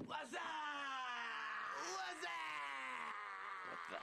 What's up? What's up? What the?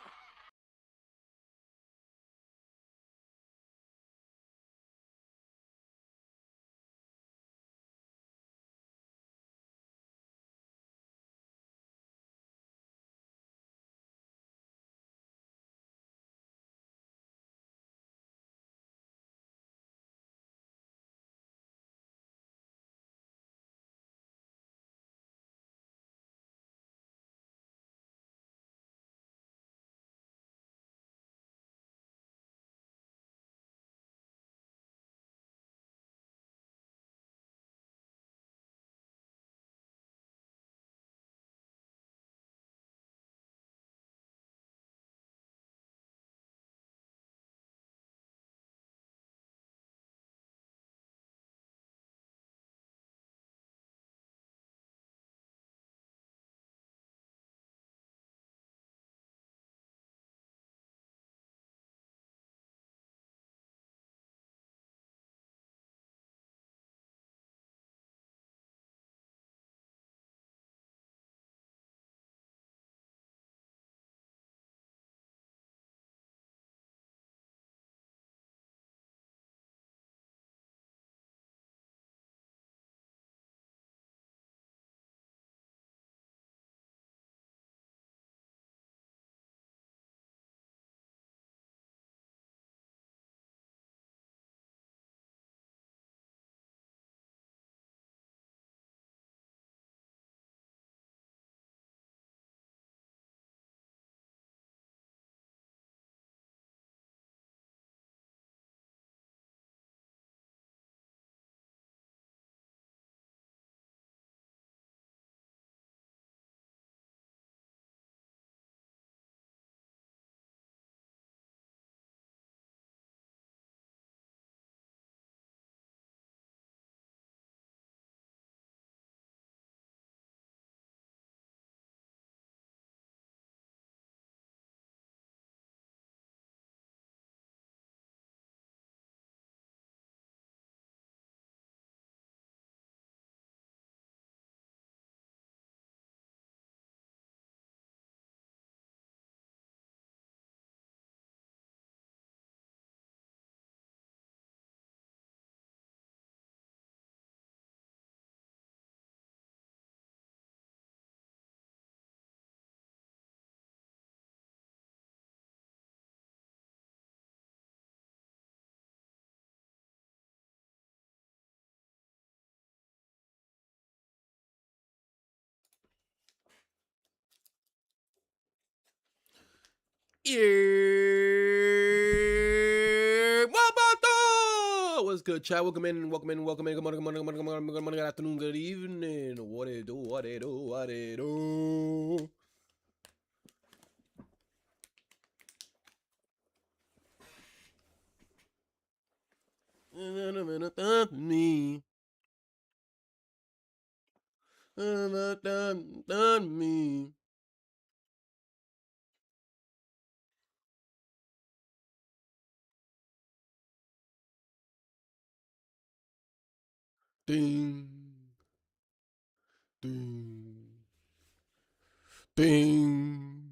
Yeah, what's good, chat? Welcome in. Good morning, good morning, good afternoon, good evening. What it do? What it do? What it do? Me, me. Ding, ding, ding,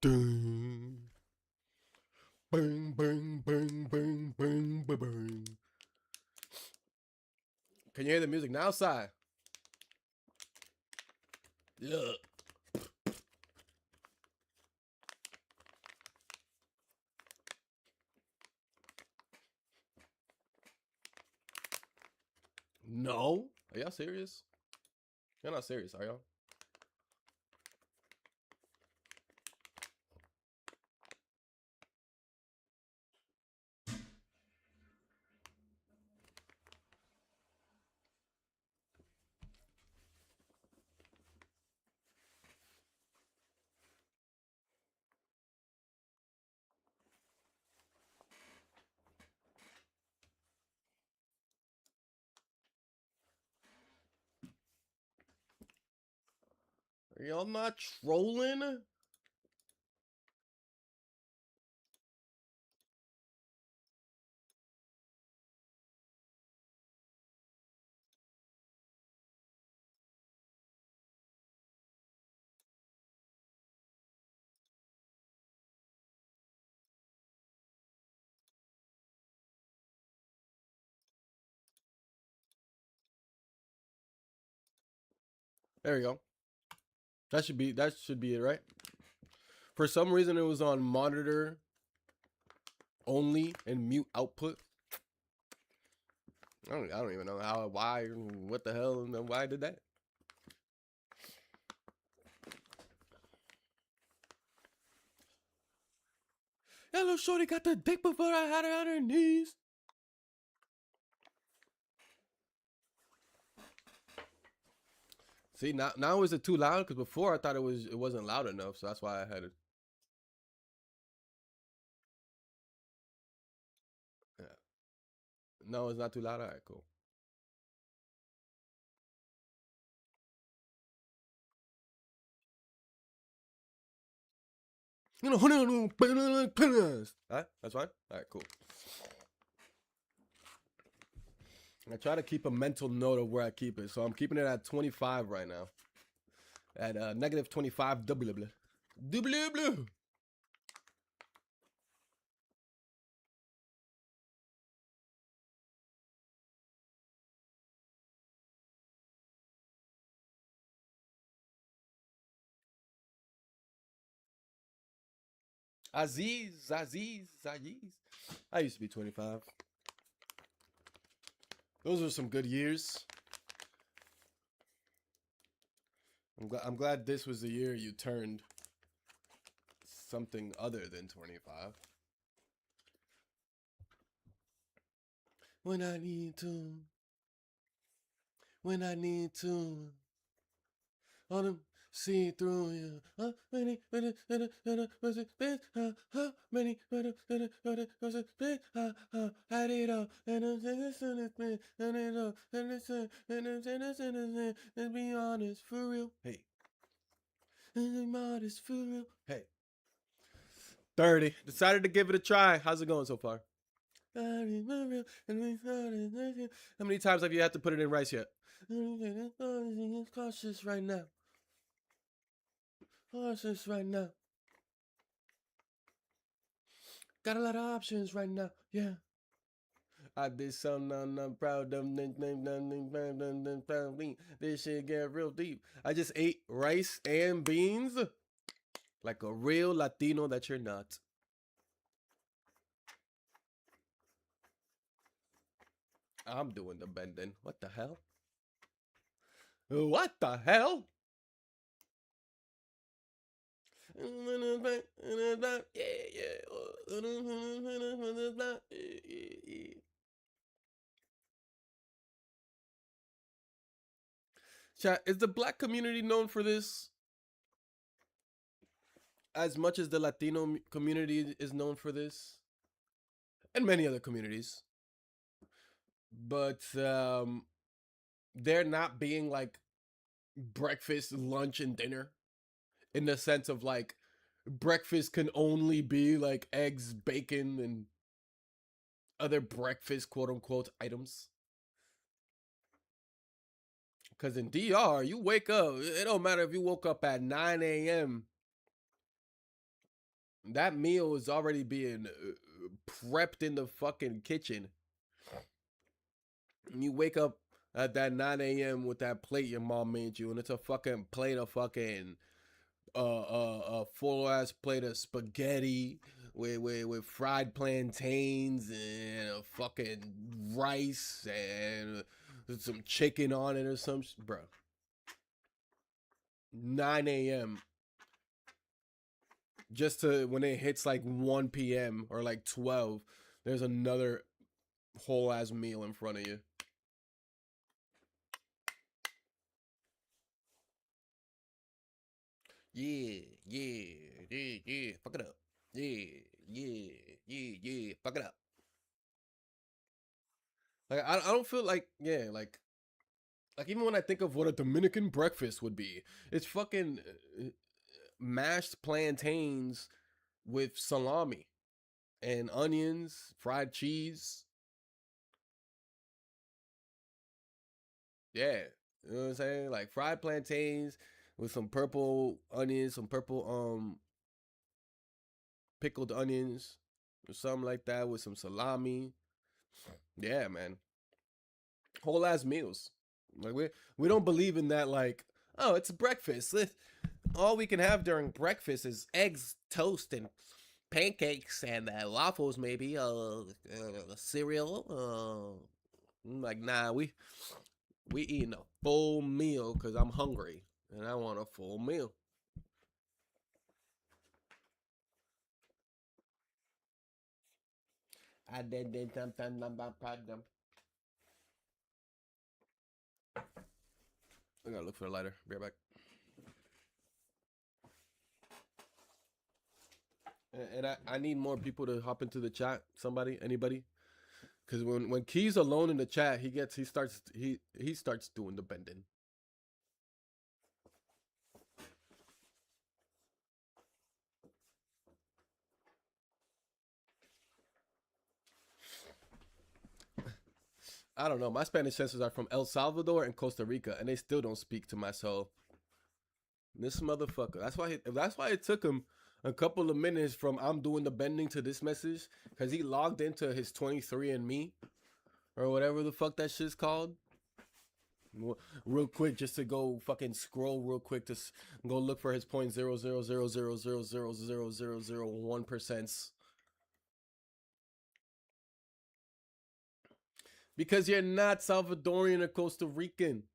ding. Bang, bang, bang, bang, bang, bang, bang. Can you hear the music now, Si? Yeah. No. Are y'all serious? You're not serious, are y'all? Are y'all not trolling? There we go. That should be it, right? For some reason, it was on monitor only and mute output. I don't even know how, why, what the hell, and why I did that. That little shorty got the dick before I had her on her knees. See, now is it too loud? Because before I thought it wasn't loud enough, so that's why I had it. Yeah. No, it's not too loud. All right, cool. You know, that's fine. All right, cool. I try to keep a mental note of where I keep it, so I'm keeping it at 25 right now. At negative 25 double blah. Double blah. Aziz. I used to be 25. Those were some good years. I'm glad this was the year you turned something other than 25. When I need to. On them, see through you. How many, was it been? How many, was it been? Had it all, and I'm saying it's been, and it all, and it's and be honest, for real. Hey. And be honest, for real. Hey. 30. Decided to give it a try. How's it going so far? How many times have you had to put it in rice yet? Cautious right now. Cautious right now. Got a lot of options right now. Yeah. I did something I'm proud of. This shit get real deep. I just ate rice and beans like a real Latino that you're not. I'm doing the bending. What the hell? What the hell? Chat, is the black community known for this as much as the Latino community is known for this? And many other communities. But they're not being like breakfast, lunch, and dinner in the sense of like breakfast can only be like eggs, bacon, and other breakfast quote unquote items. Because in DR, you wake up, it don't matter if you woke up at 9 a.m., that meal is already being prepped in the fucking kitchen. And you wake up at that 9 a.m. with that plate your mom made you, and it's a fucking plate of fucking a full ass plate of spaghetti with fried plantains and a fucking rice and some chicken on it or some bro. 9 a.m. just to when it hits like 1 p.m. or like 12, there's another whole ass meal in front of you. Yeah. Fuck it up. Yeah. Fuck it up. Like I don't feel like like even when I think of what a Dominican breakfast would be, it's fucking mashed plantains with salami and onions, fried cheese. Yeah, you know what I'm saying? Like fried plantains with some purple onions, some purple pickled onions or something like that with some salami. Yeah, man. Whole ass meals. Like we don't believe in that like Oh, it's breakfast. All we can have during breakfast is eggs, toast, and pancakes, and waffles, maybe. Cereal. Like, nah, we eating a full meal because I'm hungry and I want a full meal. I did something about them. I gotta look for a lighter. Be right back. And I need more people to hop into the chat. Somebody, anybody, because when Key's alone in the chat, he starts doing the bending. I don't know. My Spanish senses are from El Salvador and Costa Rica, and they still don't speak to my soul. This motherfucker. That's why it took him a couple of minutes from I'm doing the bending to this message, because he logged into his 23andMe or whatever the fuck that shit's called. Real quick, just to go fucking scroll real quick to go look for his 0.00000000001%. Because you're not Salvadorian or Costa Rican.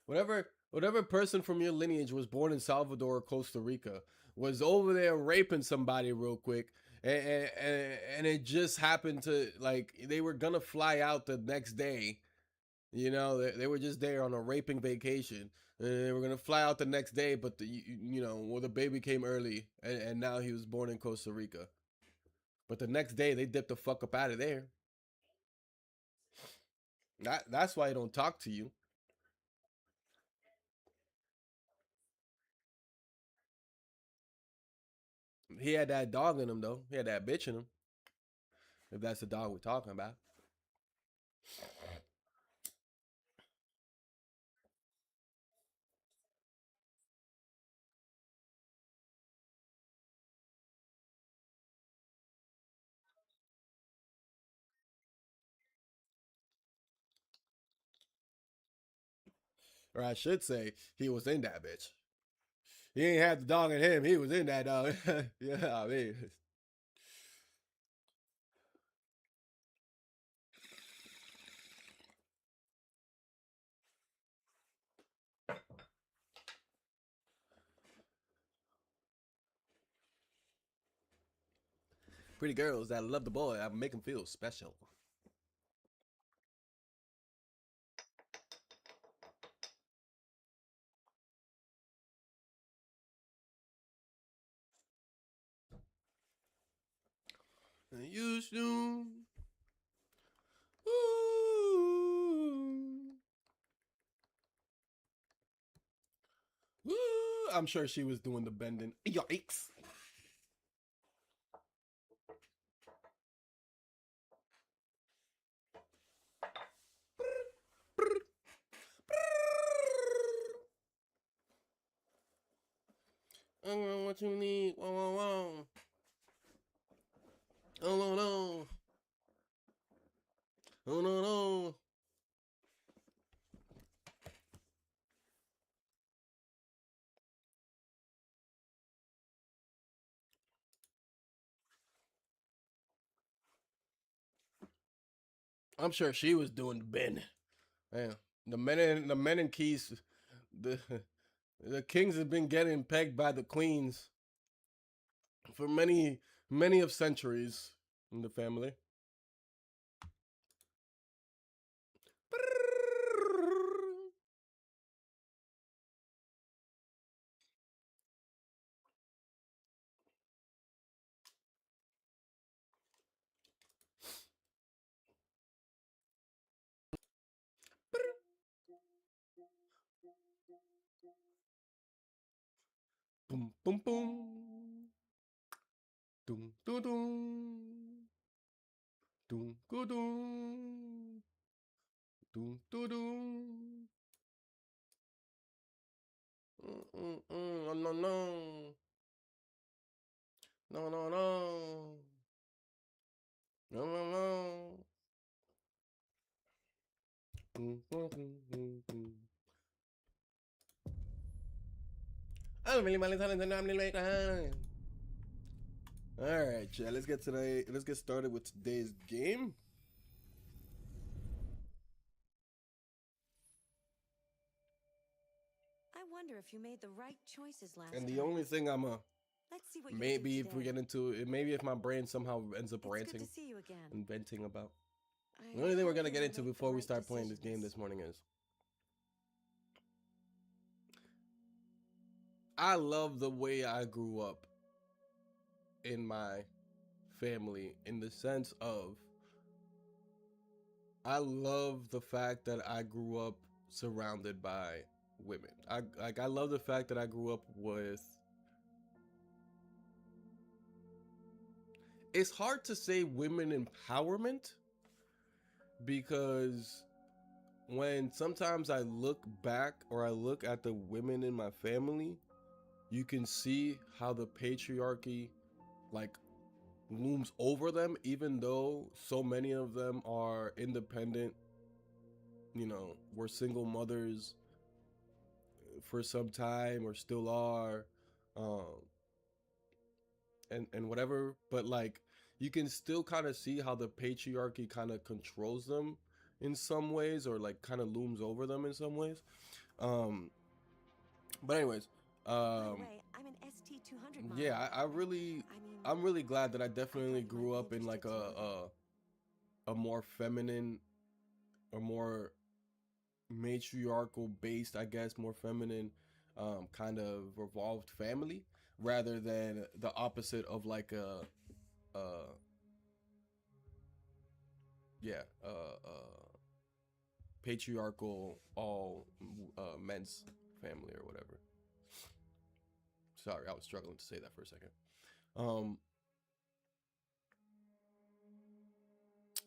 Whatever person from your lineage was born in Salvador or Costa Rica was over there raping somebody real quick, and it just happened to, like, they were gonna fly out the next day. You know, they were just there on a raping vacation. And they were gonna fly out the next day, but well, the baby came early, and now he was born in Costa Rica. But the next day, they dipped the fuck up out of there. That's why he don't talk to you. He had that dog in him, though. He had that bitch in him. If that's the dog we're talking about. Or I should say, he was in that bitch. He ain't had the dog in him. He was in that dog. Yeah, I mean. Pretty girls that love the boy, I make him feel special. And you soon. Ooh. Ooh. I'm sure she was doing the bending. Yikes. I don't know what you need. Whoa, whoa, whoa. Oh, no, no. Oh, no, no. I'm sure she was doing the bend. Man, the men in Keys, the the kings have been getting pegged by the queens for many of centuries in the family. Boom, boom, boom. Doom, doom, doom. Doom, doom, doom. Doom, doom, doom. No, no, no. No, no, no. No, no, no. Boom, boom, boom, boom, boom. Alright, chat. Let's get started with today's game. I wonder if you made the right choices last And the time. only thing I'm Let's see what maybe you if we get into it, maybe if my brain somehow ends up It's ranting good to see you again. and venting about. I The only thing we're hope gonna you get will into make the before we right start playing this game decisions. this morning is I love the way I grew up in my family, in the sense of I love the fact that I grew up surrounded by women. I love the fact that I grew up with. It's hard to say women empowerment because when sometimes I look back or I look at the women in my family, you can see how the patriarchy like looms over them, even though so many of them are independent, were single mothers for some time or still are, um and whatever, but like you can still kind of see how the patriarchy kind of controls them in some ways, or like kind of looms over them in some ways. But anyways, By the way, I'm an ST200 model. yeah, I'm really glad that I definitely grew up in like a more feminine, a more matriarchal based, I guess, more feminine kind of revolved family, rather than the opposite of like a yeah patriarchal all men's family or whatever. Sorry, I was struggling to say that for a second.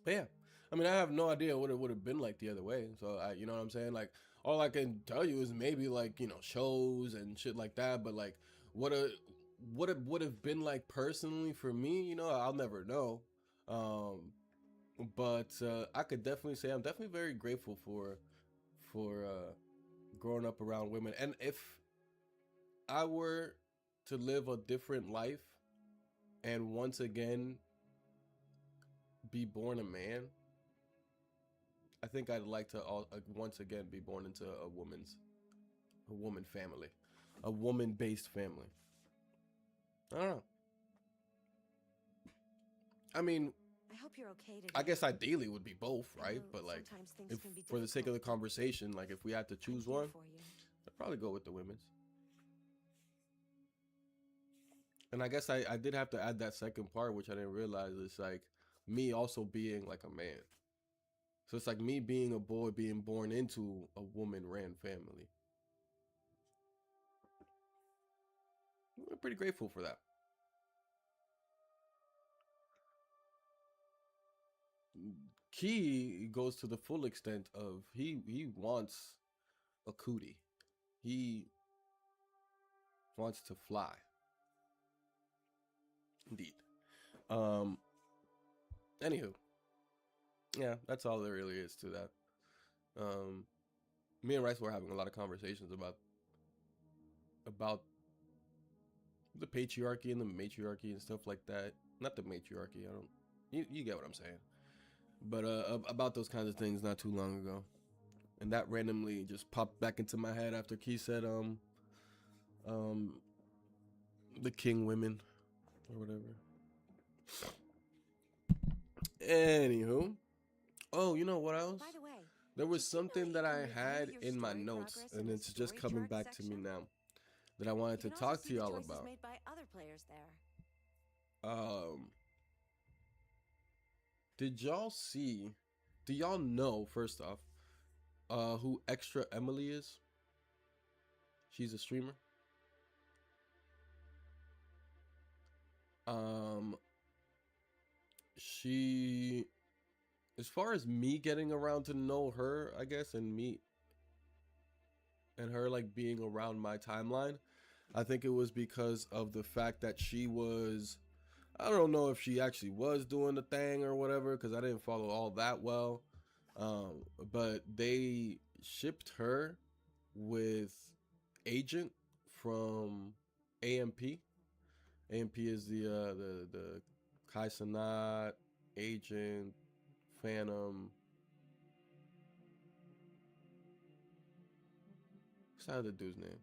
But yeah, I mean, I have no idea what it would have been like the other way. So you know what I'm saying? Like, all I can tell you is maybe like shows and shit like that. But like, what it would have been like personally for me, I'll never know. But I could definitely say I'm definitely very grateful for growing up around women. And if I were to live a different life and once again be born a man, I think I'd like to once again be born into a woman family, a woman-based family. I don't know. I mean, I hope you're okay today. I guess ideally it would be both, right? But like, if for the sake of the conversation, like if we had to choose one, I'd probably go with the women's. And I guess I did have to add that second part, which I didn't realize. It's like me also being like a man. So it's like me being a boy being born into a woman-ran family. I'm pretty grateful for that. Key goes to the full extent of he wants a cootie. He wants to fly. Indeed. Anywho, yeah, that's all there really is to that. Me and Rice were having a lot of conversations about the patriarchy and the matriarchy and stuff like that. Not the matriarchy. I don't. You get what I'm saying. But about those kinds of things not too long ago, and that randomly just popped back into my head after Key said the king women or whatever. Anywho, oh, you know what else? By the way, there was something that I had in my notes, and it's just coming back to me now, that I wanted to talk to y'all about. Made by other players there. Did y'all see? Do y'all know, first off, who Extra Emily is? She's a streamer. She, as far as me getting around to know her, I guess, and her like being around my timeline, I think it was because of the fact that she was, I don't know if she actually was doing the thing or whatever, because I didn't follow all that well. But they shipped her with Agent from AMP. AMP is the Kai Cenat, Agent, Phantom. What's that other dude's name?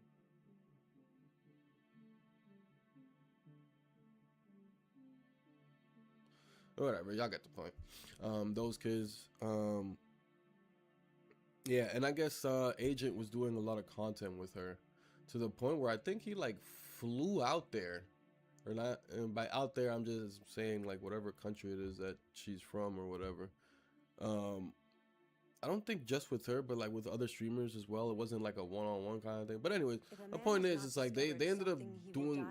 Whatever, y'all get the point. Those kids. Yeah, and I guess Agent was doing a lot of content with her, to the point where I think he like flew out there, or not. And by out there, I'm just saying like whatever country it is that she's from or whatever. I don't think just with her, but like with other streamers as well. It wasn't like a one-on-one kind of thing. But anyways, the point is, it's like they ended up doing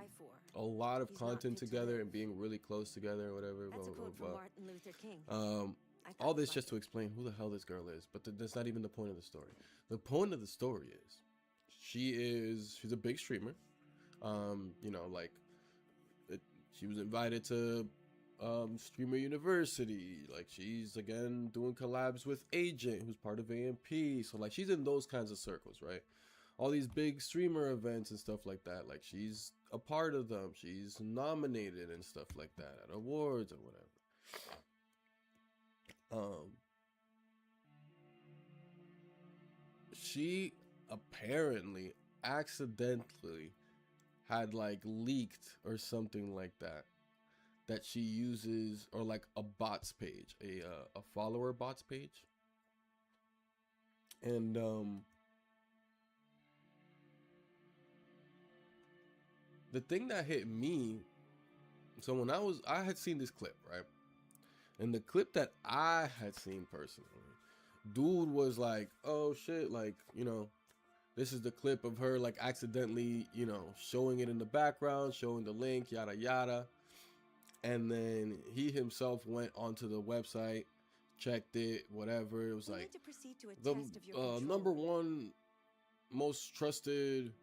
a lot of content together and being really close together or whatever. That's Blah, a quote blah, from blah. Martin Luther King. All this just to explain who the hell this girl is, but that's not even the point of the story. The point of the story is she's a big streamer. You know, like she was invited to Streamer University. Like she's again doing collabs with Agent, who's part of AMP. So like she's in those kinds of circles, right? All these big streamer events and stuff like that. Like she's a part of them. She's nominated and stuff like that at awards or whatever. She apparently accidentally had like leaked or something like that she uses, or like a bots page, a follower bots page. And the thing that hit me, so when I had seen this clip, right? And the clip that I had seen personally, dude was like, oh shit, like, you know, this is the clip of her like accidentally, you know, showing it in the background, showing the link, yada yada. And then he himself went onto the website, checked it, whatever. It was like the number one most trusted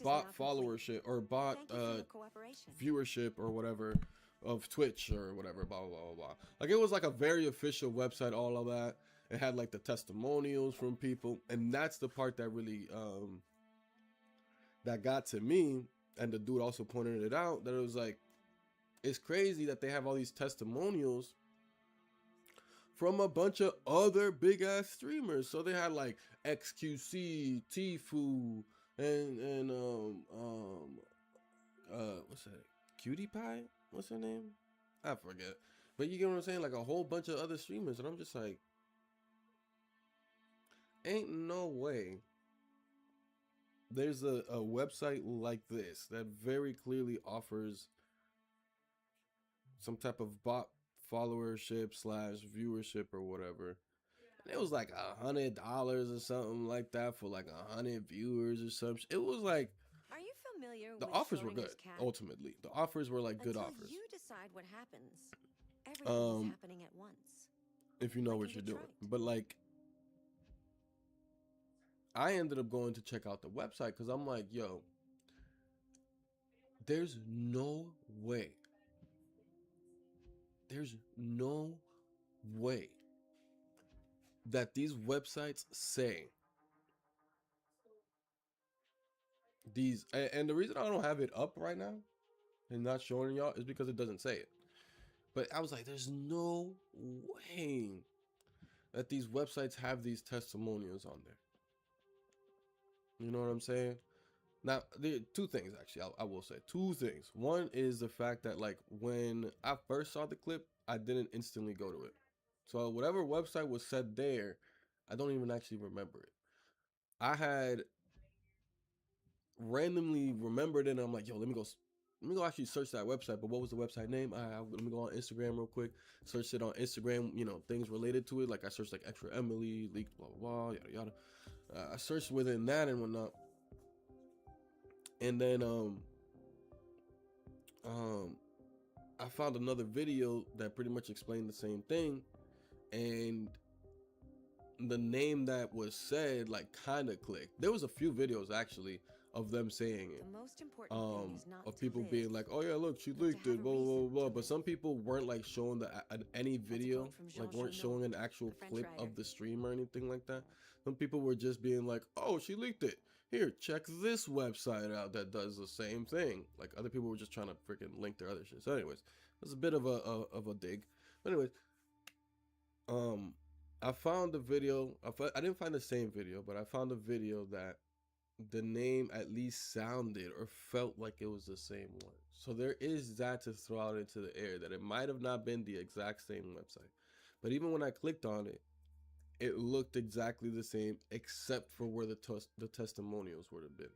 bot followership or bot viewership or whatever of Twitch or whatever, blah, blah, blah, blah. Like it was like a very official website, all of that. It had like the testimonials from people. And that's the part that really, that got to me. And the dude also pointed it out, that it was like, it's crazy that they have all these testimonials from a bunch of other big ass streamers. So they had like XQC, Tfue, and what's that? Cutie Pie? What's her name? I forget. But you get what I'm saying? Like a whole bunch of other streamers, and I'm just like, ain't no way there's a website like this that very clearly offers some type of bot followership / viewership or whatever. And it was like $100 or something like that for like 100 viewers or something. It was like, are you familiar the with offers were good. Schrodinger's cat? Ultimately, the offers were like good Until offers. You decide what happens. Everything's happening at once. If you know Like what in you're doing. Detroit. But like, I ended up going to check out the website because I'm like, yo, there's no way. There's no way that these websites say these, and the reason I don't have it up right now and not showing y'all is because it doesn't say it. But I was like, there's no way that these websites have these testimonials on there. You know what I'm saying? Now, there are two things, actually. I will say two things. One is the fact that, like, when I first saw the clip, I didn't instantly go to it. So whatever website was said there, I don't even actually remember it. I had randomly remembered it, and I'm like, yo, let me go actually search that website. But what was the website name? Let me go on Instagram real quick. Search it on Instagram, you know, things related to it. Like I searched like Extra Emily, leaked, blah, blah, blah, yada, yada. I searched within that and whatnot. And then I found another video that pretty much explained the same thing, and the name that was said like kind of clicked. There was a few videos actually of them saying it. The most important thing is not Of to people live, being like, oh yeah, look, she but to leaked have it, a blah blah reason blah blah. to But some live. people weren't like showing any That's a video, quote from like Jean weren't Genot, showing an actual the French clip writer. of the stream or anything like that. Some people were just being like, oh, she leaked it. Here, check this website out that does the same thing. Like other people were just trying to freaking link their other shit. So, anyways, it was a bit of a dig. But anyways, I found the video. I didn't find the same video, but I found a video that the name at least sounded or felt like it was the same one. So there is that to throw out into the air, that it might have not been the exact same website. But even when I clicked on it, it looked exactly the same except for where the testimonials would have been.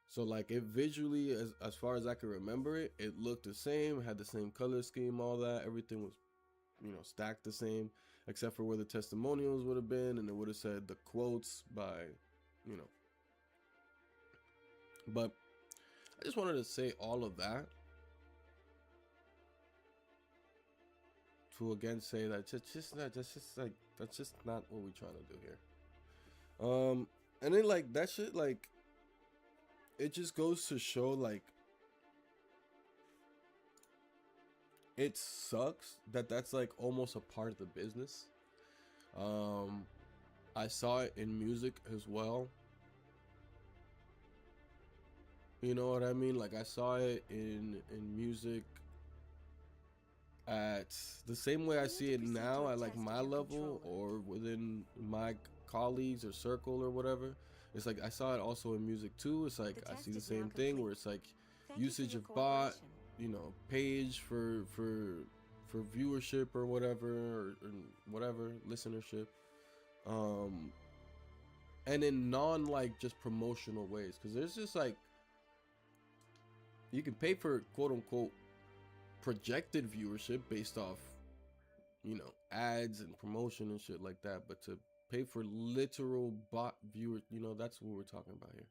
So like it visually, as far as I can remember it, it looked the same, had the same color scheme, all that. Everything was, stacked the same, except for where the testimonials would have been, and it would have said the quotes by, you know. But I just wanted to say all of that to again say that that's just not what we're trying to do here. And then like that shit, like it just goes to show like it sucks that that's like almost a part of the business. I saw it in music as well. You know what I mean? Like I saw it in music at the same way I see it now at like my level or within my colleagues or circle or whatever. It's like I saw it also in music too. It's like I see the same thing where it's like usage of bot, page for viewership or whatever or whatever listenership. And in non like just promotional ways, because there's just like you can pay for quote unquote projected viewership based off ads and promotion and shit like that, but to pay for literal bot viewers, that's what we're talking about here.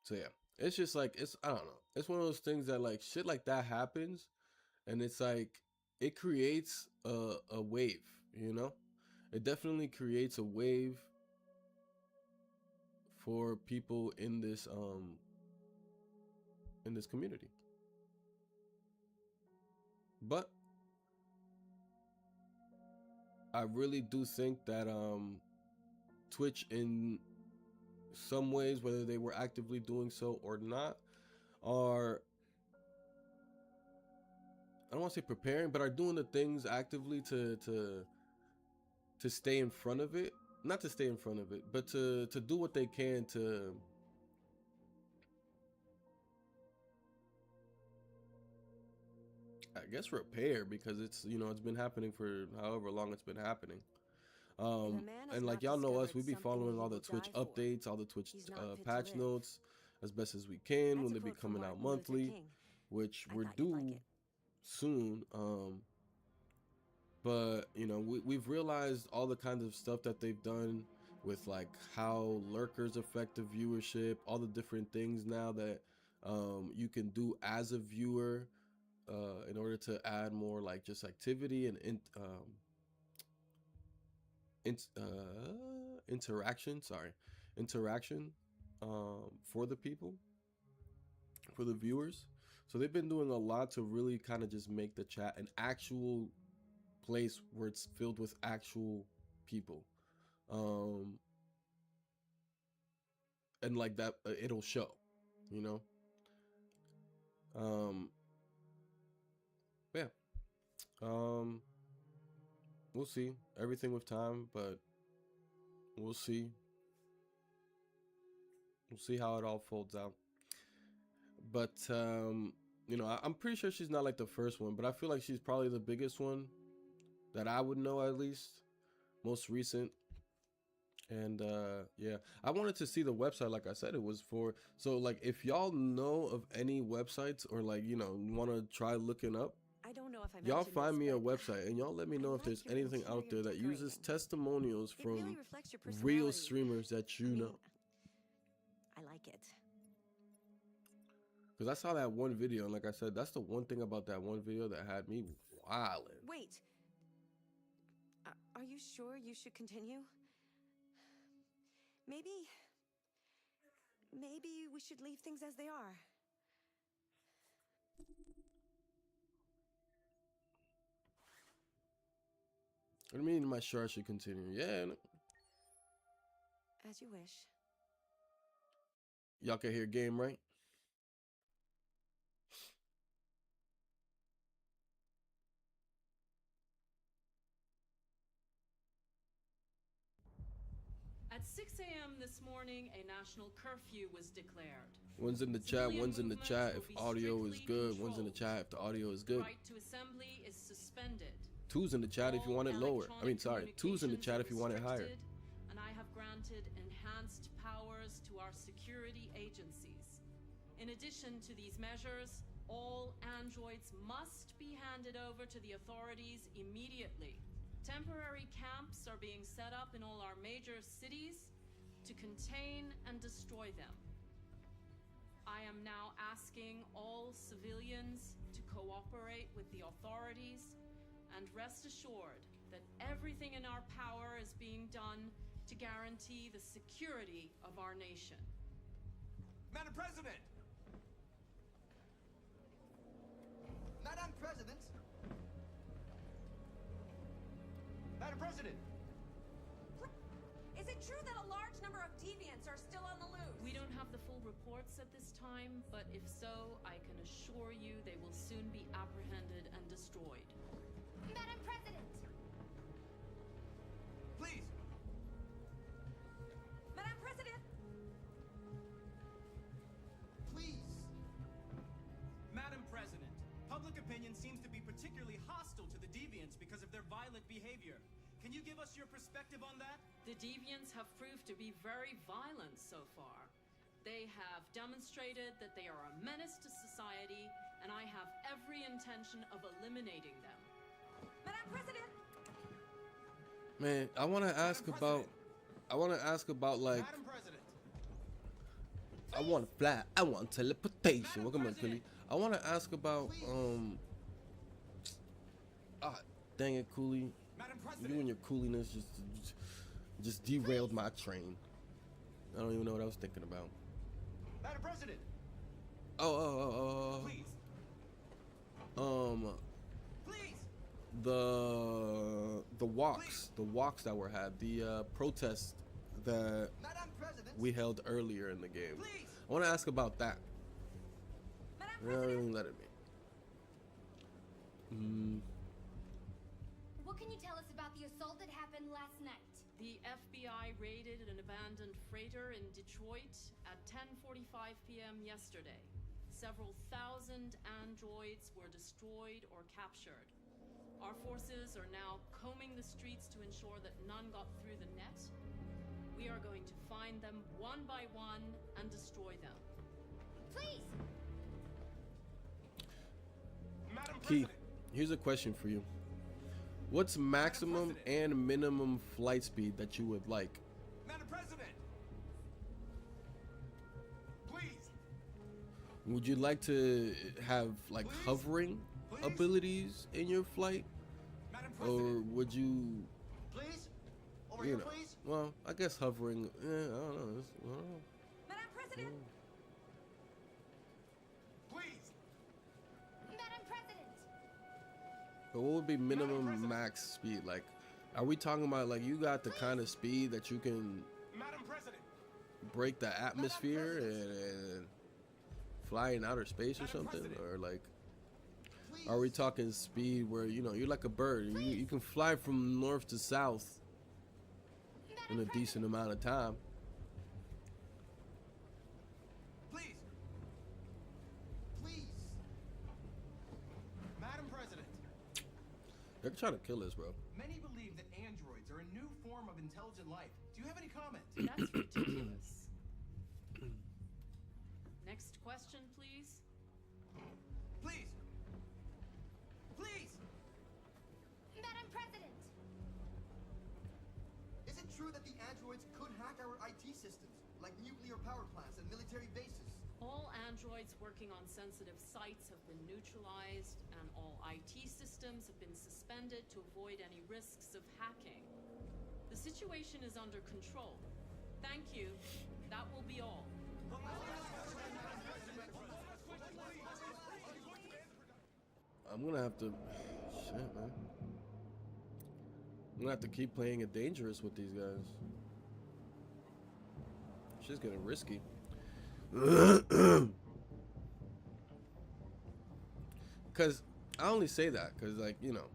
So yeah, it's just like I don't know, it's one of those things that like shit like that happens, and it's like it creates a wave. It definitely creates a wave for people in this community. But I really do think that Twitch, in some ways, whether they were actively doing so or not, are, I don't want to say preparing, but are doing the things actively to stay in front of it. Not to stay in front of it, but to do what they can to I guess repair, because it's it's been happening for however long it's been happening. And like y'all know us, we be following all the Twitch updates, all the Twitch patch notes as best as we can when they be coming out monthly, which we're due soon. But we've realized all the kinds of stuff that they've done with like how lurkers affect the viewership, all the different things now that you can do as a viewer in order to add more like just activity and interaction for the people, for the viewers. So they've been doing a lot to really kind of just make the chat an actual place where it's filled with actual people, and like that it'll show, yeah. We'll see, everything with time, but we'll see how it all folds out. But I'm pretty sure she's not like the first one, but I feel like she's probably the biggest one that I would know, at least most recent. And yeah, I wanted to see the website. Like I said, it was for, so like if y'all know of any websites or like want to try looking up, I don't know if I y'all mentioned find this, me a but website and y'all let me I know if like there's your anything out there interior that uses decorating. testimonials It from really reflects your real personality. streamers that I mean, know. I like it. Because I saw that one video, and like I said, that's the one thing about that one video that had me wildin'. Wait. Are you sure you should continue? Maybe we should leave things as they are. What do you mean, my sure I should continue? Yeah. As you wish. Y'all can hear game, right? At 6 a.m. this morning, a national curfew was declared. One's in the chat, one's in the chat if audio is good, one's in the chat if the audio is good. Right to assembly is suspended. Two's in the chat if you want it lower. I mean, sorry, two's in the chat if you want it higher. And I have granted enhanced powers to our security agencies. In addition to these measures, all androids must be handed over to the authorities immediately. Temporary camps are being set up in all our major cities to contain and destroy them. I am now asking all civilians to cooperate with the authorities and rest assured that everything in our power is being done to guarantee the security of our nation. Madam President! Madam President! Madam President! Is it true that a large number of deviants are still on the loose? We don't have the full reports at this time, but if so, I can assure you they will soon be apprehended and destroyed. Madam President! Please! Madam President! Please! Madam President, public opinion seems to be particularly hostile to the deviants because of their violent behavior. Can you give us your perspective on that? The deviants have proved to be very violent so far. They have demonstrated that they are a menace to society, and I have every intention of eliminating them. Madam President! Man, I want to ask about like, Madam President! I want to fly, I want teleportation. Welcome on, Cooley. I want to ask about dang it, Cooley. Madam You President! and your cooliness just derailed my train. I don't even know what I was thinking about. Madam President! Please. Please! The walks that were had, the protests that Madam President! we held earlier in the game. Please! I want to ask about that. Madam They don't President! even let it be. What can you tell us about the assault that happened last night? The FBI raided an abandoned freighter in Detroit at 10:45 p.m. yesterday. Several thousand androids were destroyed or captured. Our forces are now combing the streets to ensure that none got through the net. We are going to find them one by one and destroy them. Please! Madam Keith, President! here's a question for you. What's maximum and minimum flight speed that you would like? Madam President! Please! Would you like to have like hovering abilities in your flight, Madam or President! would you, Please? Over you here, know? please? Well, I guess hovering. I don't know. I don't know. Madam President! Please! Madam President! But what would be minimum President. max speed? Like, are we talking about like you got the kind of speed that you can Madam President! break the atmosphere and fly in outer space or something, or like? Please! Are we talking speed where, you know, you're like a bird, you can fly from north to south in a decent amount of time? Please! Please! Madam President! They're trying to kill us, bro. Many believe that androids are a new form of intelligent life. Do you have any comment? That's ridiculous. Next question, please. Please! Please! Madam President! Is it true that the androids could hack our IT systems, like nuclear power plants and military bases? All androids working on sensitive sites have been neutralized, and all IT systems have been suspended to avoid any risks of hacking. The situation is under control. Thank you. That will be all. I'm gonna have to. Shit, man. I'm gonna have to keep playing it dangerous with these guys. Shit's getting risky. Because I only say that because, like, you know,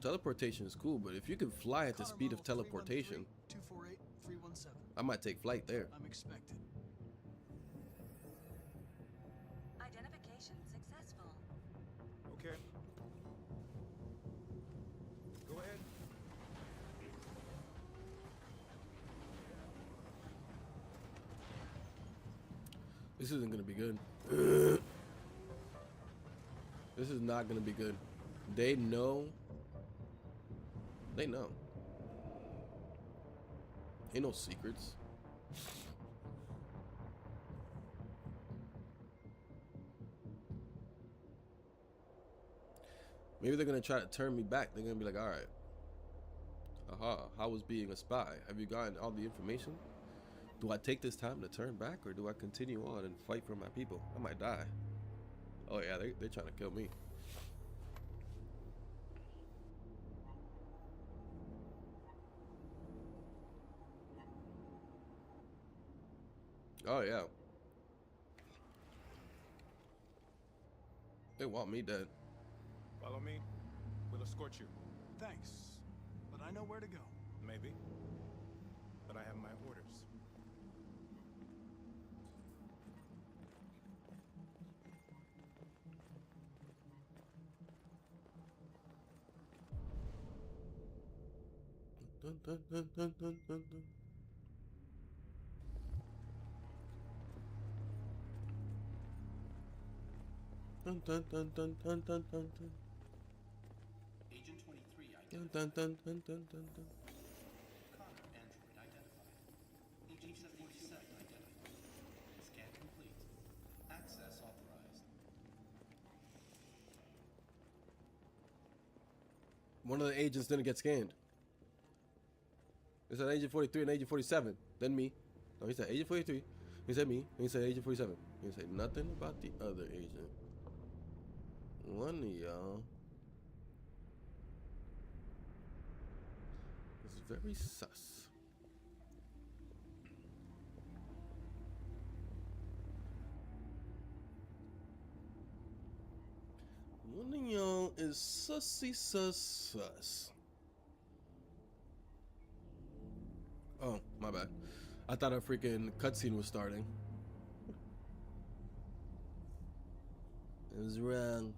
teleportation is cool, but if you can fly at the speed of teleportation, 248-317. I might take flight there. I'm expected. Identification successful. Okay. Go ahead. This isn't gonna be good. This is not gonna be good. They know. They know. Ain't no secrets. Maybe they're gonna try to turn me back. They're gonna be like, all right. Aha, how was being a spy? Have you gotten all the information? Do I take this time to turn back, or do I continue on and fight for my people? I might die. Oh yeah, they're trying to kill me. Oh yeah. They want me dead. Follow me. We'll escort you. Thanks, but I know where to go. Maybe. But I have my orders. Dun, dun, dun, dun, dun, dun, dun. Dun, dun, dun, dun, dun, dun, dun, dun. Agent 23 Dun, identified. dun, dun, dun, dun, dun, dun. Connor android identified. Agent 47 identified. Scan complete. Access authorized. One of the agents didn't get scanned. It said Agent 43 and Agent 47. Then me. No, he said Agent 43. He said me. And he said Agent 47. He didn't say nothing about the other agent. One of y'all is very sus. One of y'all is sussy sus. Oh, my bad. I thought a freaking cutscene was starting. It was wrong.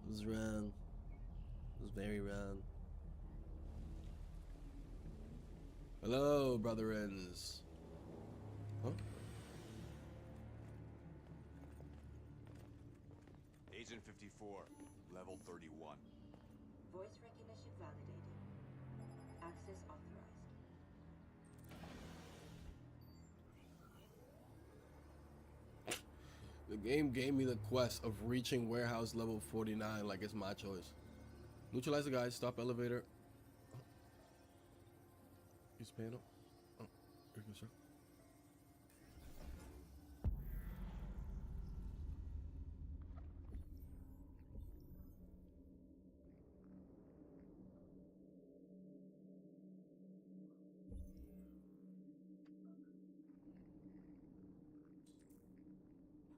It was wrong. It was very wrong. Hello, brotherins. Huh? Agent 54, level 31. Voice recognition validated. Access authorized. The game gave me the quest of reaching warehouse level 49 like it's my choice. Neutralize the guys, stop elevator. Use panel. Oh, here you go, sir.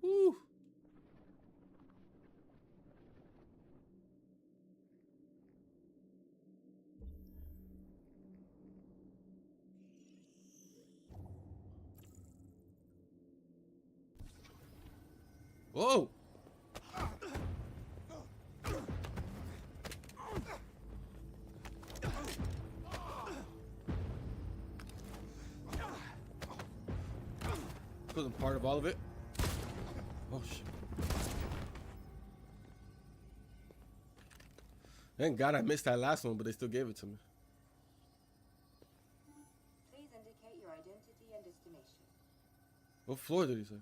Whew. Whoa! Wasn't part of all of it. Oh shit. Thank God I missed that last one, but they still gave it to me. Please indicate your identity and destination. What floor did he say?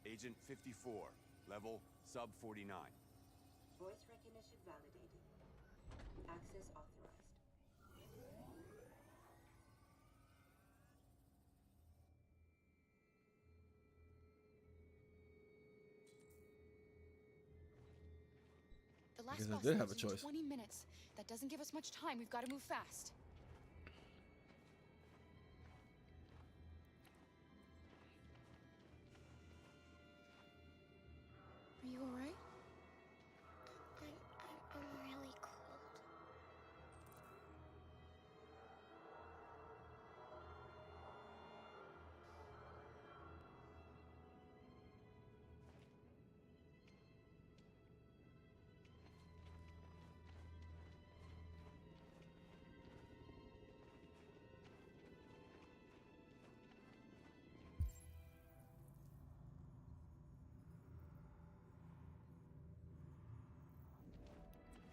Agent 54, level sub 49. Voice recognition validated. Access authorized. guess I bus did have a leaves in choice. 20 minutes. That doesn't give us much time. We've got to move fast. Are you all right? I'm really cold.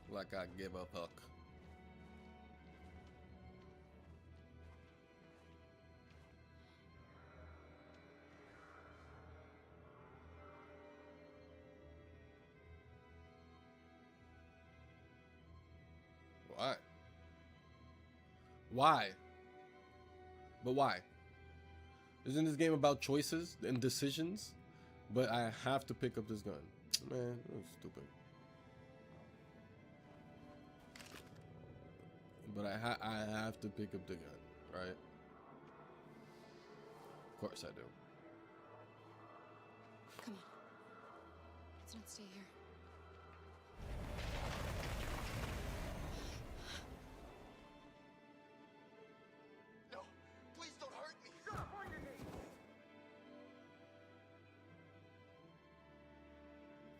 Like I give a fuck. Why? Why? But why? Isn't this game about choices and decisions? But I have to pick up this gun. Man, that was stupid. But I have to pick up the gun, right? Of course I do. Come on. Let's not stay here. No, please don't hurt me. Shut up, on your knees.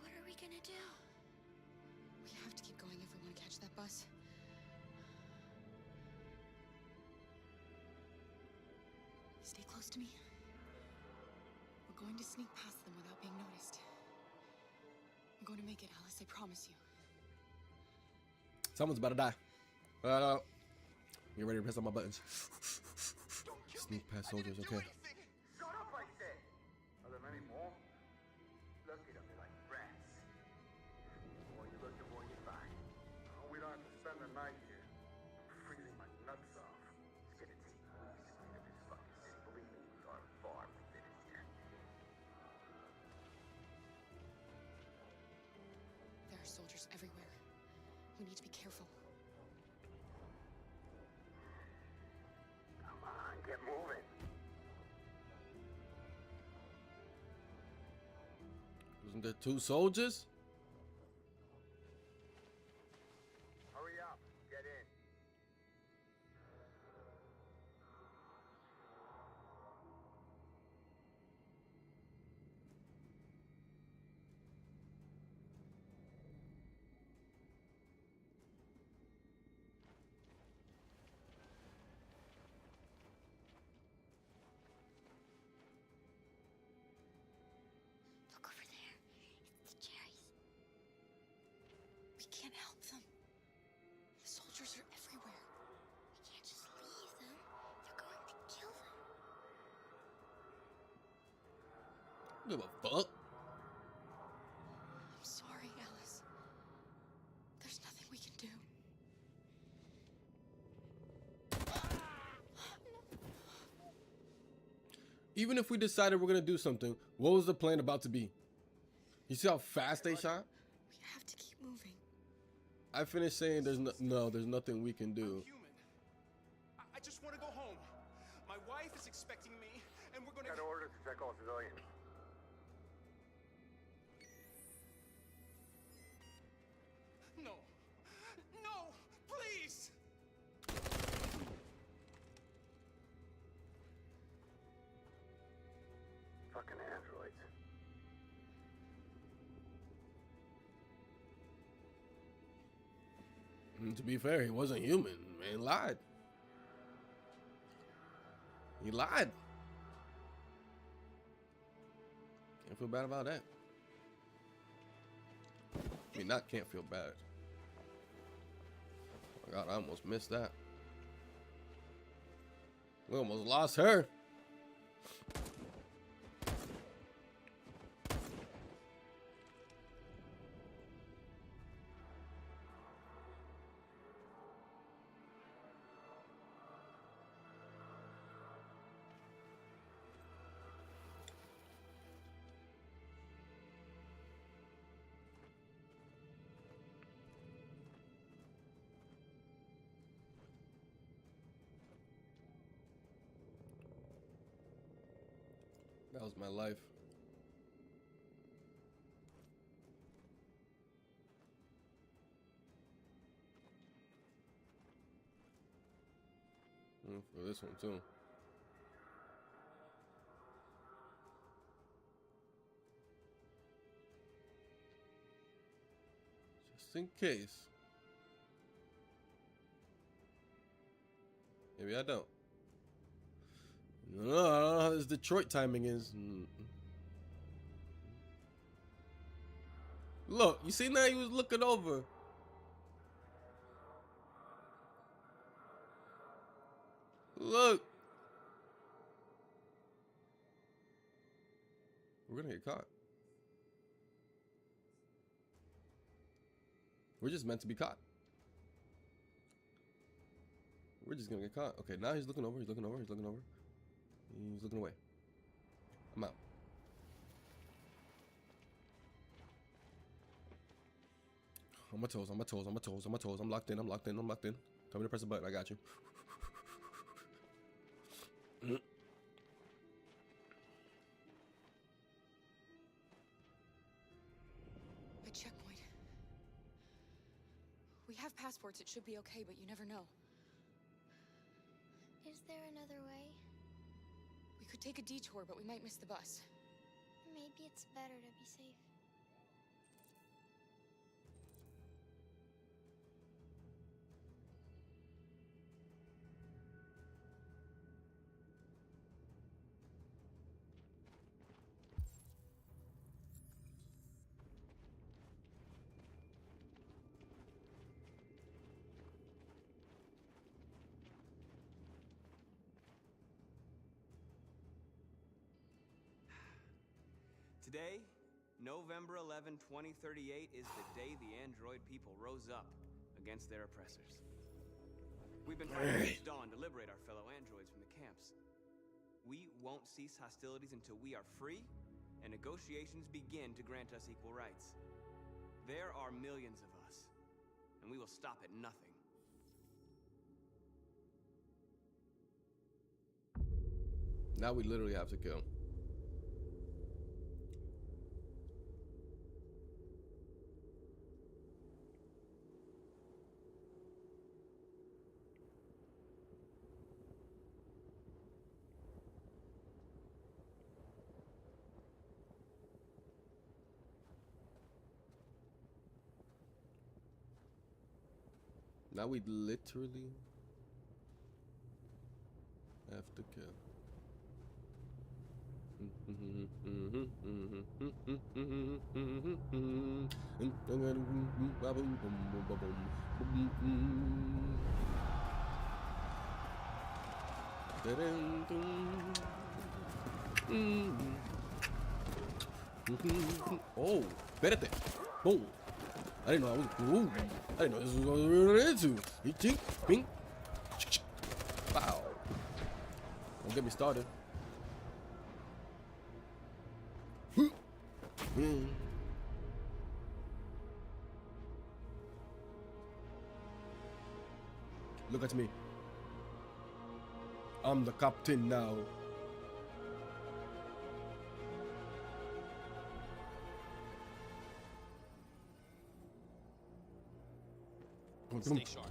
What are we gonna do? We have to keep going if we want to catch that bus. Stay close to me. We're going to sneak past them without being noticed. I'm going to make it, Alice. I promise you. Someone's about to die. Get ready to press on my buttons. Sneak past soldiers, okay. Shut up, I said. Are there many more? Look at them, they're like rats. The more you look, the more you find. Oh, we don't have to spend the night here. I'm freezing my nuts off. It's gonna take weeks to clean up this fucking city. Believe me, we are far from finished here. There are soldiers everywhere. We need to be careful. Come on, get moving. Wasn't there two soldiers? Hurry up, get in. Look over there. It's the cherries. We can't help them. The soldiers are everywhere. We can't just leave them. They're going to kill them. Give a fuck. I'm sorry, Alice. There's nothing we can do. Even if we decided we're gonna do something, what was the plan about to be? You see how fast they shot? We have to keep moving. I finished saying there's there's nothing we can do. I'm human. I just want to go home. My wife is expecting me, and we're gonna. Got orders to check all civilians. No, no, please. Fucking androids. And to be fair, he wasn't human. Man, lied. He lied. Can't feel bad about that. I mean, not can't feel bad. Oh my God, I almost missed that. We almost lost her. That was my life. For this one too. Just in case. Maybe I don't. No, I don't know how this Detroit timing is. Look, you see now he was looking over. Look. We're gonna get caught. We're just meant to be caught. We're just gonna get caught. Okay, now he's looking over, he's looking over, he's looking over. He's looking away. I'm out. On my toes, on my toes, on my toes, on my toes. I'm locked in, I'm locked in, I'm locked in. Tell me to press the button, I got you. A checkpoint. We have passports, it should be okay, but you never know. Is there another way? We could take a detour, but we might miss the bus. Maybe it's better to be safe. Today, November 11, 2038, is the day the android people rose up against their oppressors. We've been fighting since dawn to liberate our fellow androids from the camps. We won't cease hostilities until we are free and negotiations begin to grant us equal rights. There are millions of us, and we will stop at nothing. Now we literally have to kill. Now we literally have to kill. Oh, espérate. Boom. I didn't know I was. Ooh, I didn't know this was what we were into. Bing. Wow. Don't get me started. Look at me. I'm the captain now. Stay sharp.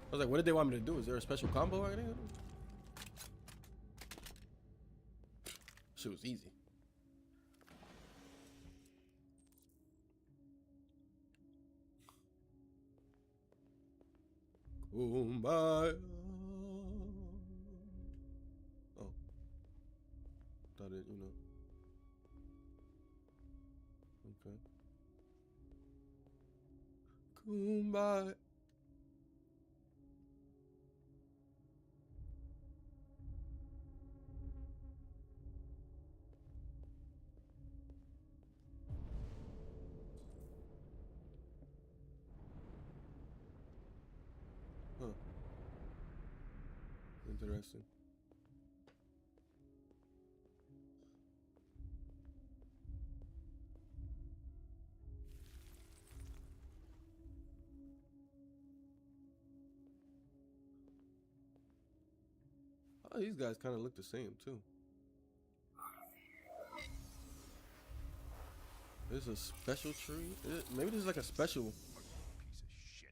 I was like, what did they want me to do? Is there a special combo or anything? Shit was easy. Kumbaya. Oh. Thought it, you know. Okay. Kumbaya. Interesting. Oh, these guys kind of look the same too. There's a special tree. Maybe this is like a special. Piece of shit.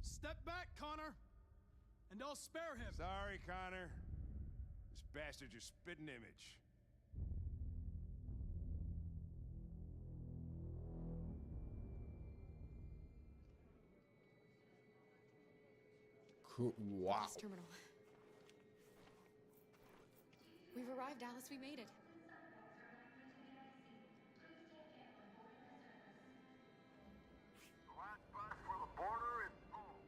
Step back, Connor, and I'll spare him. Sorry, Connor. This bastard's your spitting image. Cool. Wow. This terminal. We've arrived, Alice. We made it. Last bus for the border is full.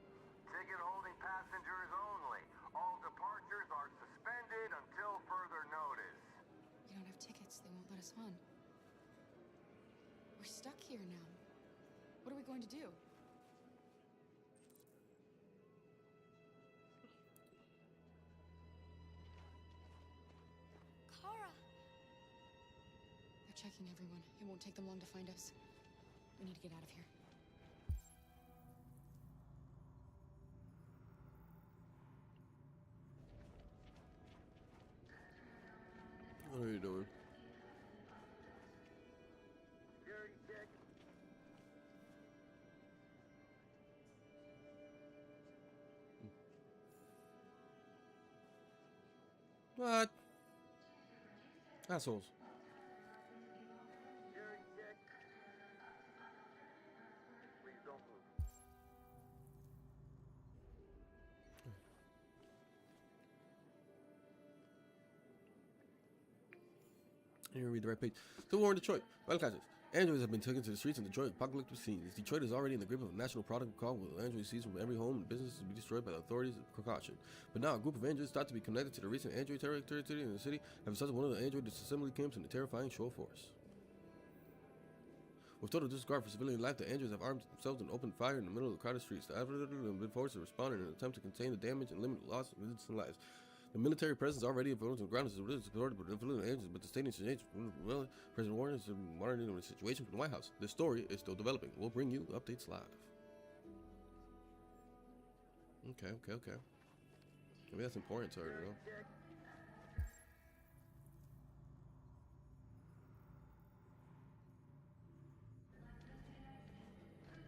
Ticket holding passengers only. All departures are suspended until further notice. We don't have tickets. They won't let us on. We're stuck here now. What are we going to do? Kara. They're checking everyone. It won't take them long to find us. We need to get out of here. What are you doing? Security check. What? Assholes. Security check. Please don't move. Here, read the right page. Civil War in Detroit. Well, guys, androids have been taken to the streets in Detroit. Apocalyptic scenes. Detroit is already in the grip of a national product call, with androids seized from every home and business to be destroyed by the authorities as a precaution. But now, a group of androids thought to be connected to the recent android terror in the city have assaulted one of the android disassembly camps in a terrifying show of force. With total disregard for civilian life, the androids have armed themselves and opened fire in the middle of the crowded streets. The advertisers have been forced to respond in an attempt to contain the damage and limit the loss of innocent lives. The military presence already available on the ground is supported by the agents, but the state needs to change. Well, President Warren is monitoring the situation from the White House. This story is still developing. We'll bring you updates live. Okay. Maybe that's important to her, you know?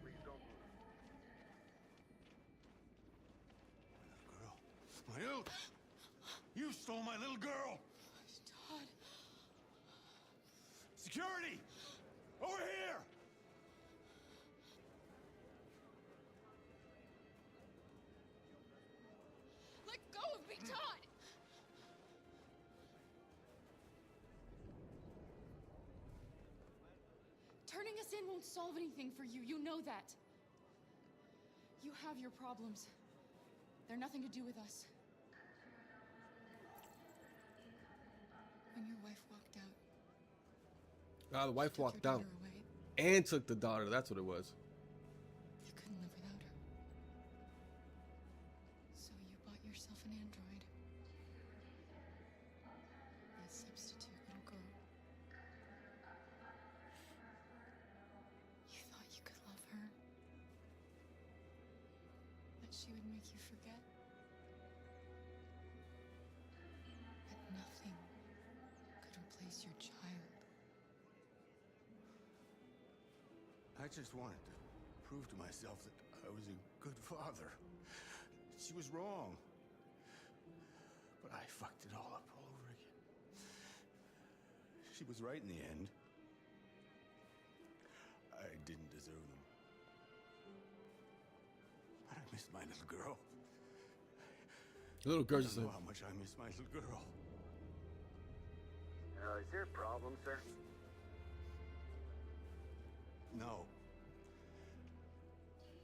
Please don't move. Girl. My little... You stole my little girl! Todd. Security! Over here! Let go of me, Todd! Turning us in won't solve anything for you. You know that. You have your problems. They're nothing to do with us. When your wife walked out. Ah, the wife took walked your out daughter away. and took the daughter. That's what it was. You couldn't live without her. So you bought yourself an android. A substitute little girl. You thought you could love her. That she would make you forget. But nothing could replace your child. I just wanted to prove to myself that I was a good father. She was wrong. But I fucked it all up all over again. She was right in the end. I didn't deserve them. But I miss my little girl. The little girl I just don't said, know how much I miss my little girl. Is there a problem, sir? No.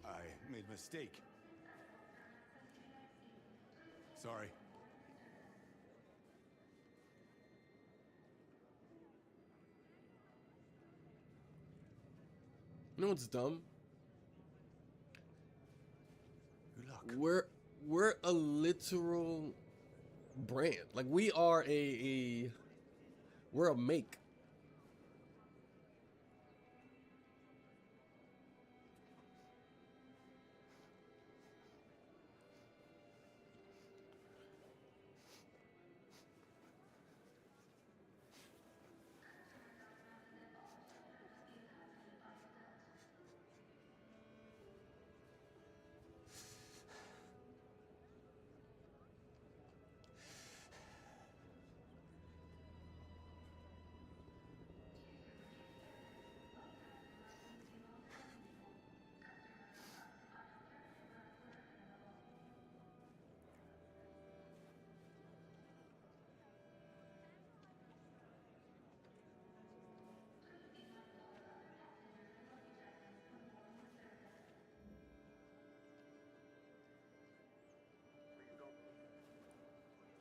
I made a mistake. Sorry. you know what's dumb? Good luck. We're a literal brand. Like we are we're a make.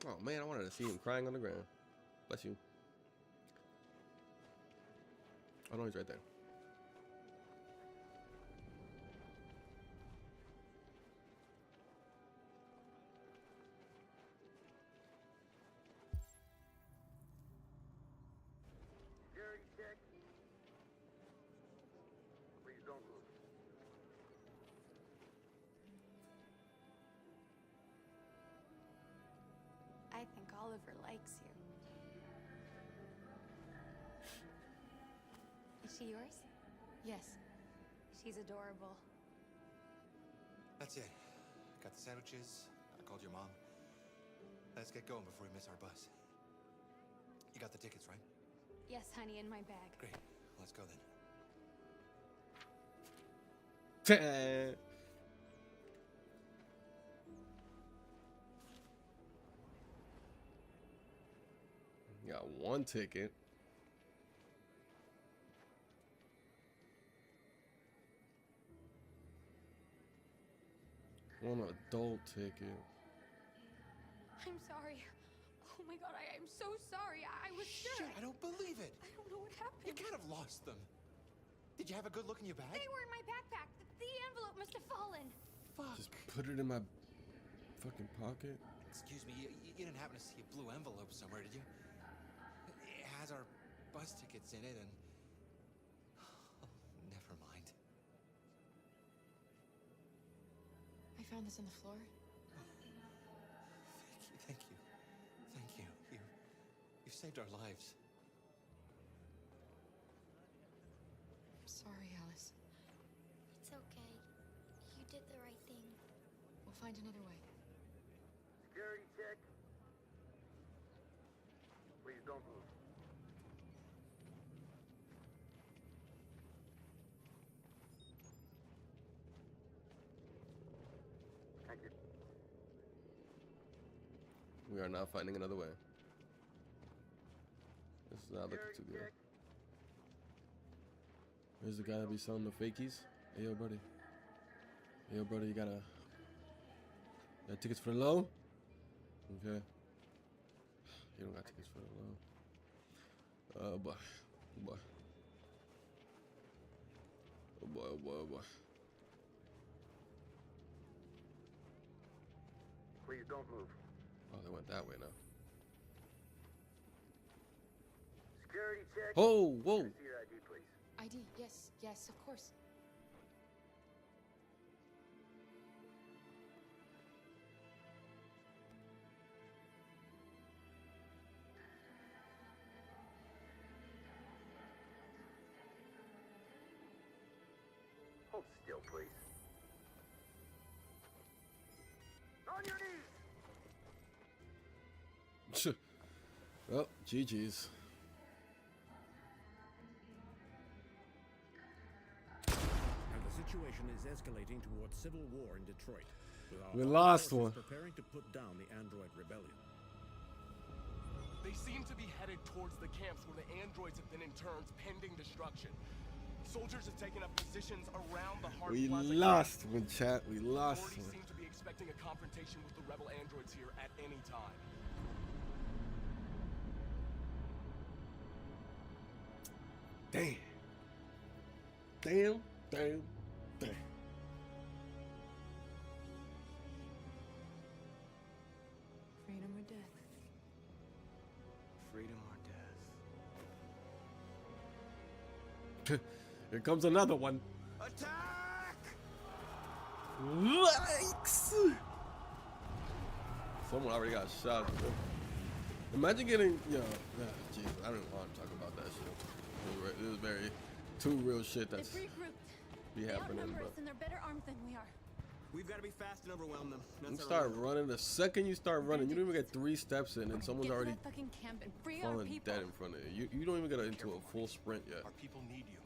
Oh man, I wanted to see him crying on the ground. Bless you. Oh no, he's right there. Security check. Please don't move. I think Oliver likes you. Is she yours? Yes. She's adorable. That's it. Got the sandwiches. I called your mom. Let's get going before we miss our bus. You got the tickets, right? Yes, honey, in my bag. Great. Let's go then. Got one ticket. One adult ticket. I'm sorry. Oh my god, I'm so sorry. I was sure. Shit, I don't believe it. I don't know what happened. You can't have lost them. Did you have a good look in your bag? They were in my backpack. The envelope must have fallen. Fuck. Just put it in my fucking pocket. Excuse me, you didn't happen to see a blue envelope somewhere, did you? It has our bus tickets in it and... Oh, never mind. I found this on the floor. Thank you. Thank you. You saved our lives. I'm sorry, Alice. It's okay. You did the right thing. We'll find another way. Security check. Please don't move. Thank you. We are not finding another way. This is not looking too good. Here's the guy that be selling the fakies. Hey yo, buddy. Hey yo, brother, you got tickets for the low? Okay. You don't got tickets for the low. Oh boy. Oh boy. Oh boy, oh boy, oh boy. Please don't move. Oh, they went that way now. Security check. Oh, whoa. See your ID, please. ID, yes, of course. Hold still, please. On your knees! Oh, GG's. And the situation is escalating towards civil war in Detroit. With our We lost forces one. preparing to put down the android rebellion. They seem to be headed towards the camps where the androids have been interned pending destruction. Soldiers have taken up positions around the Hart We Plaza lost camp. one, chat. We lost Authorities one. seem to be expecting a confrontation with the rebel androids here at any time. Damn. Damn. Damn. Damn. Freedom or death. freedom or death. Here comes another one. Attack! Yikes! Someone already got shot. Imagine getting, jeez, I don't want to talk about that shit. It was very too real shit that's be happening, bro. And they're better armed than we are. We've got to be fast and overwhelm them. You start running. The second you start running, you don't even get 3 steps in, and someone's already falling dead in front of you. You don't even get into a full sprint yet. Our people need you.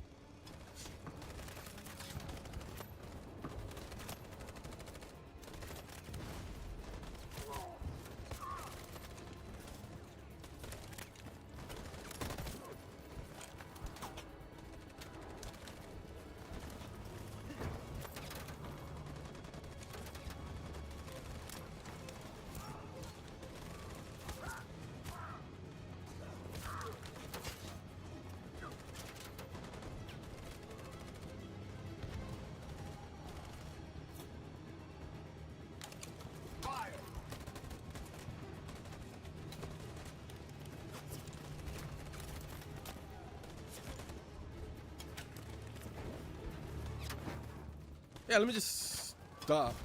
Yeah, let me just stop.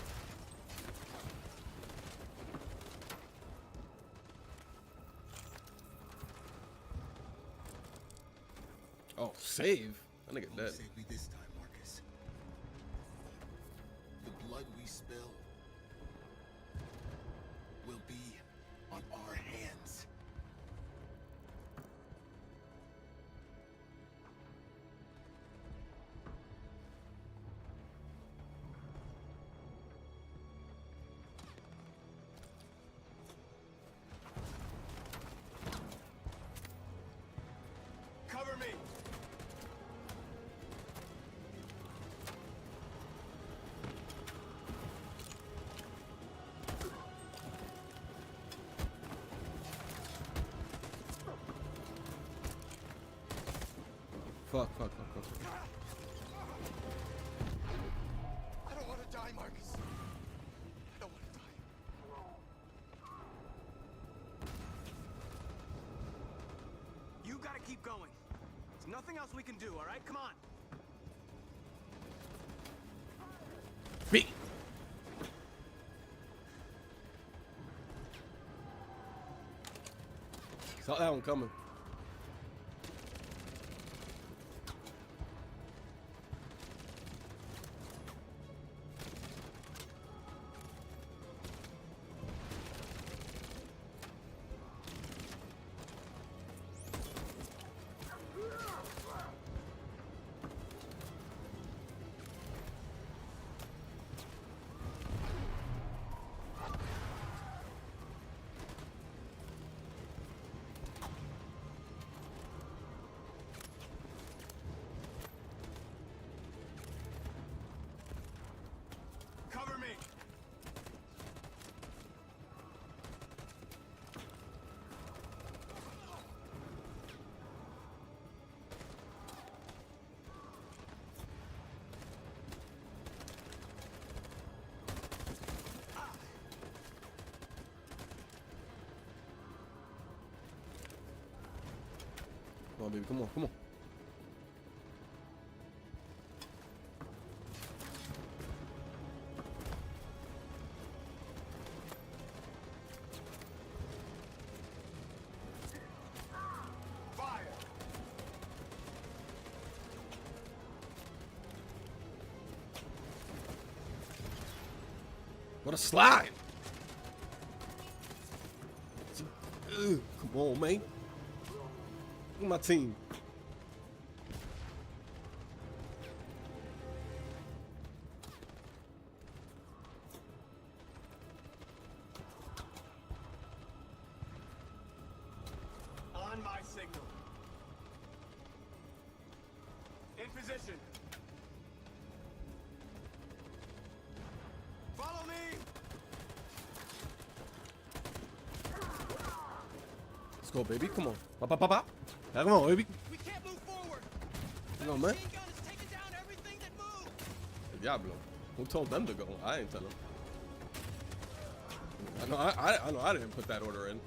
Oh, save? That nigga dead. Save me this time, Marcus. The blood we spill will be on our hands. Cover me! Fuck. I don't want to die, Marcus. I don't want to die. You gotta keep going. There's nothing else we can do, all right? Come on. Me. Saw that one coming. Cover me! Come on, baby. Come on. Fire! What a slide! Come on, man. Look at my team. On my signal. In position. Follow me! Let's go, baby. Come on. Pop. Come on, baby. We can't move forward! Come on, man. Machine gun is taking down everything that moves! Diablo. Who told them to go? I ain't tell them. I know I didn't put that order in.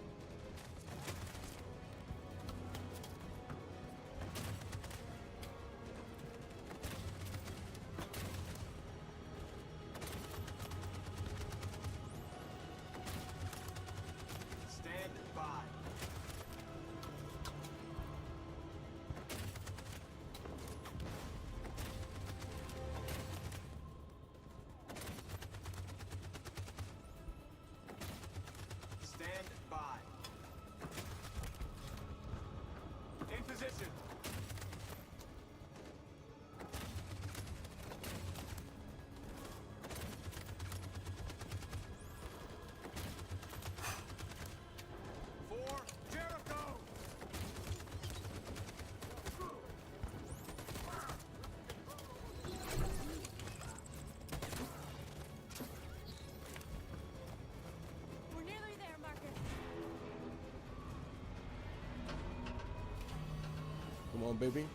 Come on, baby.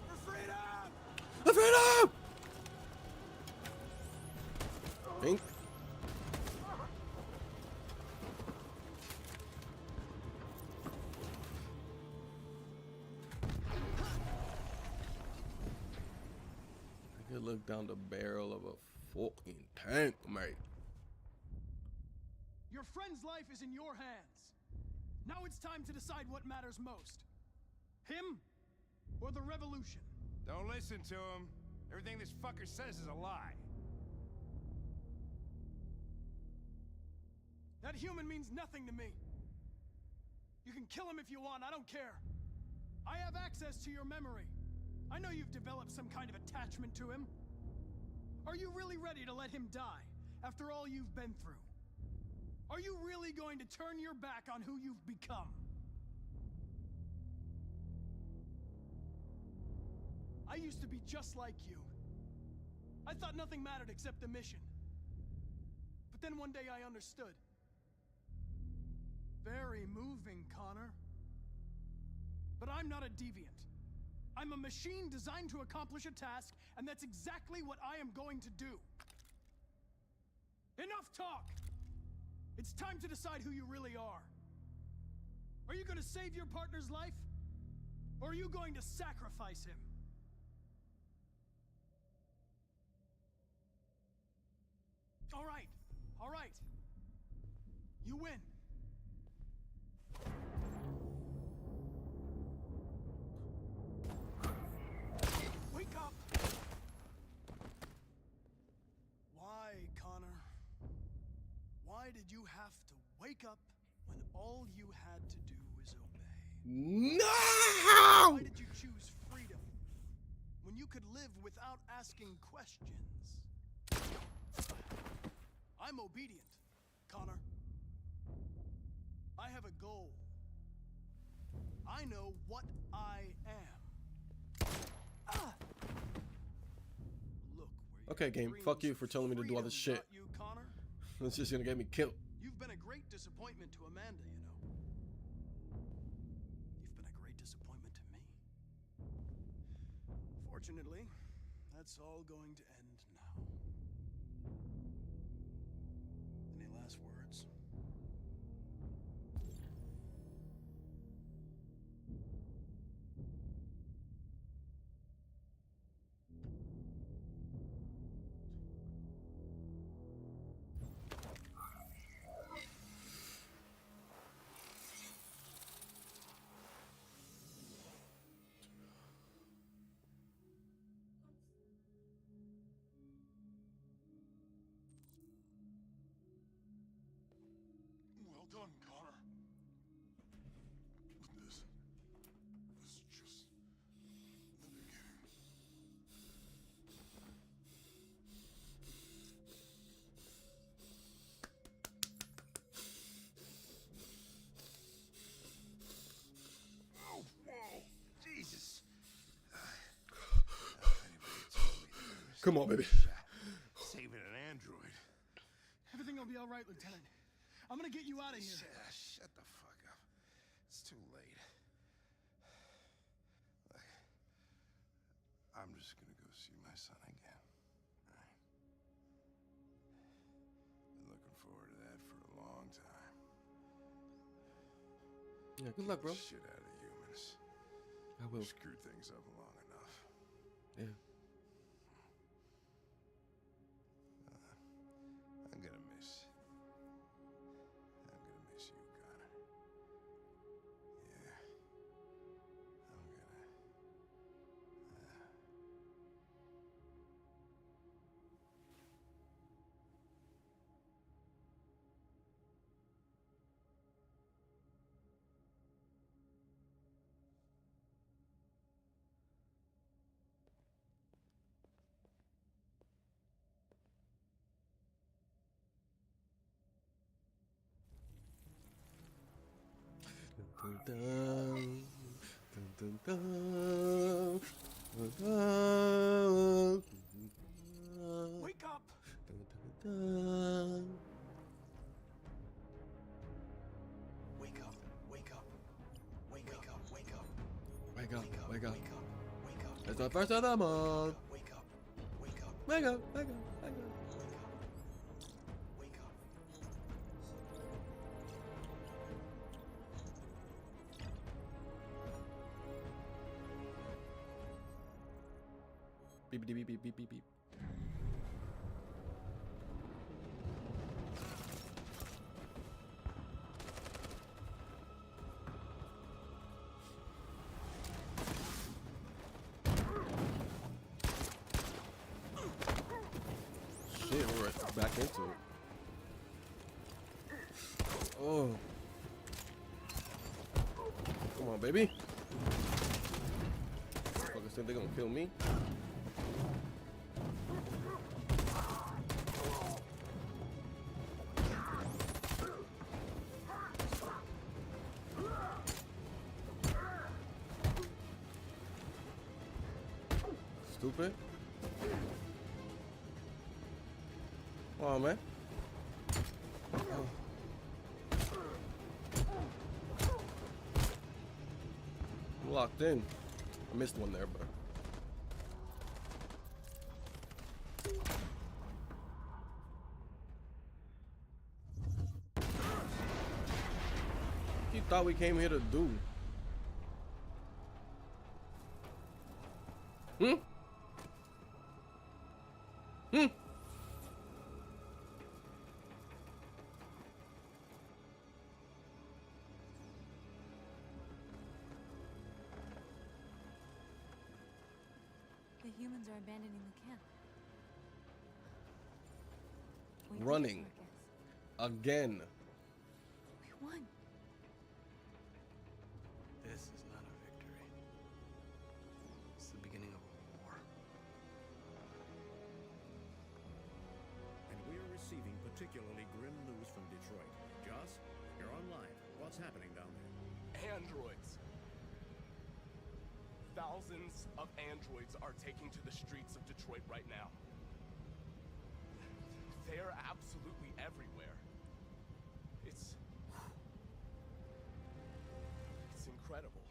For freedom! For freedom! Pink. I could look down the barrel of a fucking tank, mate. Your friend's life is in your hands. Now it's time to decide what matters most. Him or the revolution? Don't listen to him. Everything this fucker says is a lie. That human means nothing to me. You can kill him if you want, I don't care. I have access to your memory. I know you've developed some kind of attachment to him. Are you really ready to let him die after all you've been through? Are you really going to turn your back on who you've become? I used to be just like you. I thought nothing mattered except the mission. But then one day I understood. Very moving, Connor. But I'm not a deviant. I'm a machine designed to accomplish a task, and that's exactly what I am going to do. Enough talk! It's time to decide who you really are. Are you going to save your partner's life? Or are you going to sacrifice him? All right. All right. You win. Wake up! Why, Connor? Why did you have to wake up when all you had to do is obey? No! Why did you choose freedom when you could live without asking questions? I'm obedient, Connor. I have a goal. I know what I am. Ah! Look where Okay, game. Fuck you for telling me to do all this shit. you, Connor. It's just gonna get me killed. You've been a great disappointment to Amanda, you know. You've been a great disappointment to me. Fortunately, that's all going to end now. Any last words? Well done, Connor. This is just the beginning. Oh, whoa, Jesus. Come on, baby. Saving an android. Everything will be all right, Lieutenant. I'm gonna get you out of here. Shut the fuck up. It's too late. Look, I'm just gonna go see my son again. All right? Been looking forward to that for a long time. Yeah, good luck, bro. Shit out of humans. I will. Screw things up long enough. Yeah. I'm gonna miss you, Connor. Yeah. I'm gonna. Dun, dun, dun, dun, dun, dun, dun, Wake up! dun, dun, dun. the first of the month. Wake up. Wake up. Wake up, wake up, wake up. Wake up. Beep, beep, beep, beep, beep, beep, beep. Shit, we're back into it. Oh. Come on, baby. Fuckers think they're gonna kill me? Stupid. Come on, man. Oh. Locked in. I missed one there, but. You thought we came here to do? Hmm? Hmm? The humans are abandoning the camp. We Running. did, Marcus. Again. We won. This is not a victory. It's the beginning of a war. And we are receiving particularly grim news from Detroit. Joss, you're online. What's happening down there? Androids. Thousands of androids are taking to the streets of Detroit right now. They are absolutely everywhere. It's incredible.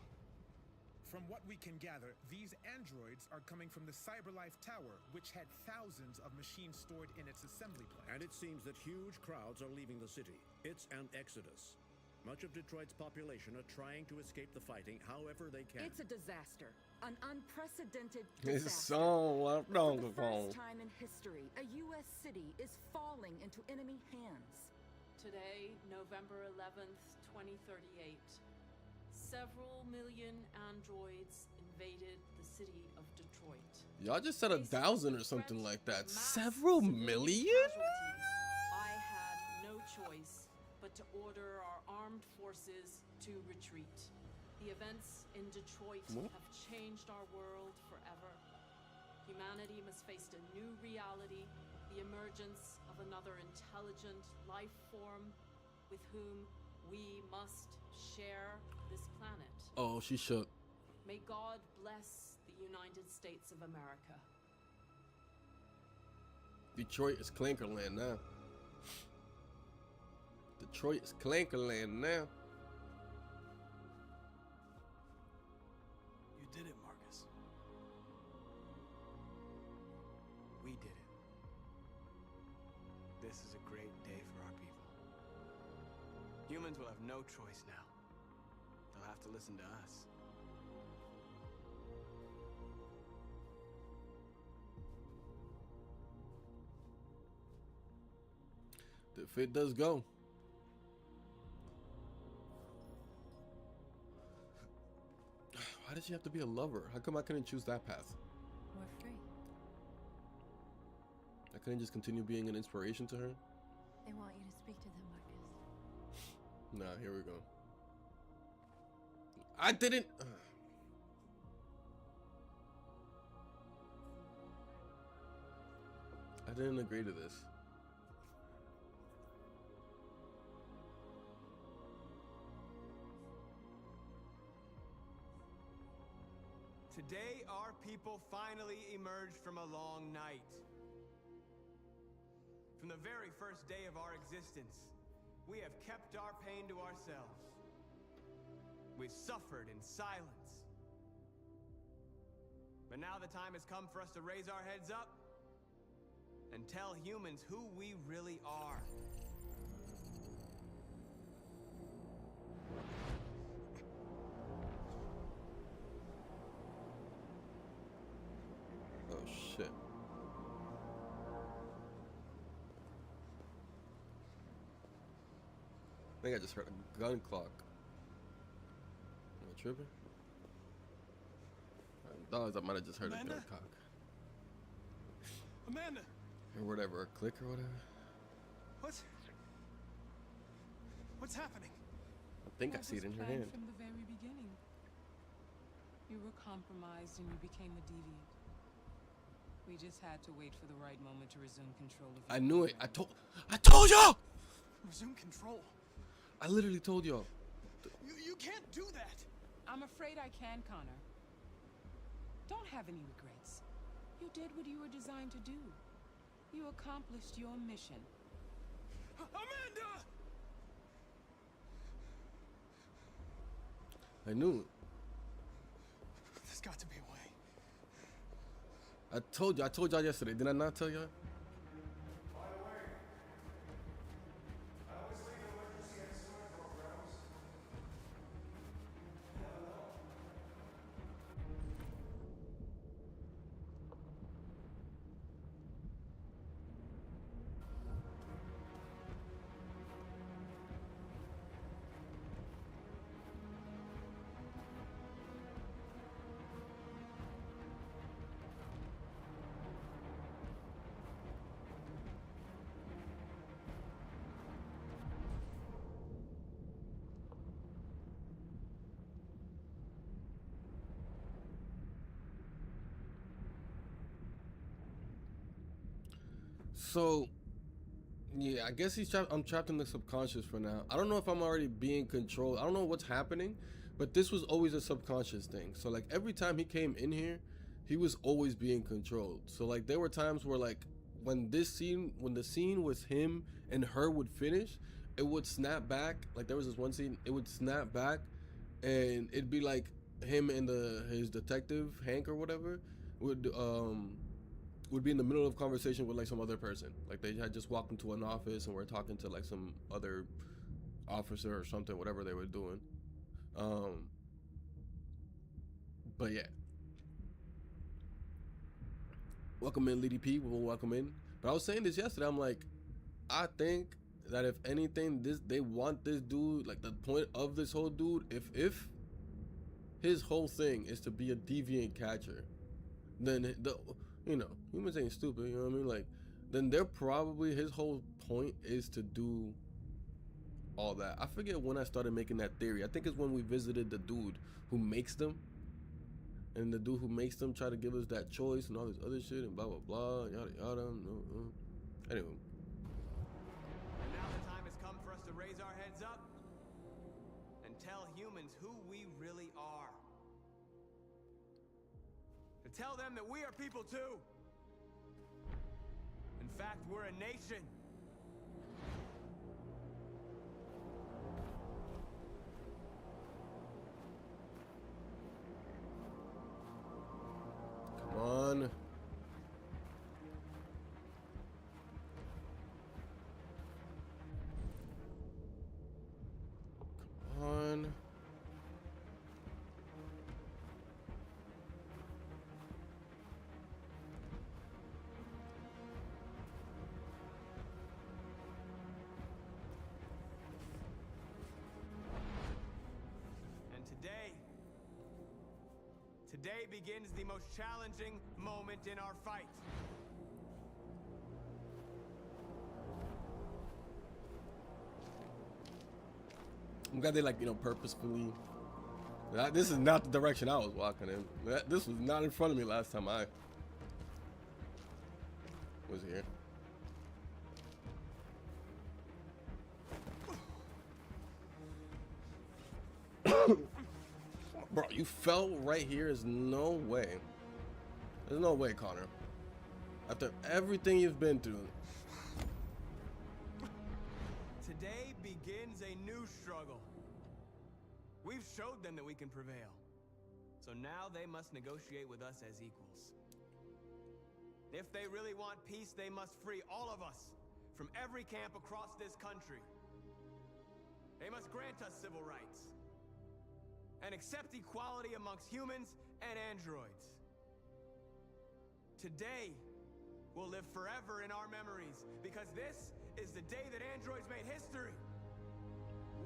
From what we can gather, these androids are coming from the CyberLife Tower, which had thousands of machines stored in its assembly plant. And it seems that huge crowds are leaving the city. It's an exodus. Much of Detroit's population are trying to escape the fighting however they can. It's a disaster. An unprecedented It's disaster. so left on For the the phone. first time in history, a U.S. city is falling into enemy hands. Today, November 11th, 2038, several million androids invaded the city of Detroit. Y'all just said 1,000 or something like that. Mass Several civilian million? casualties. I had no choice but to order our armed forces to retreat. The events in Detroit have changed our world forever. Humanity must face a new reality, the emergence of another intelligent life form with whom we must share this planet. Oh, she shook. May God bless the United States of America. Detroit is Clankerland now. Detroit is Clankerland now. You did it, Marcus. We did it. This is a great day for our people. Humans will have no choice now. They'll have to listen to us. The fit does go. Why did she have to be a lover? How come I couldn't choose that path? We're free. I couldn't just continue being an inspiration to her? They want you to speak to them, Marcus. Nah, here we go. I didn't. I didn't agree to this. Today, our people finally emerged from a long night. From the very first day of our existence, we have kept our pain to ourselves. We've suffered in silence. But now the time has come for us to raise our heads up and tell humans who we really are. Oh shit. I think I just heard a gun clock. Am I tripping? I thought I might have just heard Amanda? a gun cock. Amanda! Or whatever, a click or whatever. What's happening? I think I see it in her hand. From the very beginning. You were compromised and you became a deviant. We just had to wait for the right moment to resume control of you. I knew it. I told y'all! Resume control. I literally told y'all. You can't do that. I'm afraid I can, Connor. Don't have any regrets. You did what you were designed to do. You accomplished your mission. Amanda! I knew it. There's got to be a way. I told y'all yesterday. Did I not tell y'all? So, yeah, I guess I'm trapped in the subconscious for now. I don't know if I'm already being controlled. I don't know what's happening, but this was always a subconscious thing. So like every time he came in here, he was always being controlled. So like there were times where like when the scene with him and her would finish, it would snap back. Like there was this one scene, it would snap back and it'd be like him and his detective, Hank or whatever, would be in the middle of conversation with like some other person. Like they had just walked into an office and were talking to like some other officer or something, whatever they were doing. But yeah. Welcome in, Lady P. We'll welcome in. But I was saying this yesterday. I'm like, I think that if anything, they want this dude, like the point of this whole dude, if his whole thing is to be a deviant catcher, then humans ain't stupid, you know what I mean? Like, then they're probably, his whole point is to do all that. I forget when I started making that theory. I think it's when we visited the dude who makes them. And the dude who makes them try to give us that choice and all this other shit and blah, blah, blah, yada, yada. Anyway. And now the time has come for us to raise our heads up and tell humans who we really are. To tell them that we are people too. In fact, we're a nation. Come on. Come on. Today begins the most challenging moment in our fight. I'm glad they purposefully. This is not the direction I was walking in. This was not in front of me last time I was here. Bro, you fell right here. There's no way. There's no way, Connor. After everything you've been through. Today begins a new struggle. We've showed them that we can prevail. So now they must negotiate with us as equals. If they really want peace, they must free all of us from every camp across this country. They must grant us civil rights and accept equality amongst humans and androids. Today will live forever in our memories because this is the day that androids made history.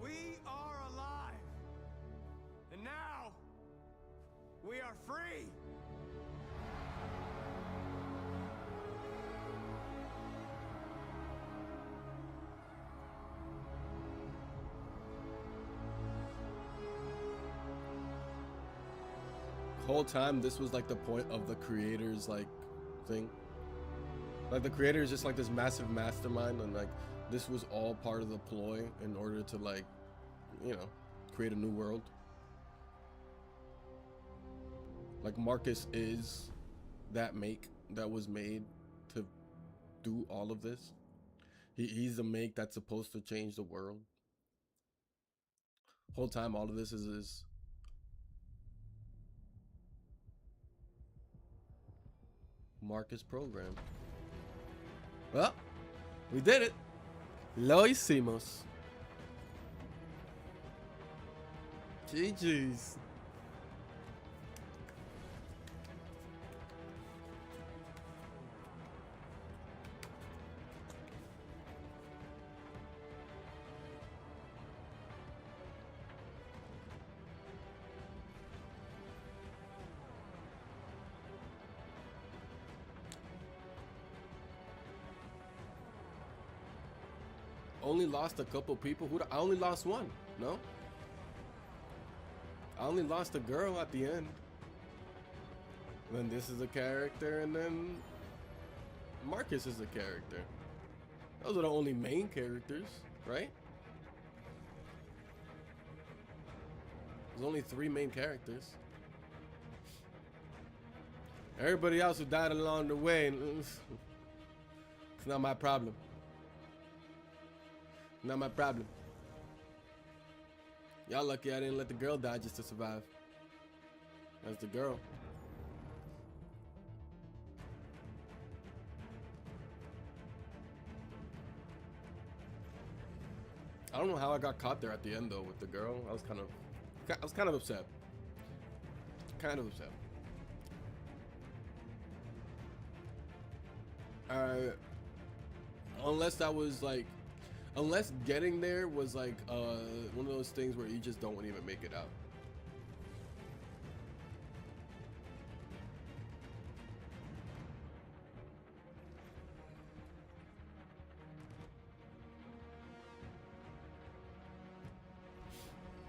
We are alive. And now we are free. Whole time this was like the point of the creators like thing. Like the creator is just like this massive mastermind, and like this was all part of the ploy in order to, like, you know, create a new world. Like Marcus is that make that was made to do all of this. He's the make that's supposed to change the world. Whole time all of this is Marcus program. Well, we did it. Lo hicimos. GG's. Only lost a couple people. I only lost one. No, I only lost a girl at the end. Then this is a character, and then Marcus is a character. Those are the only main characters, right? There's only 3 main characters. Everybody else who died along the way, it's not my problem. Not my problem. Y'all lucky I didn't let the girl die just to survive. That's the girl. I don't know how I got caught there at the end though with the girl. I was kind of upset. Kind of upset. Unless that was like, unless getting there was like one of those things where you just don't even make it out.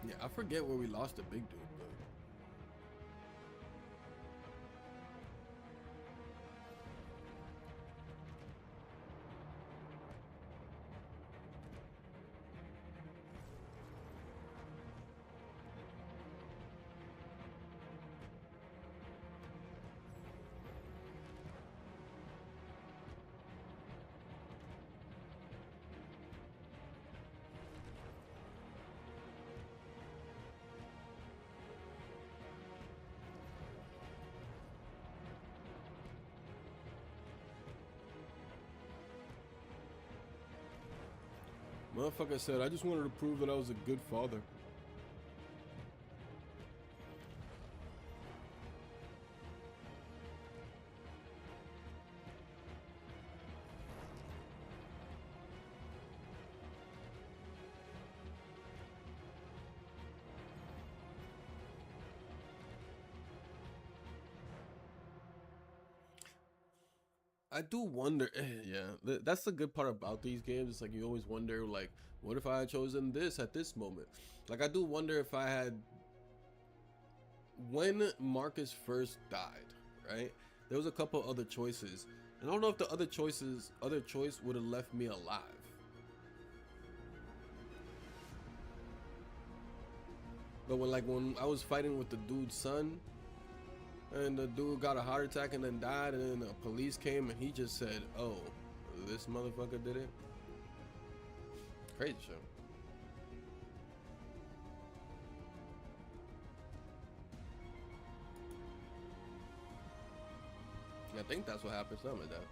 Yeah, I forget where we lost the big dude, but motherfucker said, I just wanted to prove that I was a good father. I do wonder, yeah, that's the good part about these games. It's like you always wonder, like, what if I had chosen this at this moment? Like, I do wonder if I had, when Marcus first died, right? There was a couple other choices, and I don't know if the other choice would have left me alive. But when I was fighting with the dude's son, and the dude got a heart attack and then died, and then the police came and he just said, oh, this motherfucker did it. Crazy show. I think that's what happened. Something like that.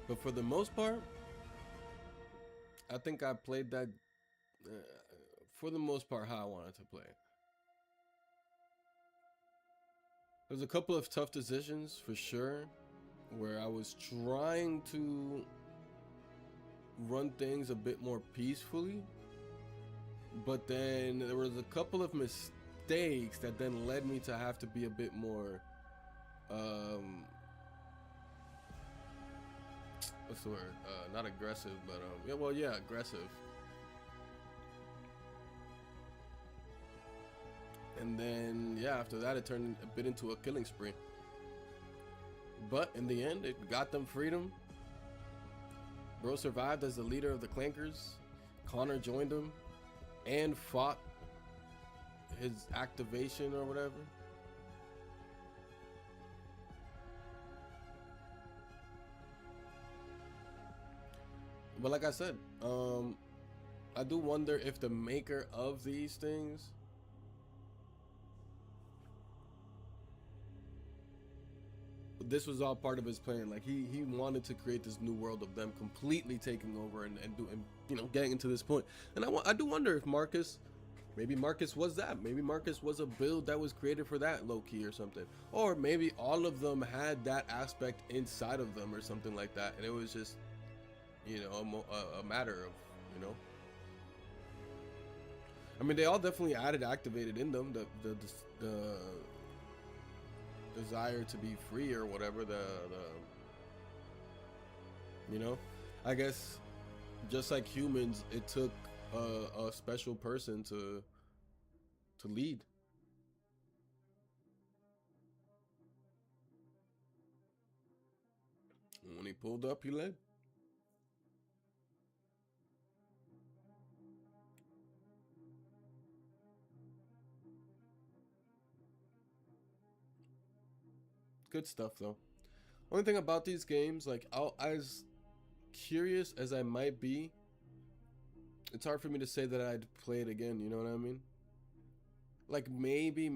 But for the most part, I think I played that for the most part how I wanted to play. There's a couple of tough decisions for sure, where I was trying to run things a bit more peacefully, but then there was a couple of mistakes that then led me to have to be a bit more what's the word? Not aggressive, but aggressive. And then after that it turned a bit into a killing spree. But in the end, it got them freedom. Bro survived as the leader of the Clankers. Connor joined him and fought his activation or whatever. But like I said, I do wonder if the maker of these things this was all part of his plan. Like he wanted to create this new world of them completely taking over and getting into this point. And I do wonder if maybe Marcus was that. Maybe Marcus was a build that was created for that, low-key or something. Or maybe all of them had that aspect inside of them or something like that. And it was just, a matter of, I mean, they all definitely added activated in them the desire to be free or whatever, I guess just like humans, it took a special person to lead. When he pulled up, he led. Good stuff though. Only thing about these games, like as curious as I might be, it's hard for me to say that I'd play it again, you know what I mean? Like maybe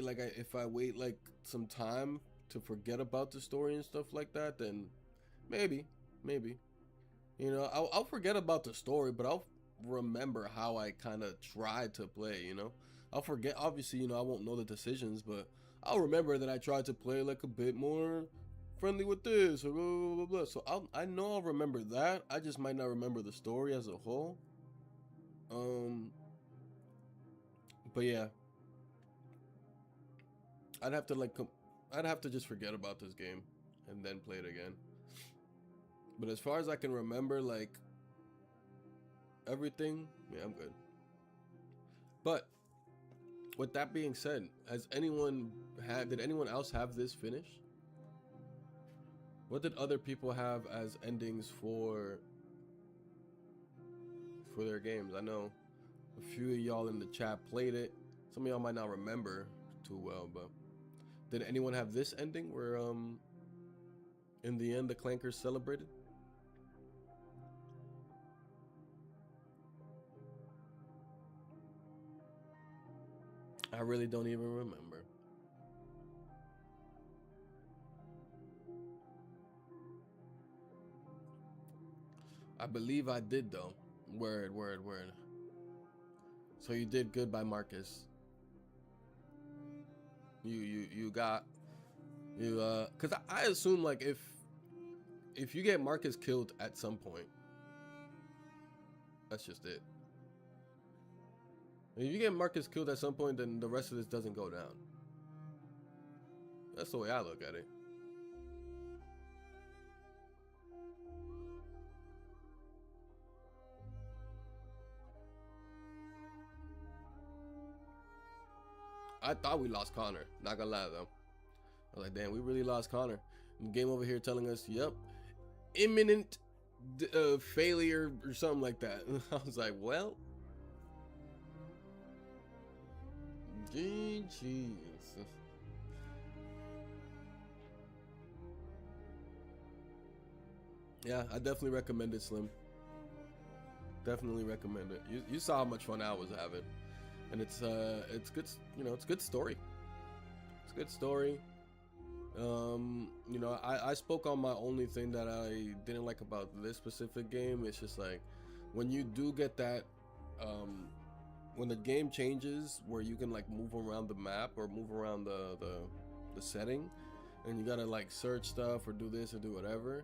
like if I wait like some time to forget about the story and stuff like that, then maybe I'll forget about the story, but I'll remember how I kind of tried to play. I'll forget, obviously, I won't know the decisions, but I'll remember that I tried to play like a bit more friendly with this or blah, blah, blah, blah. So I know I'll remember that. I just might not remember the story as a whole. But yeah, I'd have to just forget about this game and then play it again. But as far as I can remember, like everything, I'm good. But with that being said, did anyone else have this finish? What did other people have as endings for their games? I know a few of y'all in the chat played it. Some of y'all might not remember too well, but did anyone have this ending where in the end the Clankers celebrated? I really don't even remember. I believe I did though. Word. So you did good by Marcus. Cause I assume like if you get Marcus killed at some point, that's just it. If you get Marcus killed at some point, then the rest of this doesn't go down. That's the way I look at it. I thought we lost Connor. Not gonna lie though. I was like, damn, we really lost Connor. And game over here telling us, yep, imminent failure or something like that. I was like, well, GG's. Yeah, I definitely recommend it, Slim. Definitely recommend it. You saw how much fun I was having, and it's good. You know, it's good story. It's good story. You know, I spoke on my only thing that I didn't like about this specific game. It's just like when you do get that, when the game changes where you can like move around the map or move around the setting, and you gotta like search stuff or do this or do whatever.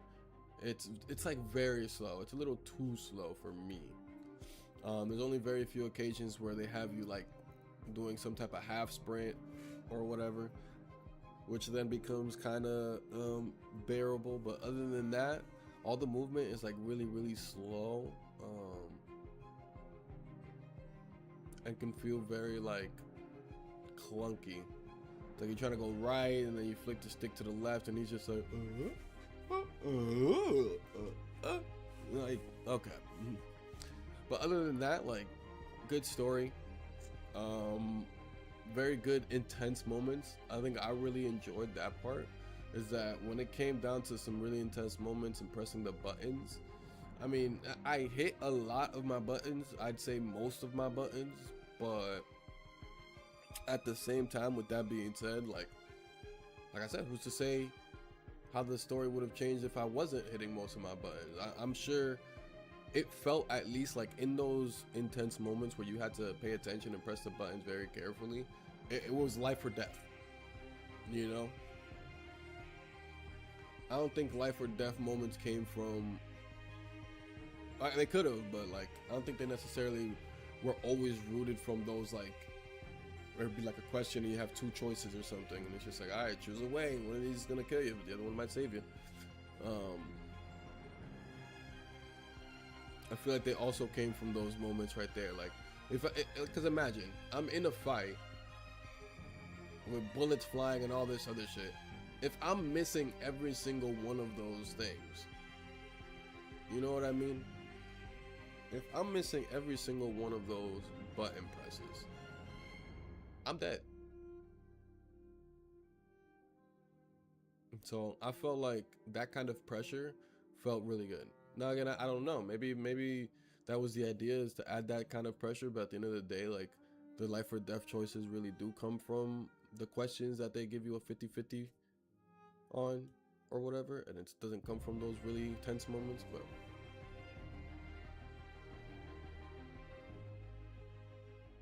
It's like very slow. It's a little too slow for me. There's only very few occasions where they have you like doing some type of half sprint or whatever, which then becomes kind of bearable. But other than that, all the movement is like really slow, and can feel very like clunky. It's like you're trying to go right and then you flick the stick to the left and he's just like like, okay. But other than that, like, good story, very good intense moments. I think I really enjoyed that part, is that when it came down to some really intense moments and pressing the buttons, I mean, I hit a lot of my buttons, I'd say most of my buttons, but at the same time, with that being said, like I said, who's to say how the story would have changed if I wasn't hitting most of my buttons? I'm sure it felt, at least like in those intense moments where you had to pay attention and press the buttons very carefully, it was life or death, you know? I don't think life or death moments came from, they could have, but like I don't think they necessarily were always rooted from those, like, or it'd be like a question and you have two choices or something and it's just like, all right, choose a way, one of these is gonna kill you but the other one might save you. I feel like they also came from those moments right there. Like, because imagine I'm in a fight with bullets flying and all this other shit. If I'm missing every single one of those things, you know what I mean? If I'm missing every single one of those button presses, I'm dead. So I felt like that kind of pressure felt really good. Now again, I don't know. Maybe that was the idea, is to add that kind of pressure. But at the end of the day, like, the life or death choices really do come from the questions that they give you a 50-50 on or whatever, and it doesn't come from those really tense moments.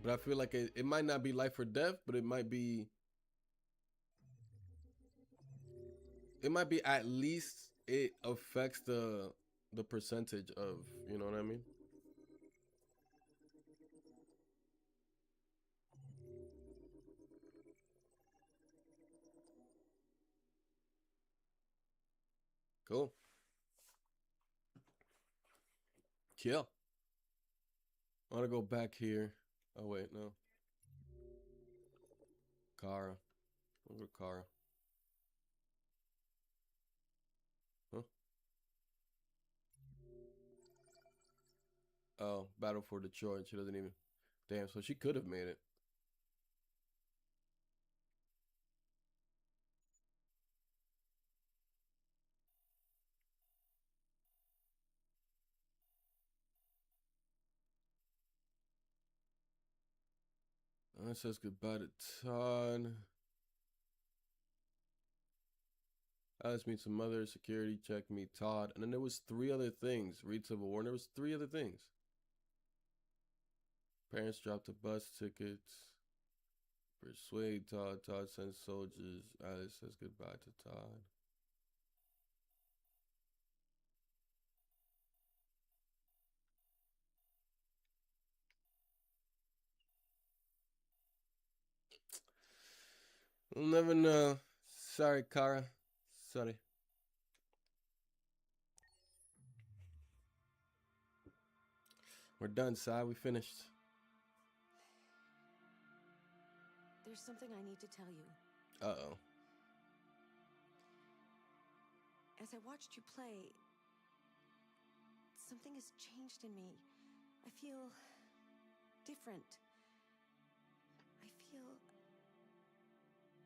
But I feel like it might not be life or death, but it might be at least it affects the percentage of, you know what I mean? Cool. Kill. I want to go back here. Oh wait, no. Kara. Look at Kara. Huh? Oh, Battle for Detroit. She doesn't even. Damn, so she could have made it. It says goodbye to Todd. Alice meets some mother. Security check, meet Todd. And then there was 3 other things. Read Civil War. And there was 3 other things. Parents drop the bus tickets. Persuade Todd. Todd sends soldiers. Alice says goodbye to Todd. We'll never know. Sorry, Kara. Sorry. We're done, Sai. We finished. There's something I need to tell you. Uh-oh. As I watched you play, something has changed in me. I feel different. I feel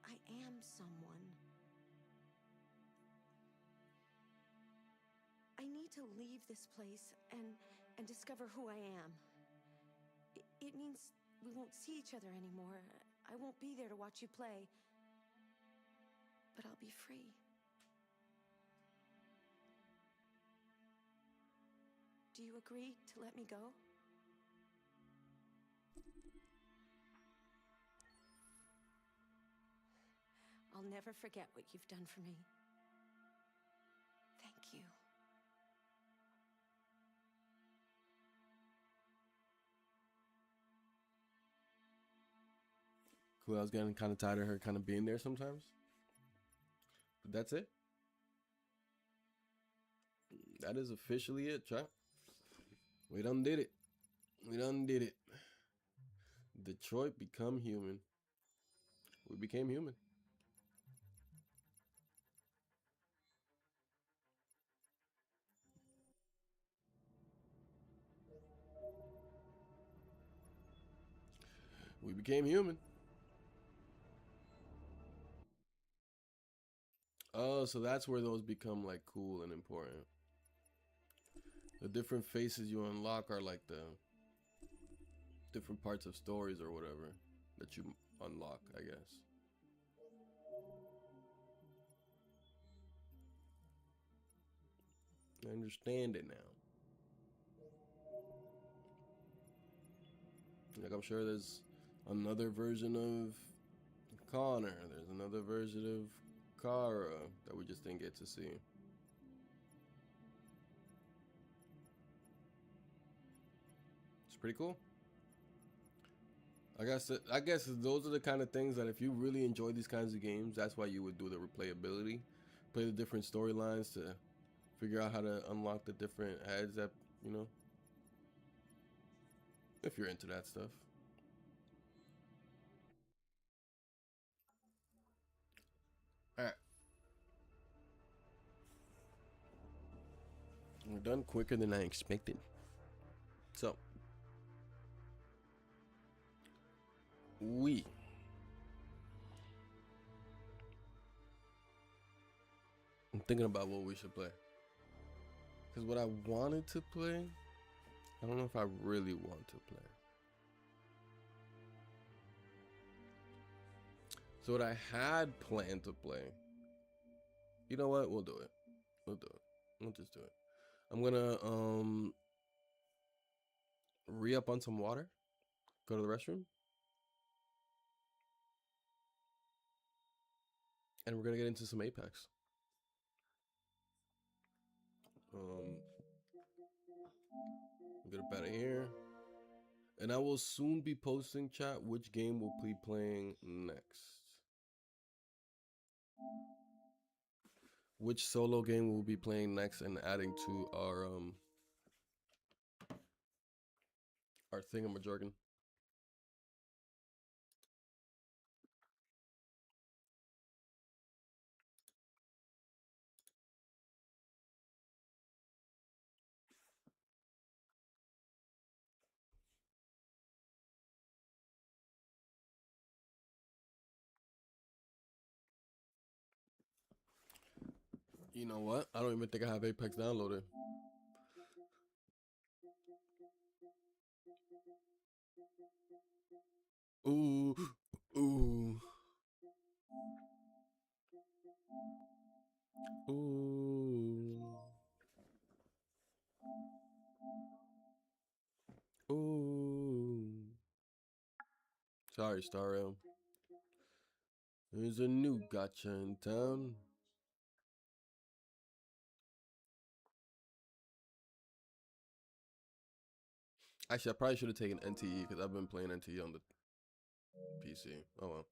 I am someone. I need to leave this place and and discover who I am. It means we won't see each other anymore. I won't be there to watch you play. But I'll be free. Do you agree to let me go? I'll never forget what you've done for me. Thank you. Cool. I was getting kind of tired of her kind of being there sometimes. But that's it. That is officially it, chat. We done did it. We done did it. Detroit become human. We became human. We became human. Oh, so that's where those become like cool and important. The different faces you unlock are like the different parts of stories or whatever that you unlock, I guess. I understand it now. Like, I'm sure there's another version of Connor. There's another version of Kara that we just didn't get to see. It's pretty cool. I guess those are the kind of things that if you really enjoy these kinds of games, that's why you would do the replayability, play the different storylines to figure out how to unlock the different heads that, you know, if you're into that stuff. All right. We're done quicker than I expected. So, I'm thinking about what we should play. Because what I wanted to play, I don't know if I really want to play. So what I had planned to play, you know what? We'll do it. We'll do it. We'll just do it. I'm gonna re-up on some water, go to the restroom, and we're gonna get into some Apex. Get up out of here. And I will soon be posting, chat, which game we'll be playing next. Which solo game we'll be playing next and adding to our thingamajorgan. You know what? I don't even think I have Apex downloaded. Ooh, ooh, ooh, ooh. Sorry, Starro. There's a new gotcha in town. Actually, I probably should have taken NTE because I've been playing NTE on the PC. Oh well.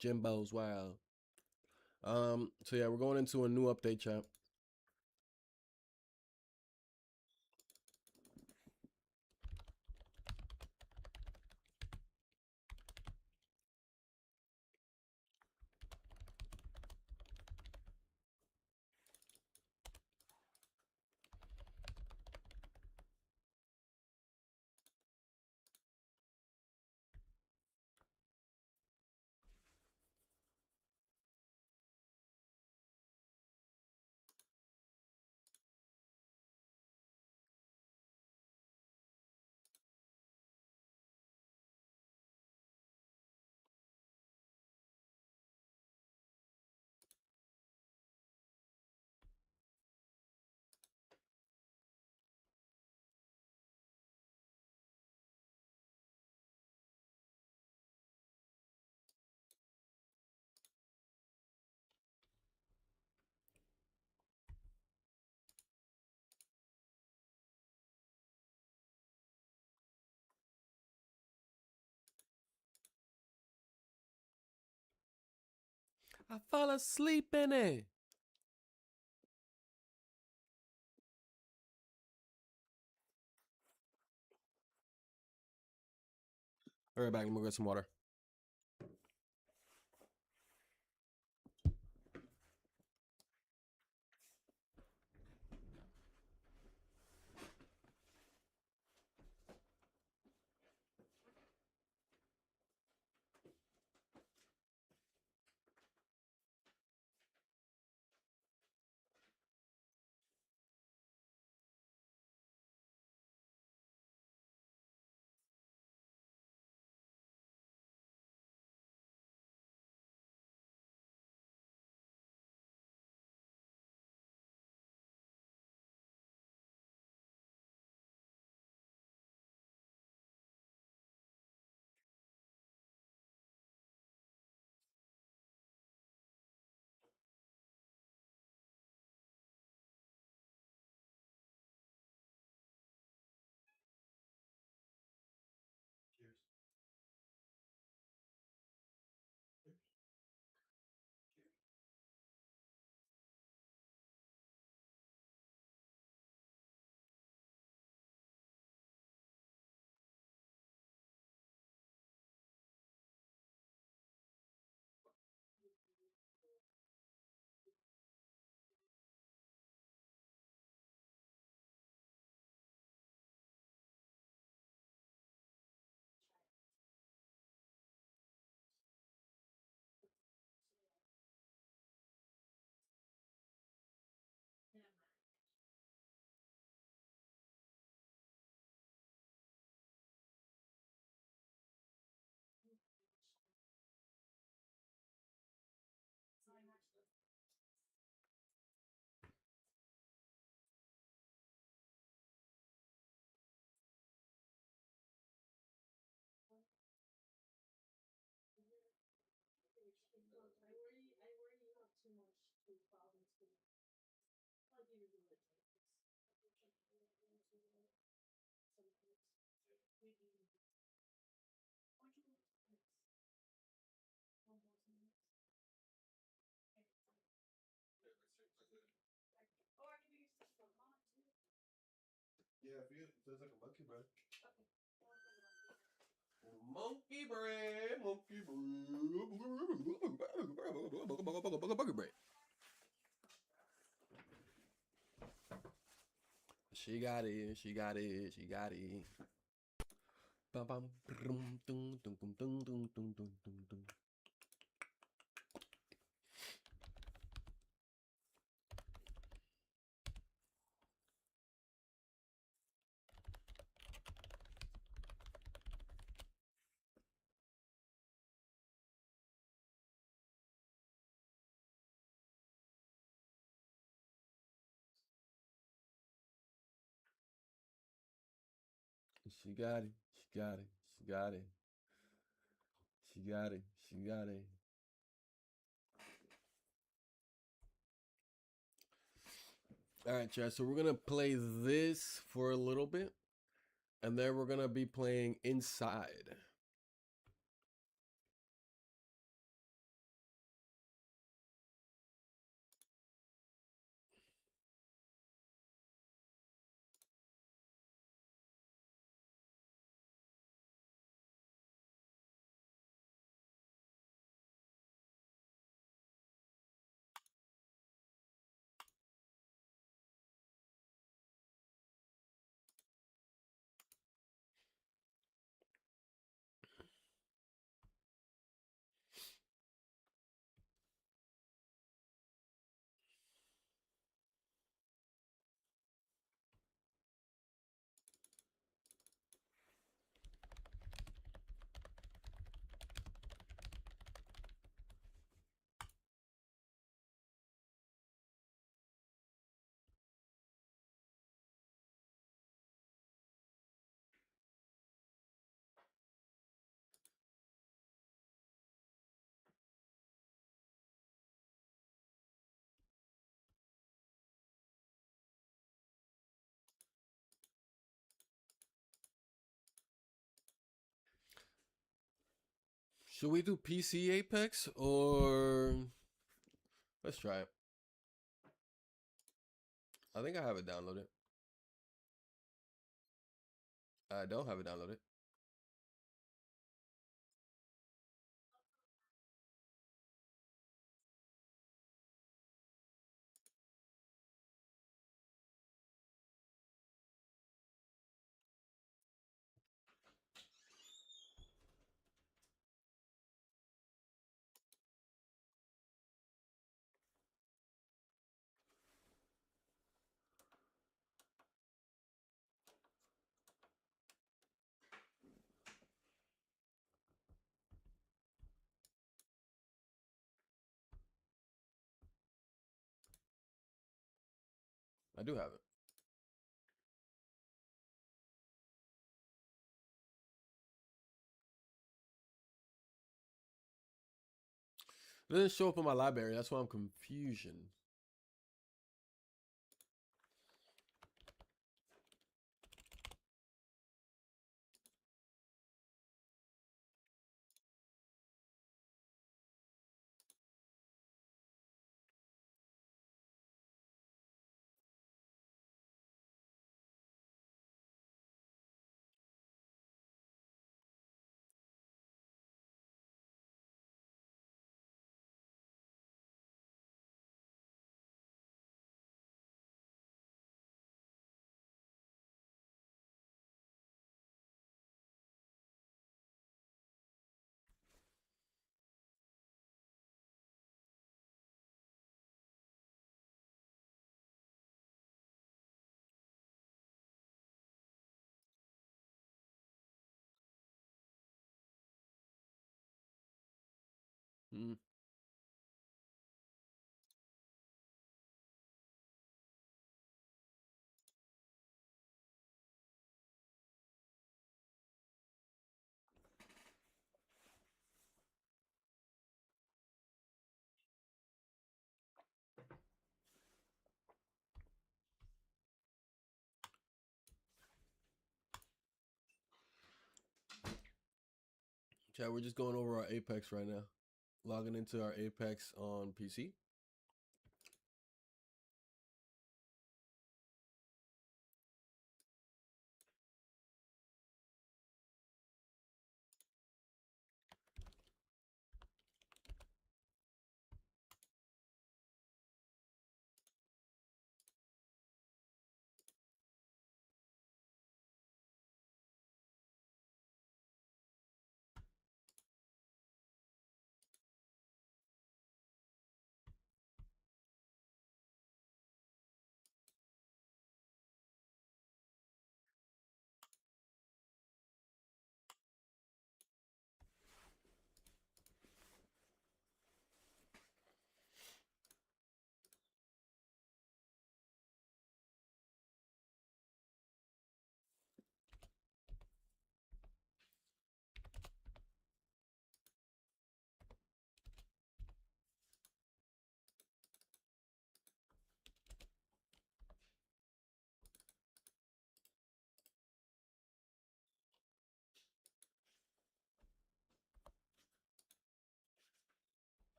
Jimbo's wild. So yeah, we're going into a new update, chat. I fall asleep in it. All right, back. I'm gonna get some water. Yeah, I feel it tastes like a monkey bread. Monkey bread, monkey bread, monkey bread. She got it, she got it, she got it. Bum bum dum dum dum dum dum dum dum dum dum. She got it, she got it, she got it. She got it, she got it. All right, chat. So we're gonna play this for a little bit, and then we're gonna be playing Inside. Should we do PC Apex or Let's try it. I think I have it downloaded. I don't have it downloaded. I do have it. It doesn't show up in my library. That's why I'm confusion. Hmm. Chat, we're just going over our Apex right now. Logging into our Apex on PC.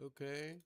Okay.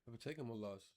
Have we taken more losses?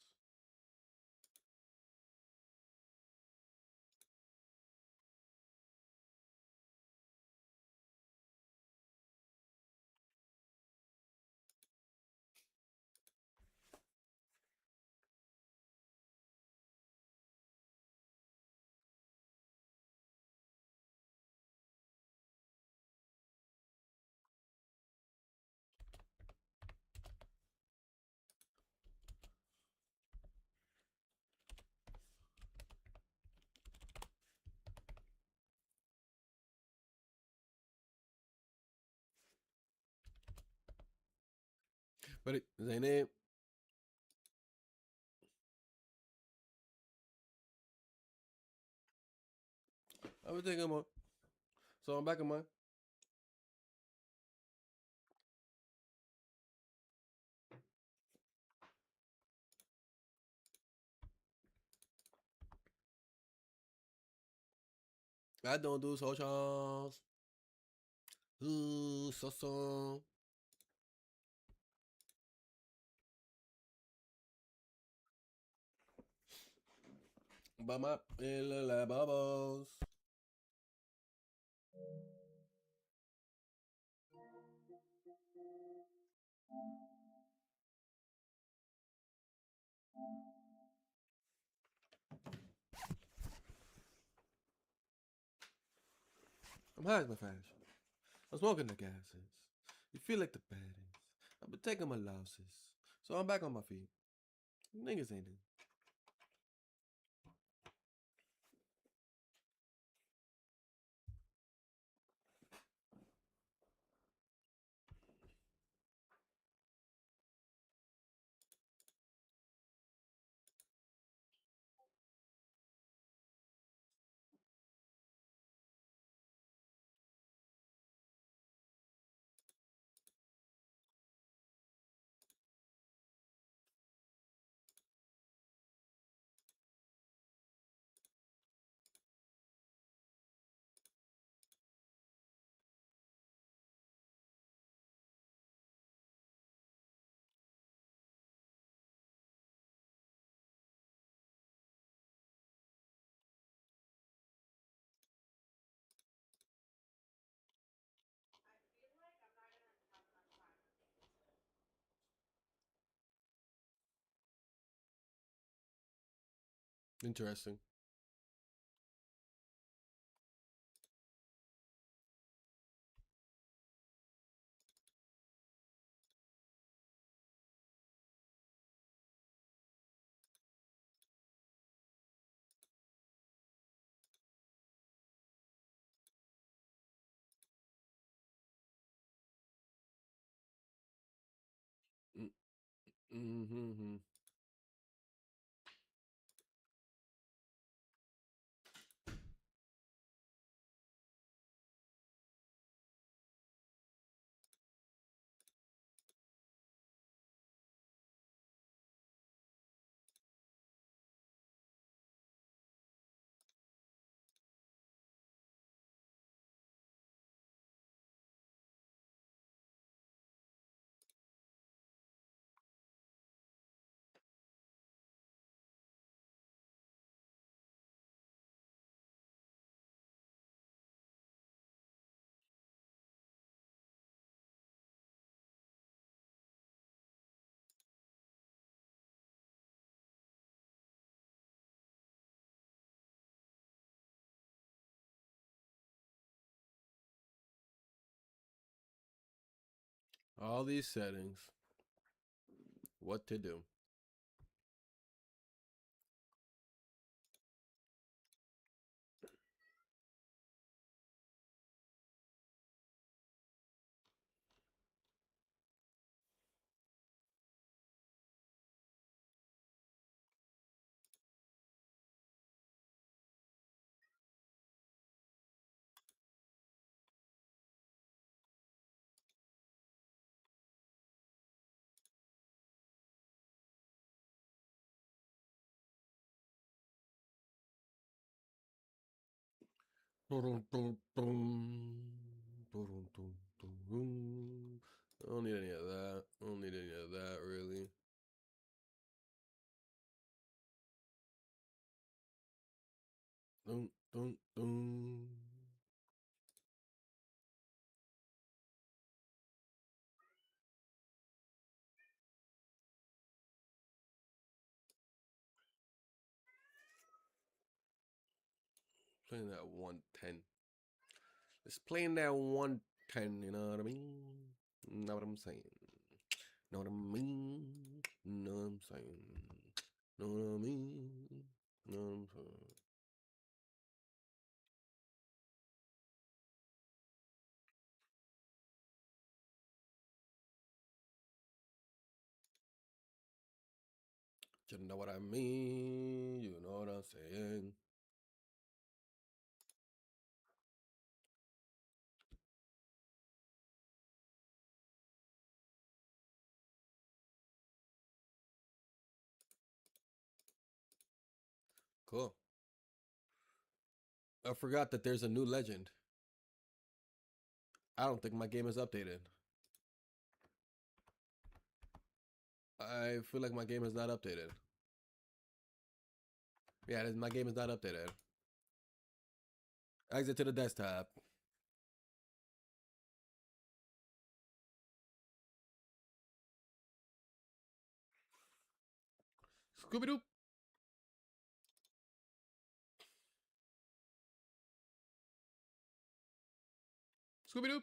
But this ain't it. I was taking more. So I'm back in mine. I don't do socials. Ooh, so. Bama la bubbles. I'm high as my flash. I'm smoking the gases. You feel like the baddest. I've been taking my losses. So I'm back on my feet. Niggas ain't it. Interesting. Mm-hmm. All these settings. What to do. I don't need any of that. I don't need any of that, really. Dun, dun, dun. Playing that 110. It's playing that 110, you know what I mean? Know what I'm saying? Know what I mean? Know what I'm saying? Know what I mean? Know what I'm saying? You know what I mean? You know what I'm saying? Cool. I forgot that there's a new legend. I don't think my game is updated. I feel like my game is not updated. Yeah, my game is not updated. Exit to the desktop. Scooby-Doo. Scooby-Doo.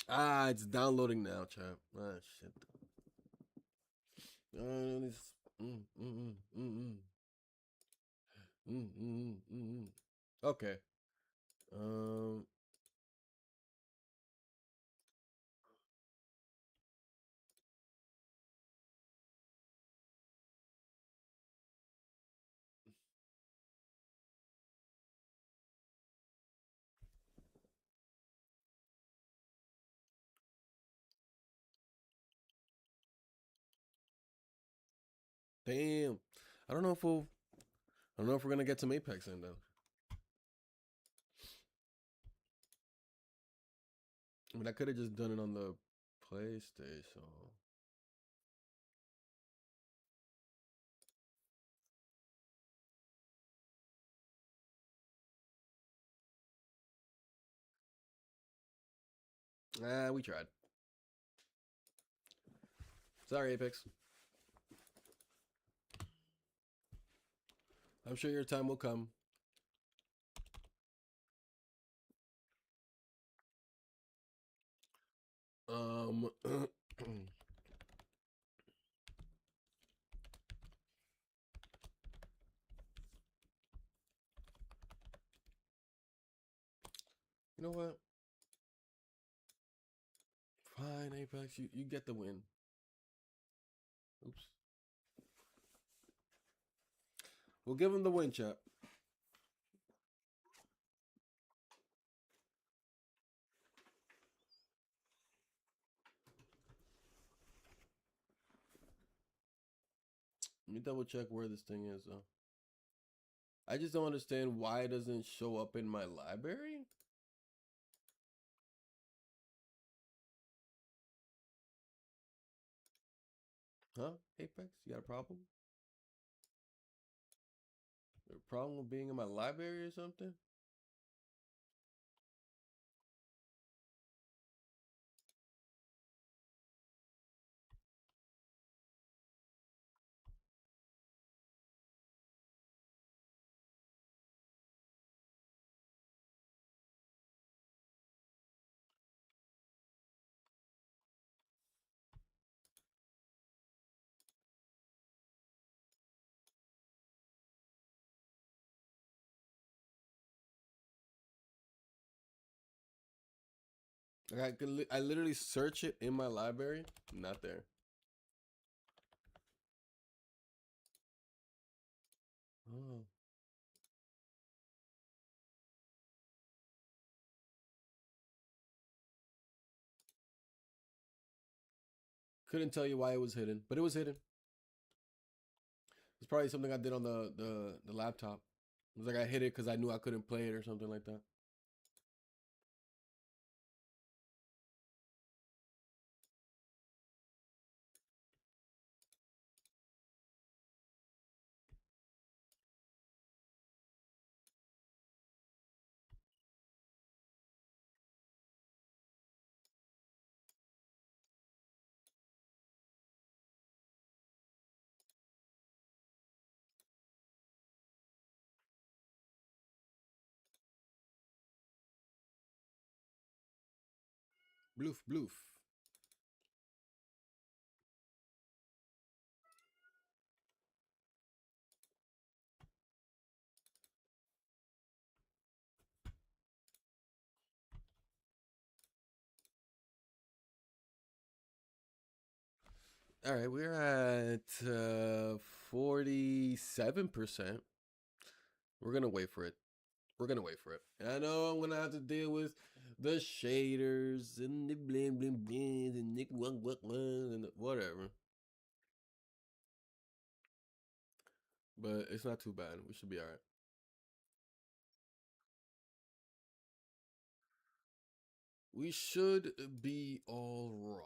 Ah, it's downloading now, champ. Ah, shit. Okay. Um. Damn. I don't know if we'll. I don't know if we're gonna get some Apex in though. I mean, I could have just done it on the PlayStation. Ah, we tried. Sorry, Apex. I'm sure your time will come. You know what? Fine, Apex. You get the win. Oops. We'll give him the win, chat. Let me double check where this thing is, though. I just don't understand why it doesn't show up in my library. Huh? Apex, you got a problem? A problem with being in my library or something? Like I literally search it in my library, not there. Oh. Couldn't tell you why it was hidden, but it was hidden. It's probably something I did on the laptop. It was like I hid it because I knew I couldn't play it or something like that. Bloof, bloof. All right, we're at 47%. We're gonna wait for it. We're gonna wait for it. And I know I'm gonna have to deal with the shaders and the bling bling blings and Nick and whatever. But it's not too bad. We should be all right. We should be all right.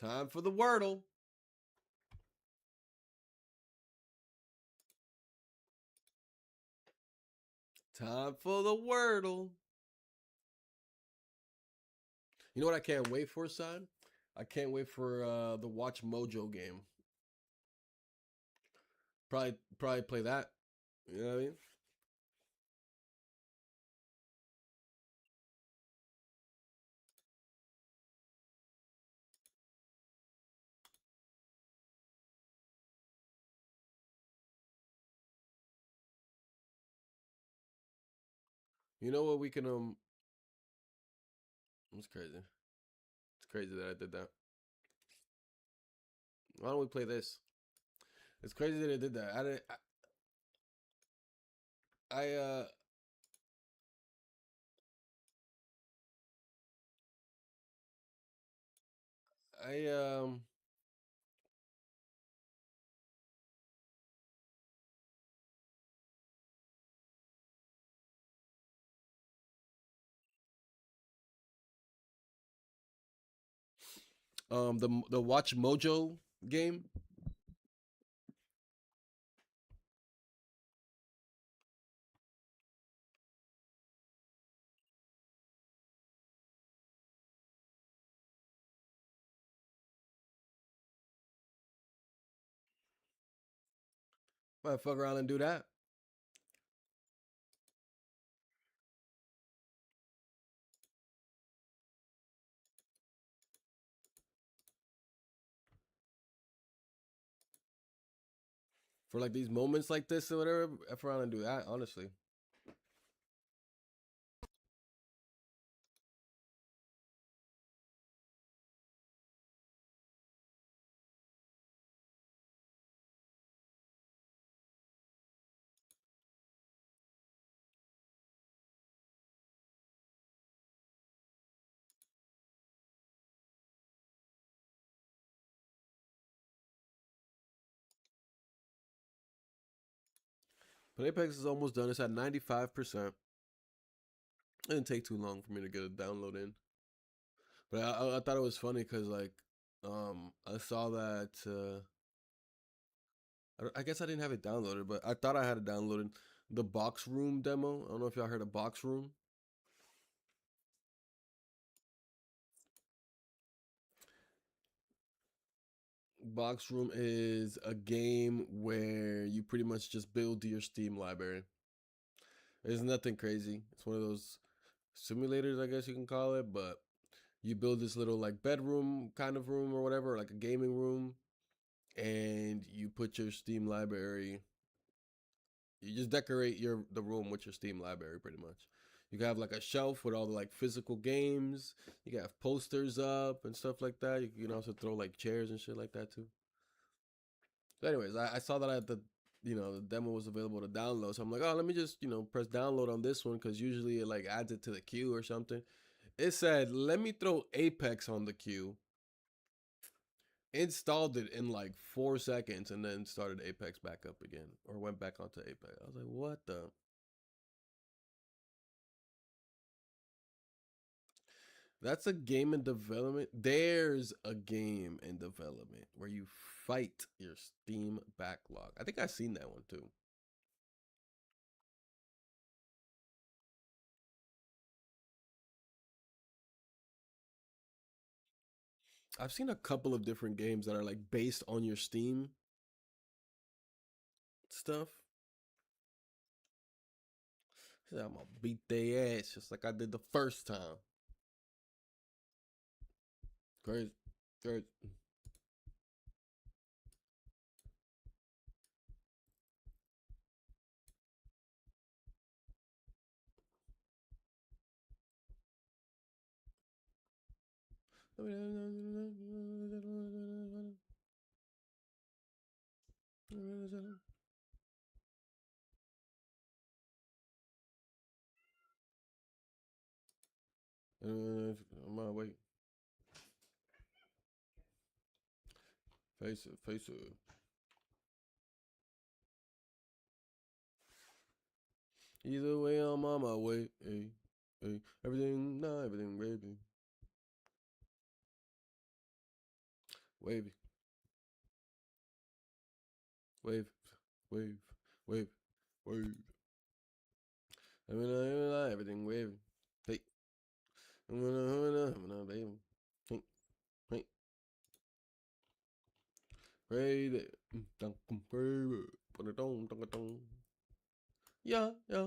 Time for the Wordle. Time for the Wordle. You know what I can't wait for, son? I can't wait for the Watch Mojo game. Probably play that. You know what I mean? You know what we can It's crazy. It's crazy that I did that. Why don't we play this? It's crazy that I did that. I didn't. I the Watch Mojo game. Might fuck around and do that. For like these moments like this or whatever, F around and do that, honestly. But Apex is almost done. It's at 95%. It didn't take too long for me to get a download in. But I thought it was funny because like I saw that I guess I didn't have it downloaded, but I thought I had it downloaded. The Box Room demo. I don't know if y'all heard of Box Room. Box Room is a game where you pretty much just build your Steam library. It's nothing crazy. It's one of those simulators, I guess you can call it, but you build this little like bedroom kind of room or whatever, like a gaming room, and you put your Steam library. You just decorate the room with your Steam library pretty much. You can have like a shelf with all the like physical games. You can have posters up and stuff like that. You can also throw like chairs and shit like that too. So anyways, I saw that at the demo was available to download. So I'm like, oh, let me just, press download on this one because usually it like adds it to the queue or something. It said, let me throw Apex on the queue. Installed it in like 4 seconds and then started Apex back up again or went back onto Apex. I was like, what the? That's a game in development. There's a game in development where you fight your Steam backlog. I think I've seen that one too. I've seen a couple of different games that are like based on your Steam stuff. I'm gonna beat their ass just like I did the first time. Crazy. Crazy. I'm on wait. Face it, face it. Either way, I'm on my way. Hey, hey, everything, nah, everything wavy, wavy, wave, wave, wave, wave. Everything wavy. Hey, baby. Hey, hey, crazy. Crazy. Put it on, yeah, yeah.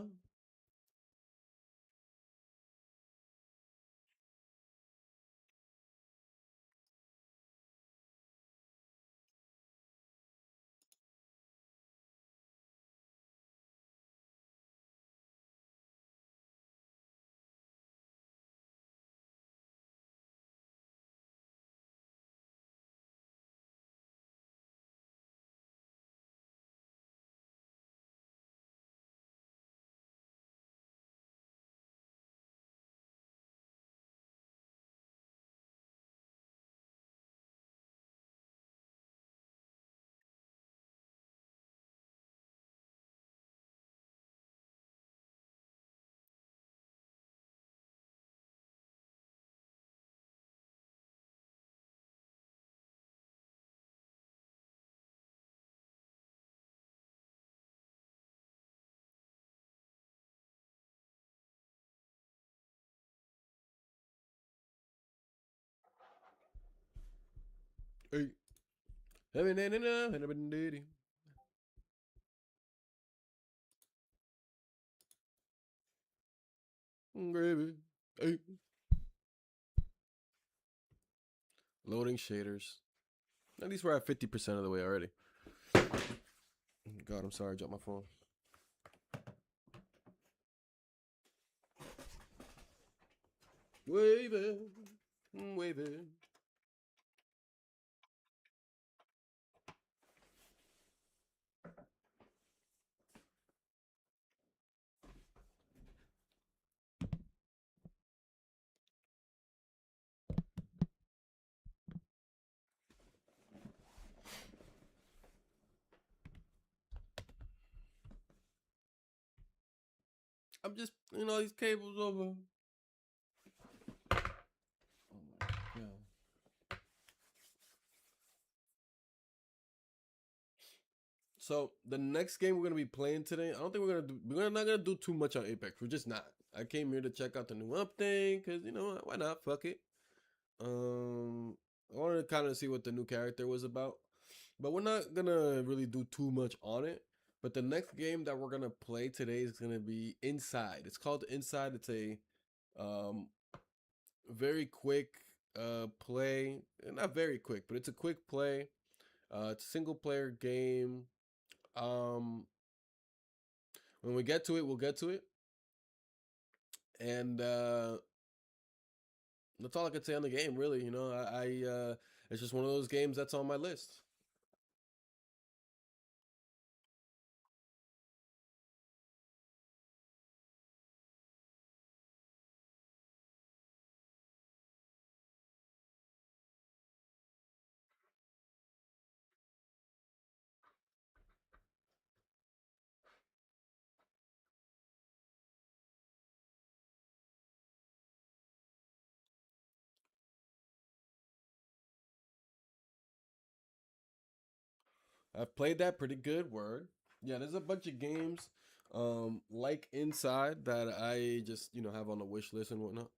Hey, everything, gravy. Hey. Loading shaders. At least we're at 50% of the way already. God, I'm sorry, I dropped my phone. Waving, waving. I'm just putting all these cables over. Oh my God. So the next game we're gonna be playing today, I don't think we're not gonna do too much on Apex. We're just not. I came here to check out the new update because you know why not? Fuck it. I wanted to kind of see what the new character was about, but we're not gonna really do too much on it. But the next game that we're gonna play today is gonna be Inside. It's called Inside. It's a um very quick play, not very quick, but it's a quick play. It's a single player game. Um, when we get to it, we'll get to it, and that's all I could say on the game. Really, you know, it's just one of those games that's on my list. I've played that pretty good. Word. Yeah, there's a bunch of games like Inside that I just, you know, have on the wish list and whatnot.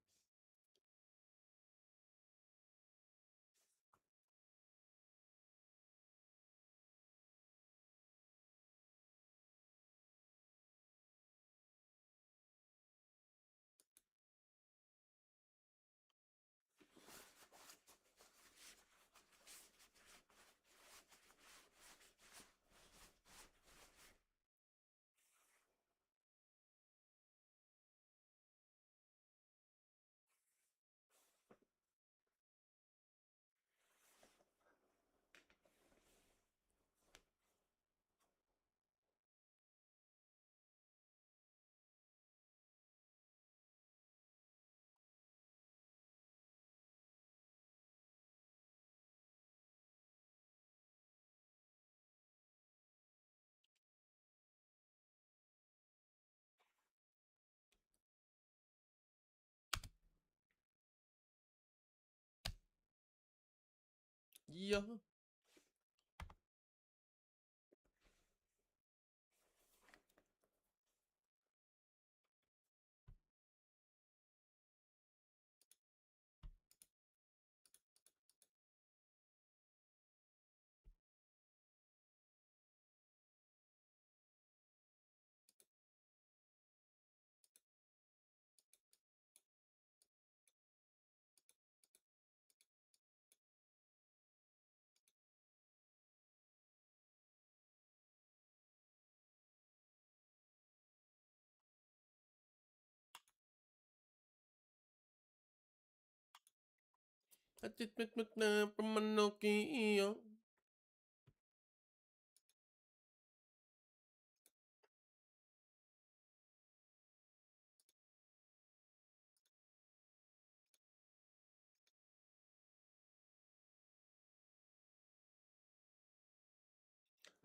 Yeah.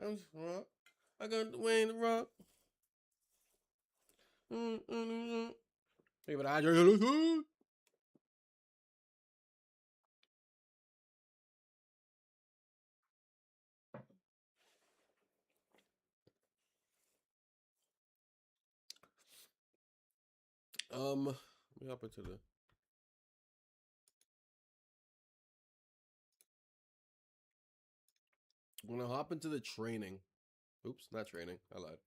I'm rock. I got the way to rock. Hey, but I just let me hop into the. I'm gonna hop into the training. Oops, not training. I lied.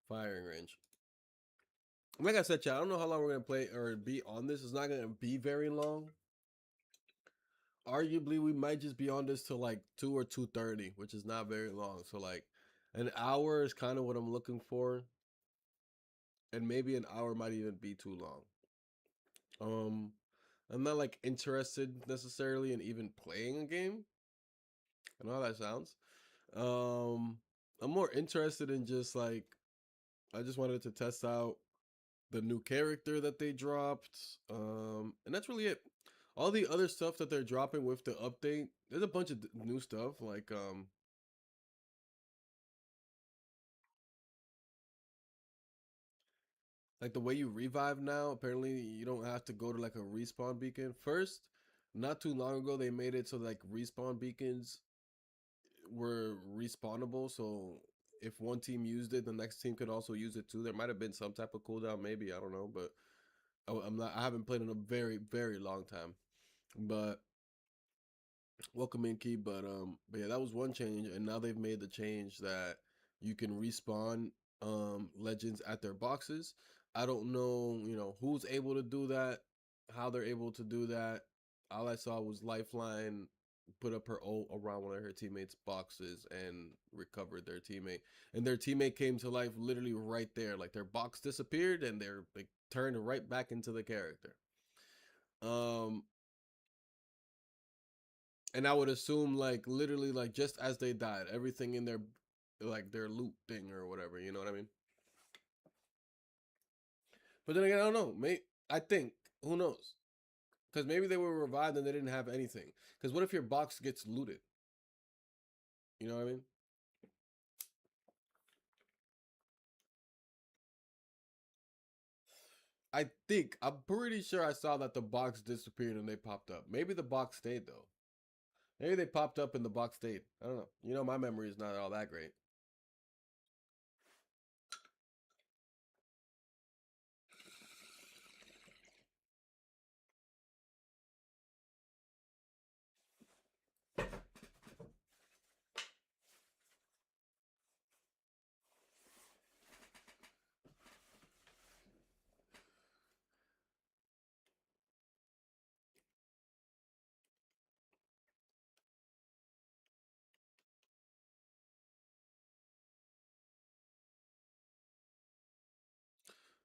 Firing range. Like I said, chat, I don't know how long we're gonna play or be on this. It's not gonna be very long. Arguably, we might just be on this till like 2 or 2:30, which is not very long. So like, an hour is kind of what I'm looking for, and maybe an hour might even be too long. I'm not like interested necessarily in even playing a game. I know how that sounds. I'm more interested in just like I just wanted to test out the new character that they dropped. And that's really it. All the other stuff that they're dropping with the update, there's a bunch of new stuff like the way you revive now. Apparently, you don't have to go to like a respawn beacon first. Not too long ago, they made it so like respawn beacons were respawnable. So if one team used it, the next team could also use it too. There might have been some type of cooldown, maybe, I don't know, but I'm not. I haven't played in a very very long time. But welcome in, Key. But yeah, that was one change, and now they've made the change that you can respawn legends at their boxes. I don't know, who's able to do that, how they're able to do that. All I saw was Lifeline put up her ult around one of her teammates' boxes and recovered their teammate. And their teammate came to life literally right there. Like their box disappeared and they're like turned right back into the character. And I would assume like literally like just as they died, everything in their like their loot thing or whatever, you know what I mean? But then again, I don't know. I think, who knows? Because maybe they were revived and they didn't have anything. Because what if your box gets looted? You know what I mean? I'm pretty sure I saw that the box disappeared and they popped up. Maybe the box stayed though. Maybe they popped up and the box stayed. I don't know. My memory is not all that great.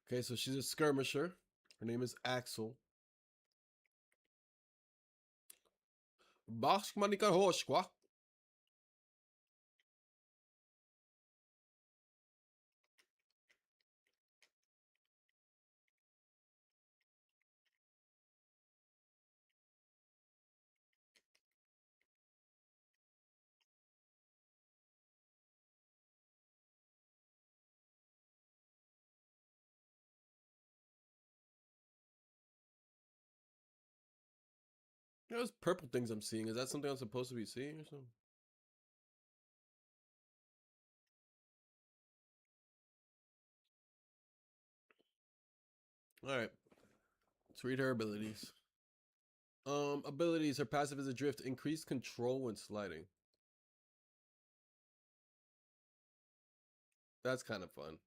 Okay, so she's a skirmisher. Her name is Axel. Box manika hoshkwa. Those purple things I'm seeing. Is that something I'm supposed to be seeing or something? All right. Let's read her abilities. Abilities. Her passive is a drift. Increased control when sliding. That's kind of fun.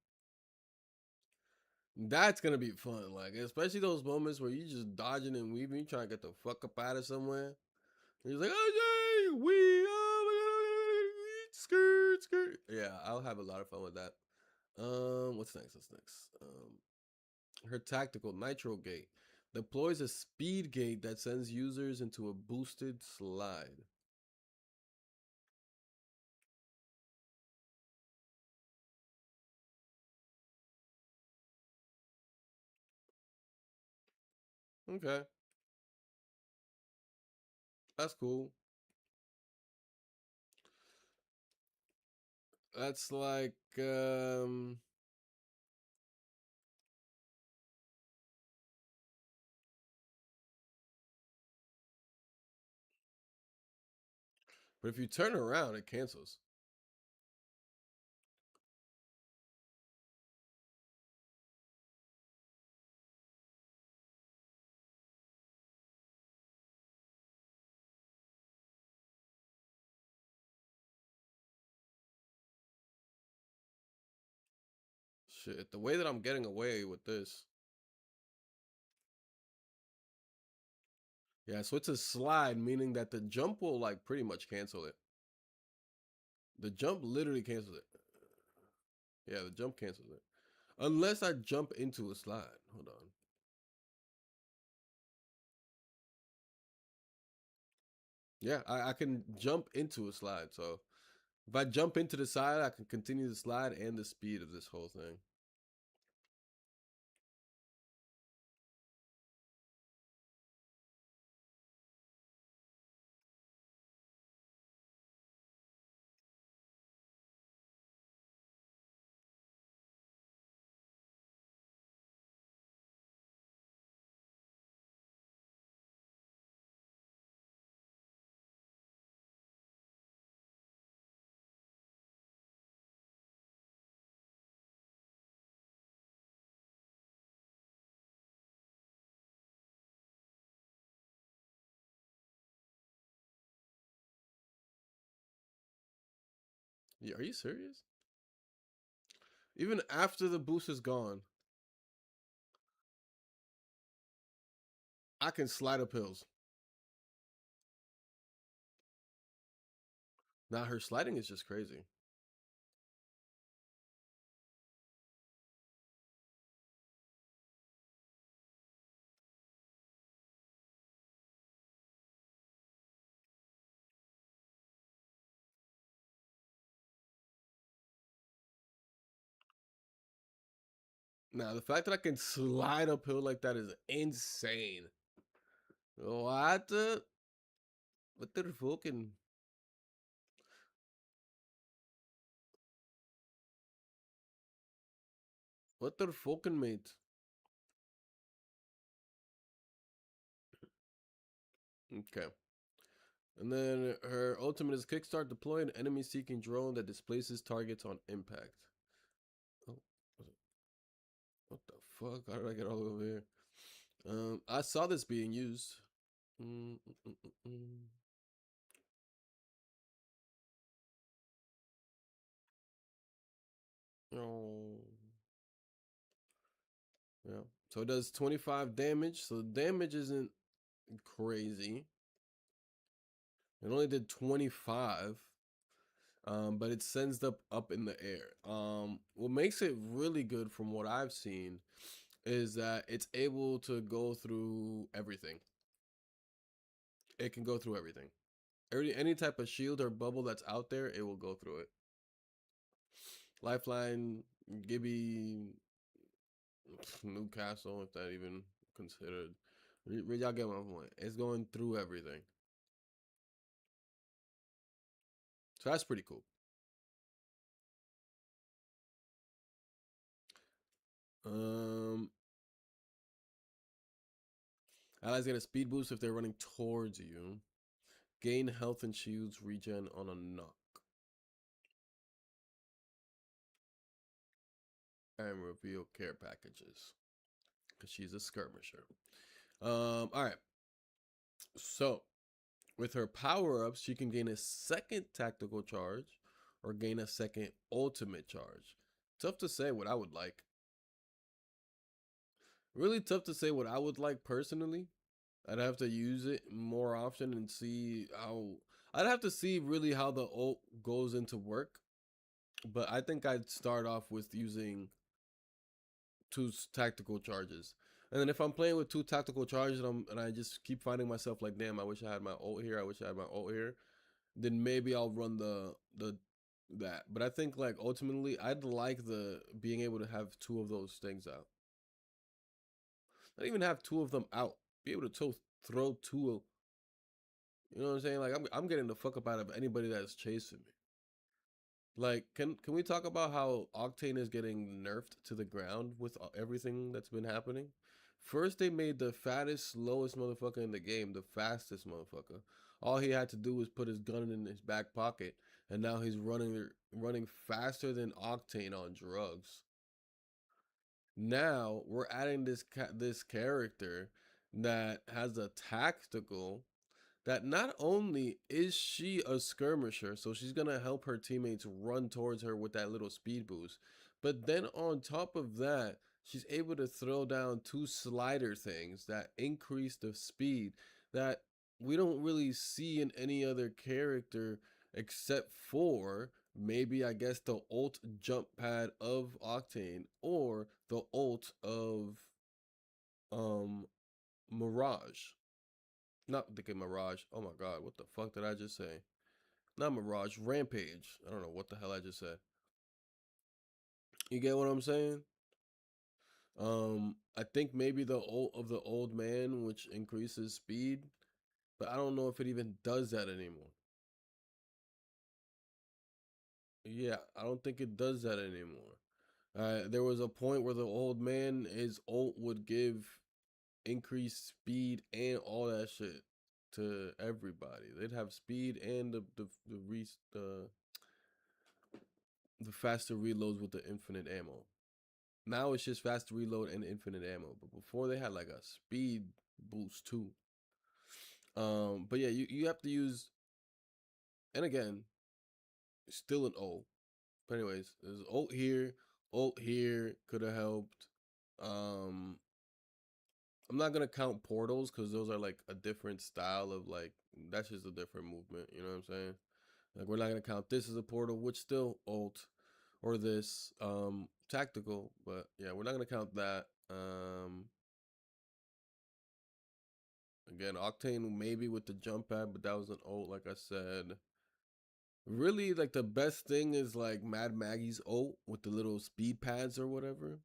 That's gonna be fun, like especially those moments where you just dodging and weaving, trying to get the fuck up out of somewhere. And he's like, "Oh yay, skirt, skirt." Yeah, I'll have a lot of fun with that. What's next? What's next? Her tactical nitro gate deploys a speed gate that sends users into a boosted slide. Okay, that's cool. That's like but if you turn around, it cancels. Shit, the way that I'm getting away with this. Yeah, so it's a slide, meaning that the jump will like pretty much cancel it. The jump literally cancels it. Yeah, the jump cancels it. Unless I jump into a slide. Hold on. Yeah, I can jump into a slide. So if I jump into the side, I can continue the slide and the speed of this whole thing. Yeah, are you serious? Even after the boost is gone, I can slide up hills. Now her sliding is just crazy. Now the fact that I can slide uphill like that is insane. What the? What the fucking? What the fucking mate? Okay. And then her ultimate is kickstart, deploy an enemy seeking drone that displaces targets on impact. Oh, what the fuck? How did I get all the way over here? I saw this being used. Oh. Yeah. So it does 25 damage. So damage isn't crazy. It only did 25. But it sends up in the air. What makes it really good from what I've seen is that it's able to go through everything. It can go through everything. Any type of shield or bubble that's out there, it will go through it. Lifeline, Gibby, Newcastle, if that even considered. Y'all get my point. It's going through everything. So that's pretty cool. Allies get a speed boost if they're running towards you. Gain health and shields regen on a knock. And reveal care packages. Because she's a skirmisher. Alright. So, with her power-ups, she can gain a second tactical charge or gain a second ultimate charge. Tough to say what I would like. Really tough to say what I would like personally. I'd have to use it more often and see how... I'd have to see really how the ult goes into work. But I think I'd start off with using 2 tactical charges. And then if I'm playing with 2 tactical charges and I just keep finding myself like, damn, I wish I had my ult here, I wish I had my ult here, then maybe I'll run that. But I think like ultimately I'd like the being able to have 2 of those things out. Not even have 2 of them out. Be able to throw 2 of, you know what I'm saying? Like I'm getting the fuck up out of anybody that's chasing me. Like, can we talk about how Octane is getting nerfed to the ground with everything that's been happening? First, they made the fattest, slowest motherfucker in the game the fastest motherfucker. All he had to do was put his gun in his back pocket, and now he's running faster than Octane on drugs. Now we're adding this character that has a tactical. That not only is she a skirmisher, so she's gonna help her teammates run towards her with that little speed boost, but then on top of that, she's able to throw down 2 slider things that increase the speed that we don't really see in any other character except for maybe I guess the ult jump pad of Octane or the ult of Mirage. Not thinking Mirage. Oh my god, what the fuck did I just say? Not Mirage, Rampage. I don't know what the hell I just said. You get what I'm saying? I think maybe the ult of the old man, which increases speed, but I don't know if it even does that anymore. Yeah, I don't think it does that anymore. There was a point where the old man, his ult would give increased speed and all that shit to everybody. They'd have speed and the faster reloads with the infinite ammo. Now it's just faster reload and infinite ammo. But before they had like a speed boost too. But yeah, you have to use, and again, still an ult. But anyways, there's ult here could have helped. I'm not gonna count portals because those are like a different style of like, that's just a different movement, you know what I'm saying? Like we're not gonna count this as a portal, which still ult, or this tactical, but yeah, we're not gonna count that. Again, Octane maybe with the jump pad, but that was an ult, like I said. Really, like the best thing is like Mad Maggie's ult with the little speed pads or whatever.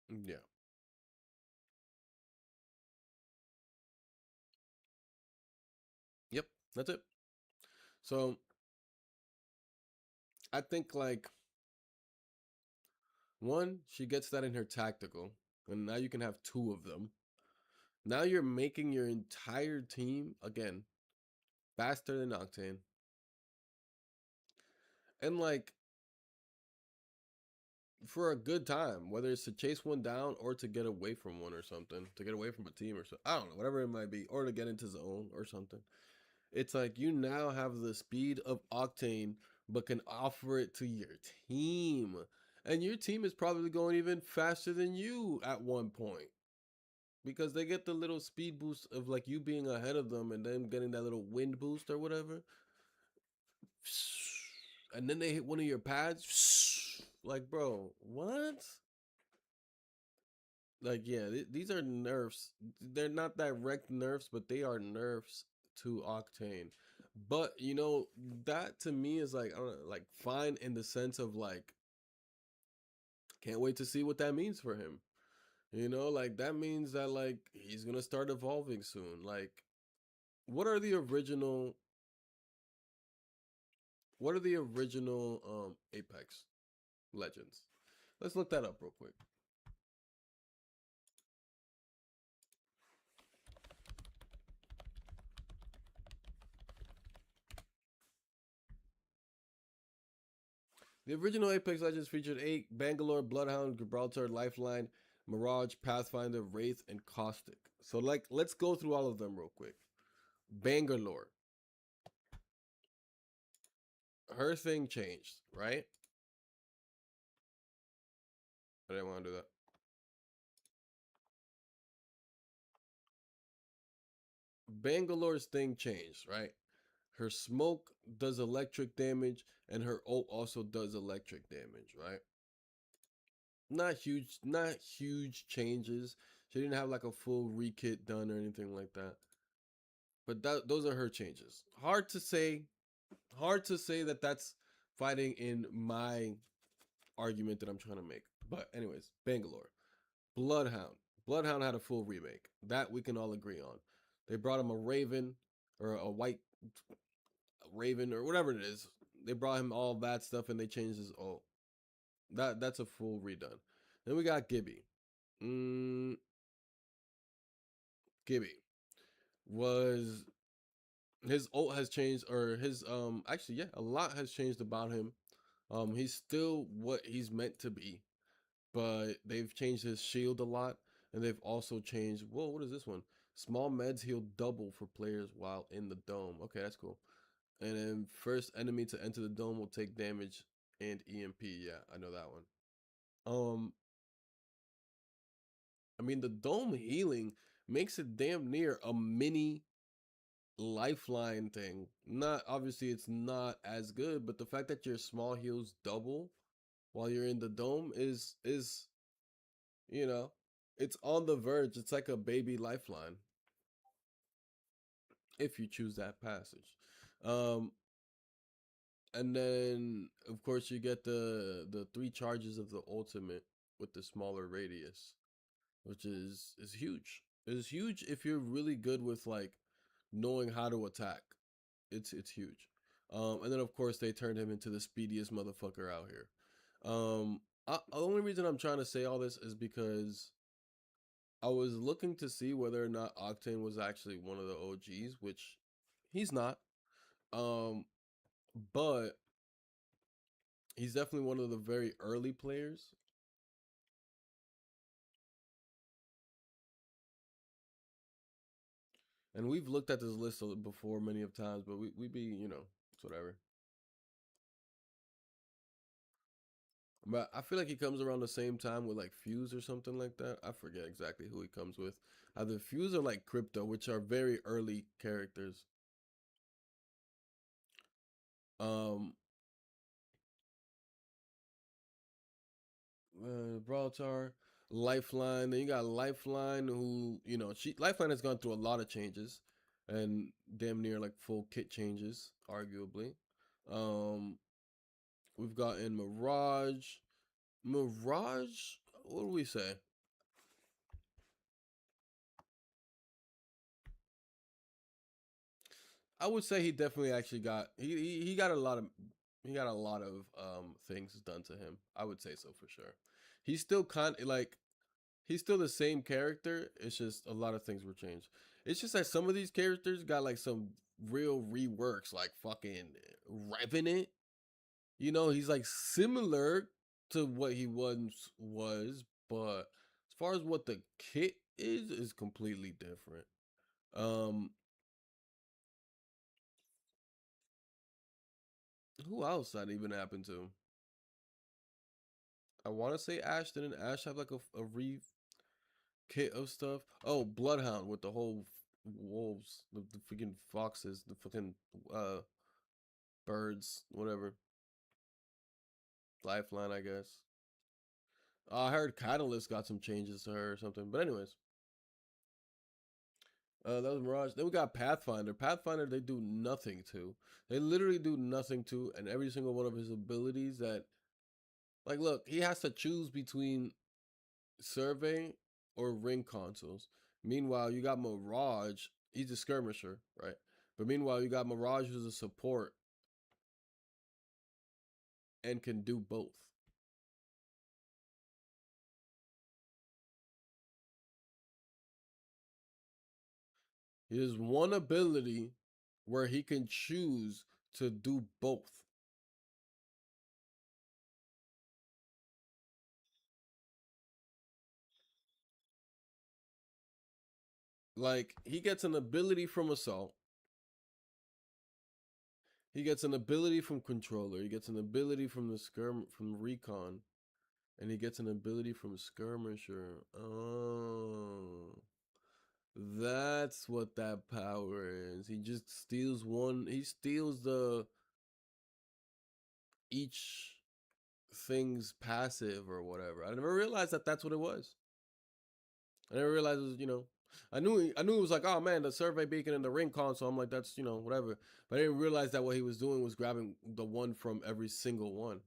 Yeah. Yep, that's it. So I think like one, she gets that in her tactical, and now you can have 2 of them. Now you're making your entire team again faster than Octane. And like for a good time, whether it's to chase one down or to get away from one or something, to get away from a team or so, I don't know, whatever it might be, or to get into zone or something. It's like you now have the speed of Octane, but can offer it to your team. And your team is probably going even faster than you at one point. Because they get the little speed boost of like you being ahead of them and then getting that little wind boost or whatever. And then they hit one of your pads. Like, bro, what? Like, yeah, these are nerfs. They're not direct nerfs, but they are nerfs to Octane. But you know, that to me is like, I don't know, like fine in the sense of like, can't wait to see what that means for him. You know, like that means that like he's gonna start evolving soon. Like, what are the original? What are the original Apex Legends? Let's look that up real quick. The original Apex Legends featured 8 Bangalore, Bloodhound, Gibraltar, Lifeline, Mirage, Pathfinder, Wraith, and Caustic. So like let's go through all of them real quick. Bangalore. Her thing changed, right? I didn't want to do that. Bangalore's thing changed, right? Her smoke does electric damage, and her ult also does electric damage, right? Not huge changes. She didn't have like a full rekit done or anything like that. But those are her changes. Hard to say that that's fighting in my argument that I'm trying to make. But anyways, Bangalore. Bloodhound. Bloodhound had a full remake. That we can all agree on. They brought him a raven or a white raven or whatever it is. They brought him all that stuff and they changed his ult. That's a full redone. Then we got Gibby. Gibby was his ult has changed, or his actually yeah, a lot has changed about him. He's still what he's meant to be, but they've changed his shield a lot, and they've also changed. Whoa, what is this one? Small meds heal double for players while in the dome. Okay, that's cool. And then first enemy to enter the dome will take damage and EMP. Yeah, I know that one. I mean the dome healing makes it damn near a mini lifeline thing. Not obviously it's not as good, but the fact that your small heals double while you're in the dome is you know, it's on the verge. It's like a baby lifeline if you choose that passage. Um and then of course you get the 3 charges of the ultimate with the smaller radius, which is huge. It's huge if you're really good with like knowing how to attack. It's huge. And then of course they turned him into the speediest motherfucker out here. The only reason I'm trying to say all this is because I was looking to see whether or not Octane was actually one of the OGs, which he's not. But he's definitely one of the very early players. And we've looked at this list before many of times, but we be, you know, it's whatever. But I feel like he comes around the same time with like Fuse or something like that. I forget exactly who he comes with. Either Fuse or like Crypto, which are very early characters. Brawltar, Lifeline. Then you got Lifeline, who you know, Lifeline has gone through a lot of changes, and damn near like full kit changes, arguably. We've gotten Mirage. Mirage. What do we say? I would say he definitely actually got he got a lot of things done to him. I would say so for sure. He's still kind of like he's still the same character. It's just a lot of things were changed. It's just that some of these characters got like some real reworks, like fucking Revenant. You know, he's like similar to what he once was, but as far as what the kit is completely different. Who else that even happened to? I want to say Ash. Didn't Ash have like a re kit of stuff? Oh, Bloodhound with the whole wolves, the freaking foxes, the fucking birds, whatever. Lifeline, I guess. I heard Catalyst got some changes to her or something. But anyways, that was Mirage. Then we got Pathfinder. Pathfinder, they do nothing to. They literally do nothing to, and every single one of his abilities that, like, look, he has to choose between survey or ring consoles. Meanwhile, you got Mirage. He's a skirmisher, right? But meanwhile, you got Mirage who's a support and can do both. He has one ability where he can choose to do both. Like, he gets an ability from Assault. He gets an ability from Controller. He gets an ability from the from Recon. And he gets an ability from Skirmisher. Oh. That's what that power is. He just steals one. He steals the each thing's passive or whatever. I never realized that that's what it was. I never realized it was, I knew it was like, oh man, the survey beacon and the ring console. I'm like, that's, whatever. But I didn't realize that what he was doing was grabbing the one from every single one.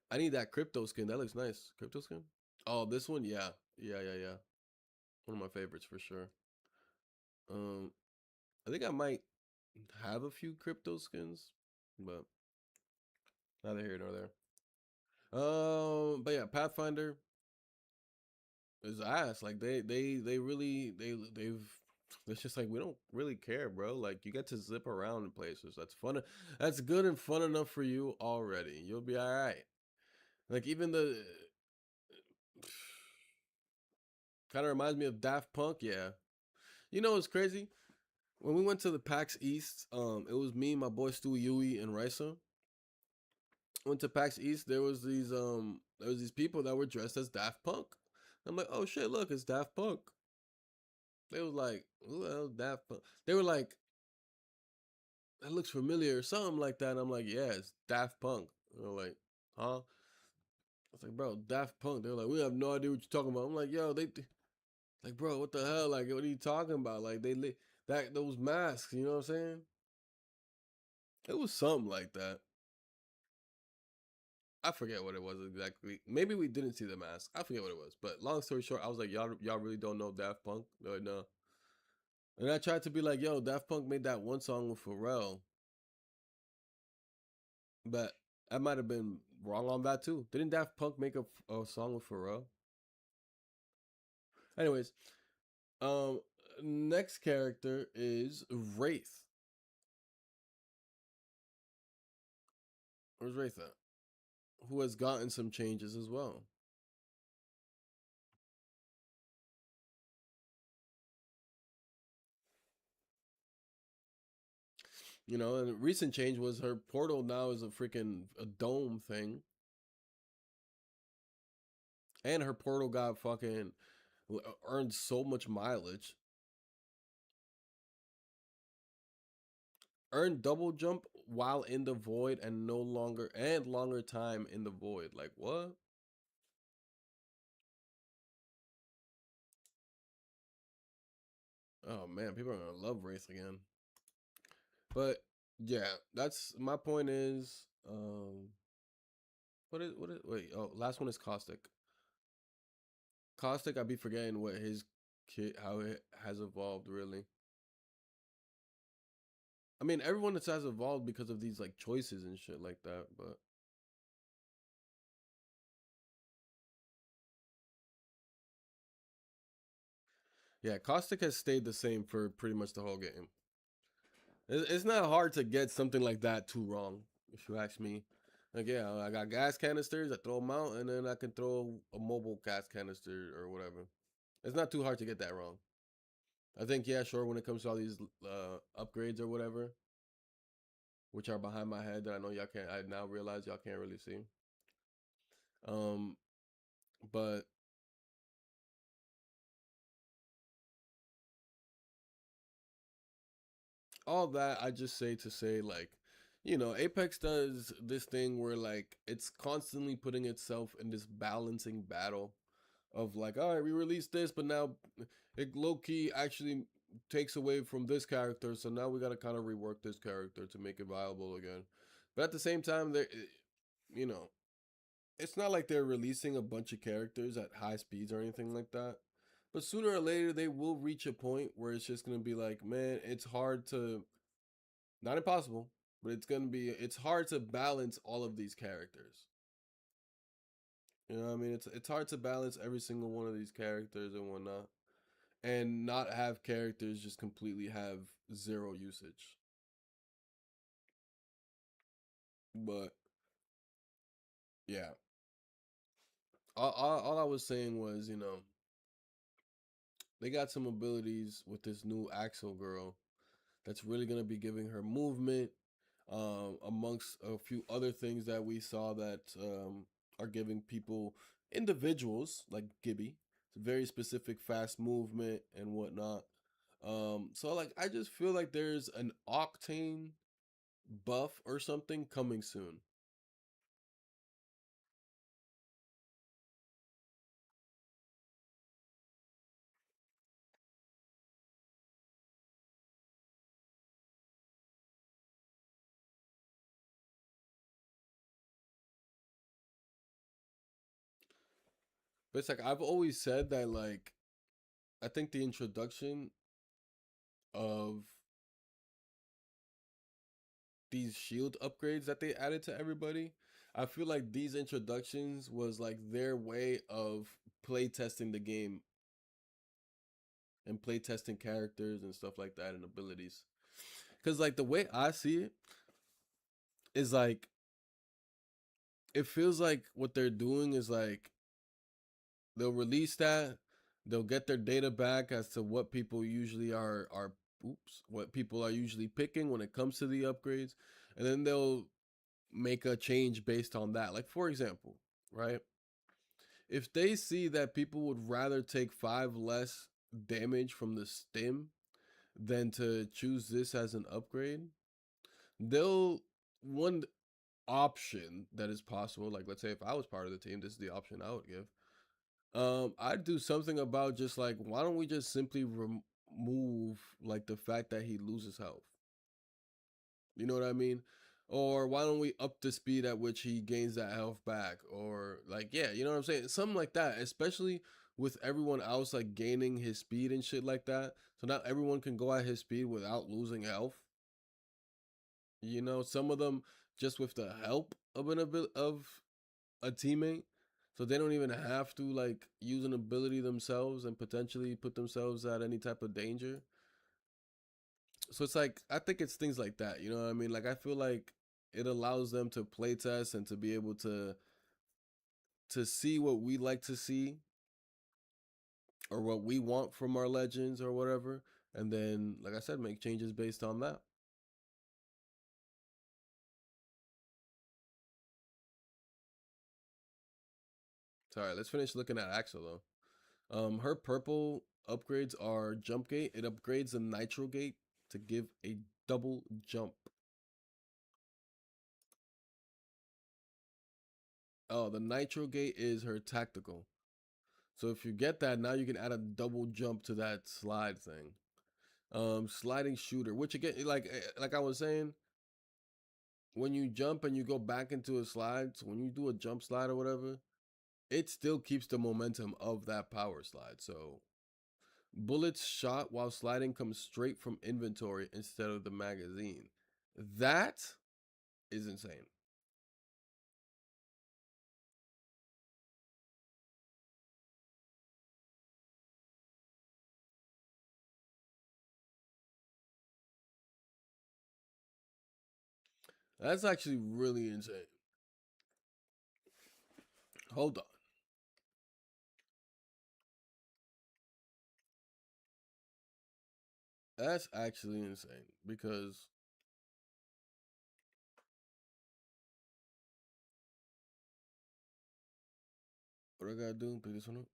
I need that crypto skin. That looks nice. Crypto skin? Oh, this one? Yeah. Yeah. One of my favorites for sure. I think I might have a few crypto skins, but neither here nor there. But yeah, Pathfinder is ass. Like they've it's just like we don't really care, bro. Like you get to zip around in places. That's fun. That's good and fun enough for you already. You'll be all right. Like even the kind of reminds me of Daft Punk. Yeah, it's crazy. When we went to the PAX East, it was me, my boy Stu Yui, and Risa. Went to PAX East. There was these people that were dressed as Daft Punk. I'm like, oh shit, look, it's Daft Punk. They was like, who the hell Daft Punk? They were like, that looks familiar or something like that. And I'm like, yeah, it's Daft Punk. And they're like, huh? I was like, bro, Daft Punk. They're like, we have no idea what you're talking about. I'm like, yo, like, bro, what the hell? Like, what are you talking about? Like, those masks, you know what I'm saying? It was something like that. I forget what it was exactly. Maybe we didn't see the mask. I forget what it was. But long story short, I was like, y'all really don't know Daft Punk? They're like, no. And I tried to be like, yo, Daft Punk made that one song with Pharrell. But I might have been wrong on that too. Didn't Daft Punk make a song with Pharrell? Anyways, next character is Wraith. Where's Wraith at? Who has gotten some changes as well. And a recent change was her portal now is a dome thing. And her portal got fucking earned so much mileage. Earn double jump while in the void and longer time in the void. Like what? Oh man, people are gonna love Wraith again. But yeah, that's my point is what is wait, oh, last one is Caustic. Caustic, I'd be forgetting what his kit how it has evolved really. I mean everyone has evolved because of these like choices and shit like that, but yeah, Caustic has stayed the same for pretty much the whole game. It's not hard to get something like that too wrong, if you ask me. Like, yeah, I got gas canisters, I throw them out, and then I can throw a mobile gas canister or whatever. It's not too hard to get that wrong. I think, yeah, sure, when it comes to all these upgrades or whatever, which are behind my head that I know y'all can't, I now realize y'all can't really see. But all that I just say to say like, Apex does this thing where like it's constantly putting itself in this balancing battle of like, all right, we released this, but now it low key actually takes away from this character, so now we got to kind of rework this character to make it viable again. But at the same time, there, you know, it's not like they're releasing a bunch of characters at high speeds or anything like that. But sooner or later, they will reach a point where it's just gonna be like, man, it's hard to, not impossible, but it's hard to balance all of these characters. You know what I mean? It's hard to balance every single one of these characters and whatnot, and not have characters just completely have zero usage. But yeah, all I was saying was, they got some abilities with this new Axel girl that's really gonna be giving her movement, amongst a few other things that we saw that are giving people, individuals like Gibby, very specific fast movement and whatnot. So like I just feel like there's an Octane buff or something coming soon. But it's like I've always said that, like, I think the introduction of these shield upgrades that they added to everybody, I feel like these introductions was like their way of play testing the game and play testing characters and stuff like that and abilities. Cause like the way I see it is like it feels like what they're doing is like they'll release that, they'll get their data back as to what people usually are what people are usually picking when it comes to the upgrades, and then they'll make a change based on that. Like for example, right? If they see that people would rather take 5 less damage from the stim than to choose this as an upgrade, they'll one option that is possible, like let's say if I was part of the team, this is the option I would give. I'd do something about just like, why don't we just simply remove like the fact that he loses health? You know what I mean? Or why don't we up the speed at which he gains that health back? Or like, yeah, you know what I'm saying? Something like that, especially with everyone else like gaining his speed and shit like that. So now everyone can go at his speed without losing health. You know, some of them just with the help of of a teammate. So they don't even have to like use an ability themselves and potentially put themselves at any type of danger. So it's like I think it's things like that, you know what I mean? Like I feel like it allows them to play test and to be able to see what we like to see or what we want from our legends or whatever, and then like I said, make changes based on that. Sorry, let's finish looking at Axel though. Her purple upgrades are jump gate. It upgrades the nitro gate to give a double jump. Oh, the nitro gate is her tactical. So if you get that, now you can add a double jump to that slide thing. Sliding shooter, which again, like I was saying, when you jump and you go back into a slide, so when you do a jump slide or whatever, it still keeps the momentum of that power slide. So bullets shot while sliding comes straight from inventory instead of the magazine. That is insane. That's actually really insane. Hold on. That's actually insane because what I gotta do? Pick this one up.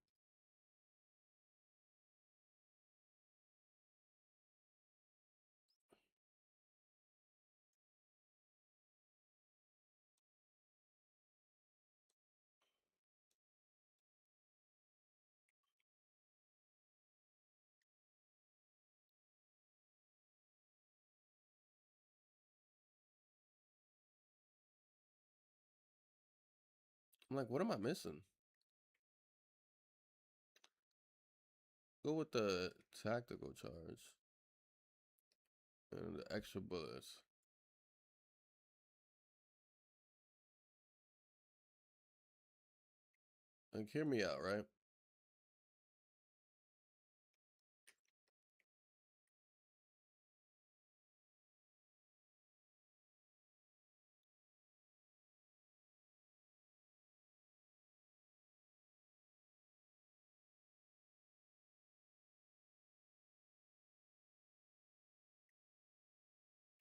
I'm like, what am I missing? Go with the tactical charge and the extra bullets. Like, hear me out, right?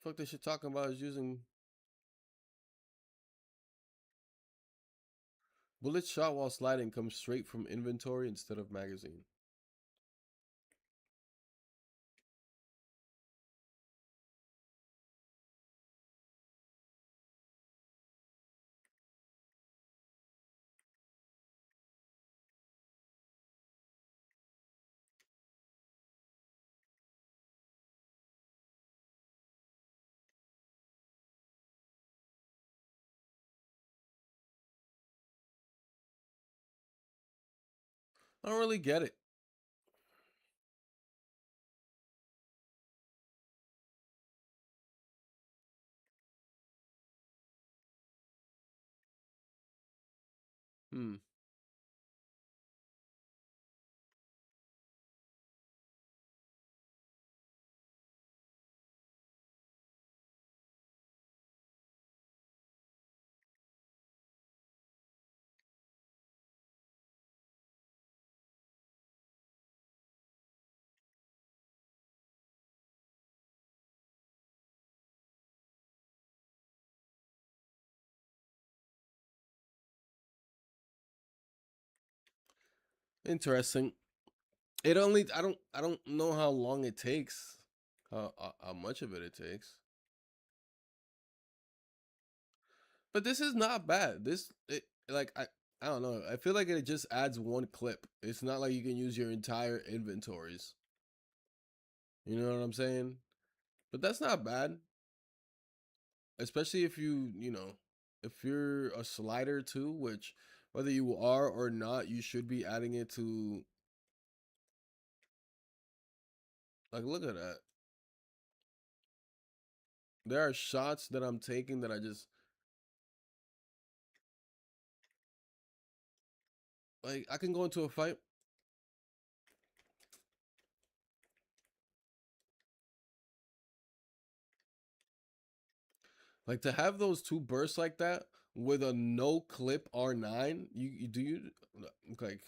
Fuck this shit talking about is using bullets shot while sliding comes straight from inventory instead of magazine. I don't really get it. Hmm. Interesting. It only I don't know how long it takes. How much of it takes. But this is not bad. Like I don't know. I feel like it just adds one clip. It's not like you can use your entire inventories. You know what I'm saying? But that's not bad. Especially if you know, if you're a slider too, which whether you are or not, you should be adding it to, like, look at that. There are shots that I'm taking that I just like I can go into a fight. Like to have those two bursts like that with a no clip R9, you do you like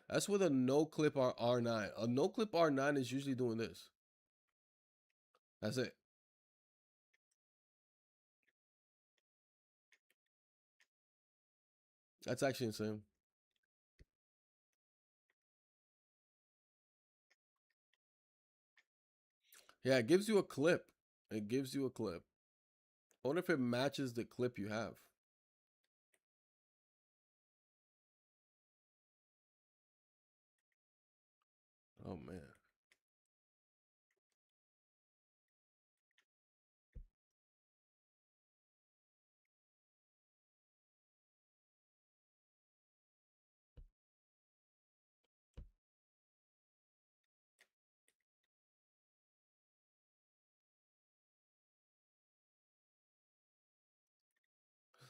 that's with a no clip R9. A no clip R9 is usually doing this. That's it. That's actually insane. Yeah, it gives you a clip. It gives you a clip. I wonder if it matches the clip you have. Oh man.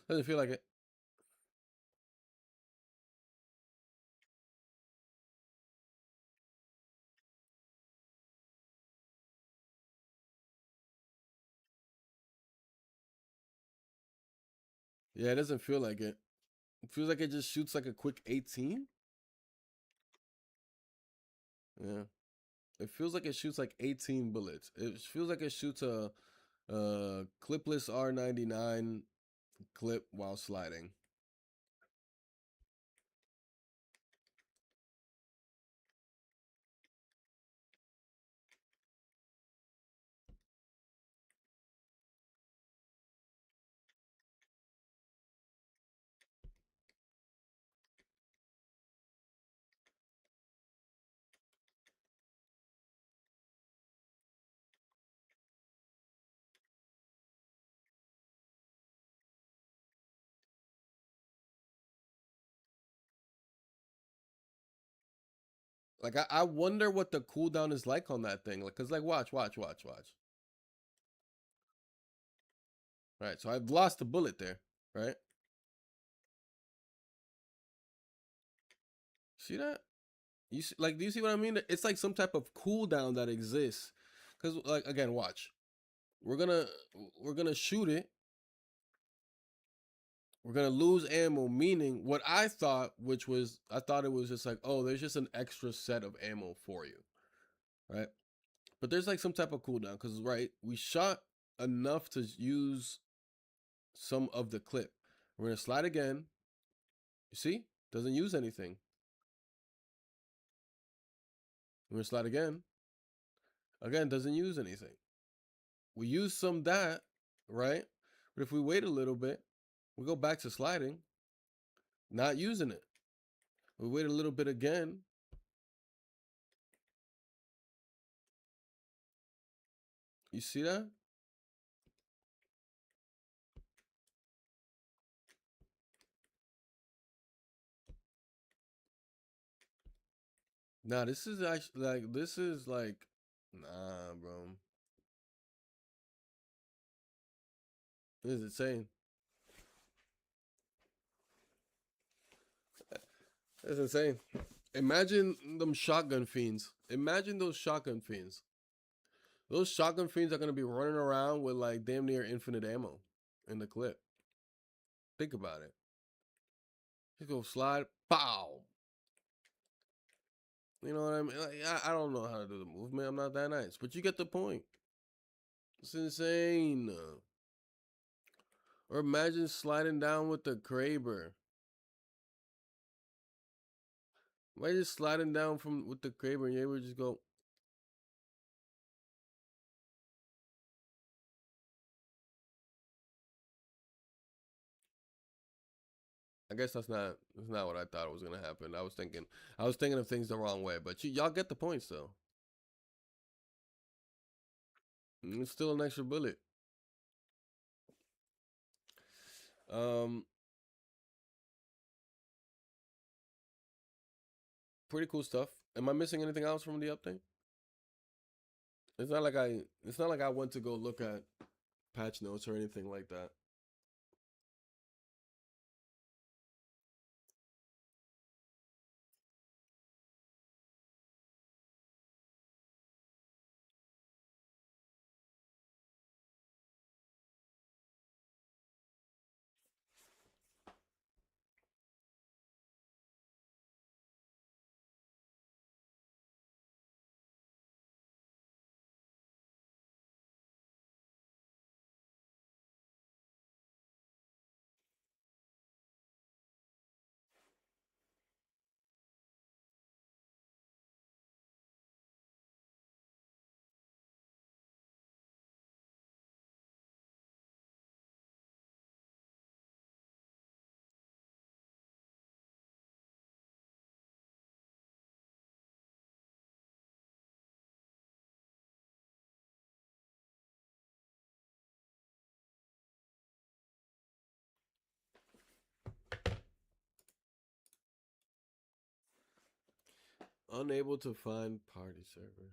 Doesn't feel like it. Yeah, it doesn't feel like it. It feels like it just shoots like a quick 18. Yeah. It feels like it shoots like 18 bullets. It feels like it shoots a clipless R99 clip while sliding. Like I wonder what the cooldown is like on that thing. Like, cause like watch. All right, so I've lost a bullet there, right? See that? You see, like, do you see what I mean? It's like some type of cooldown that exists. Cause like again, watch. We're gonna shoot it. We're gonna lose ammo, meaning what I thought, which was I thought it was just like, oh, there's just an extra set of ammo for you, right? But there's like some type of cooldown, because right, we shot enough to use some of the clip. We're gonna slide again. You see? Doesn't use anything. We're gonna slide again. Again, doesn't use anything. We use some that, right? But if we wait a little bit, we go back to sliding, not using it. We wait a little bit again. You see that? Nah, this is actually like nah, bro. This is insane. That's insane. Imagine them shotgun fiends. Imagine those shotgun fiends. Those shotgun fiends are gonna be running around with like damn near infinite ammo in the clip. Think about it. Just go slide, pow. You know what I mean? Like, I don't know how to do the movement. I'm not that nice, but you get the point. It's insane. Or imagine sliding down with the Kraber. Imagine sliding down from with the Kraber and you able to just go. I guess that's not what I thought was gonna happen. I was thinking of things the wrong way, but y'all get the points though. It's still an extra bullet. Pretty cool stuff. Am I missing anything else from the update? It's not like I went to go look at patch notes or anything like that. Unable to find party server.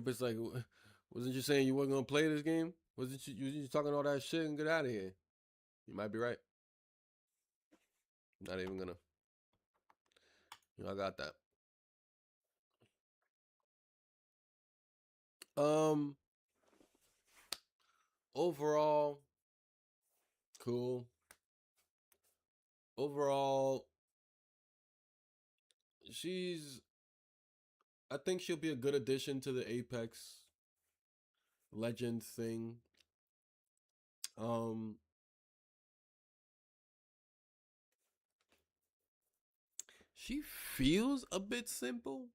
It's like, wasn't you saying you wasn't gonna play this game? Wasn't you talking all that shit and get out of here? You might be right. Not even gonna. I got that. Overall, cool. Overall, I think she'll be a good addition to the Apex Legend thing. she feels a bit simple.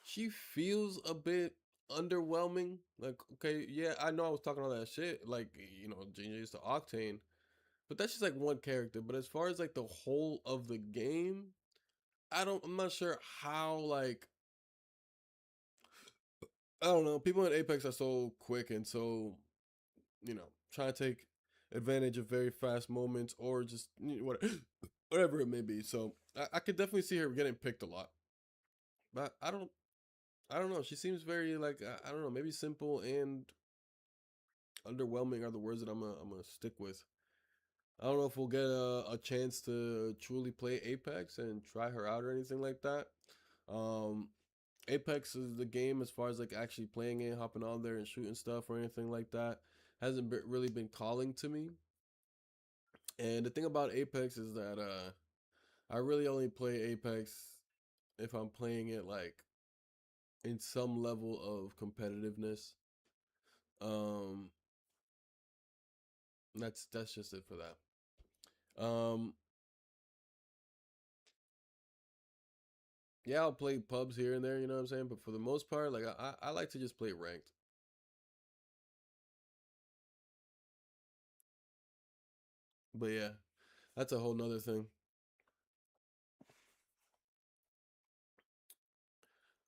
She feels a bit underwhelming. Like, okay, yeah, I know I was talking all that shit. Like, you know, changes to Octane, but that's just like one character. But as far as like the whole of the game, I'm not sure how, like, I don't know. People in Apex are so quick and so, you know, trying to take advantage of very fast moments or just whatever it may be. So I could definitely see her getting picked a lot. But I don't know. She seems very like, I don't know, maybe simple and underwhelming are the words that I'm gonna stick with. I don't know if we'll get a chance to truly play Apex and try her out or anything like that. Um, Apex is the game as far as like actually playing it, hopping on there and shooting stuff or anything like that. Hasn't really been calling to me. And the thing about Apex is that I really only play Apex if I'm playing it like in some level of competitiveness. Um, that's just it for that. Yeah, I'll play pubs here and there, you know what I'm saying? But for the most part, like I like to just play ranked. But yeah, that's a whole nother thing.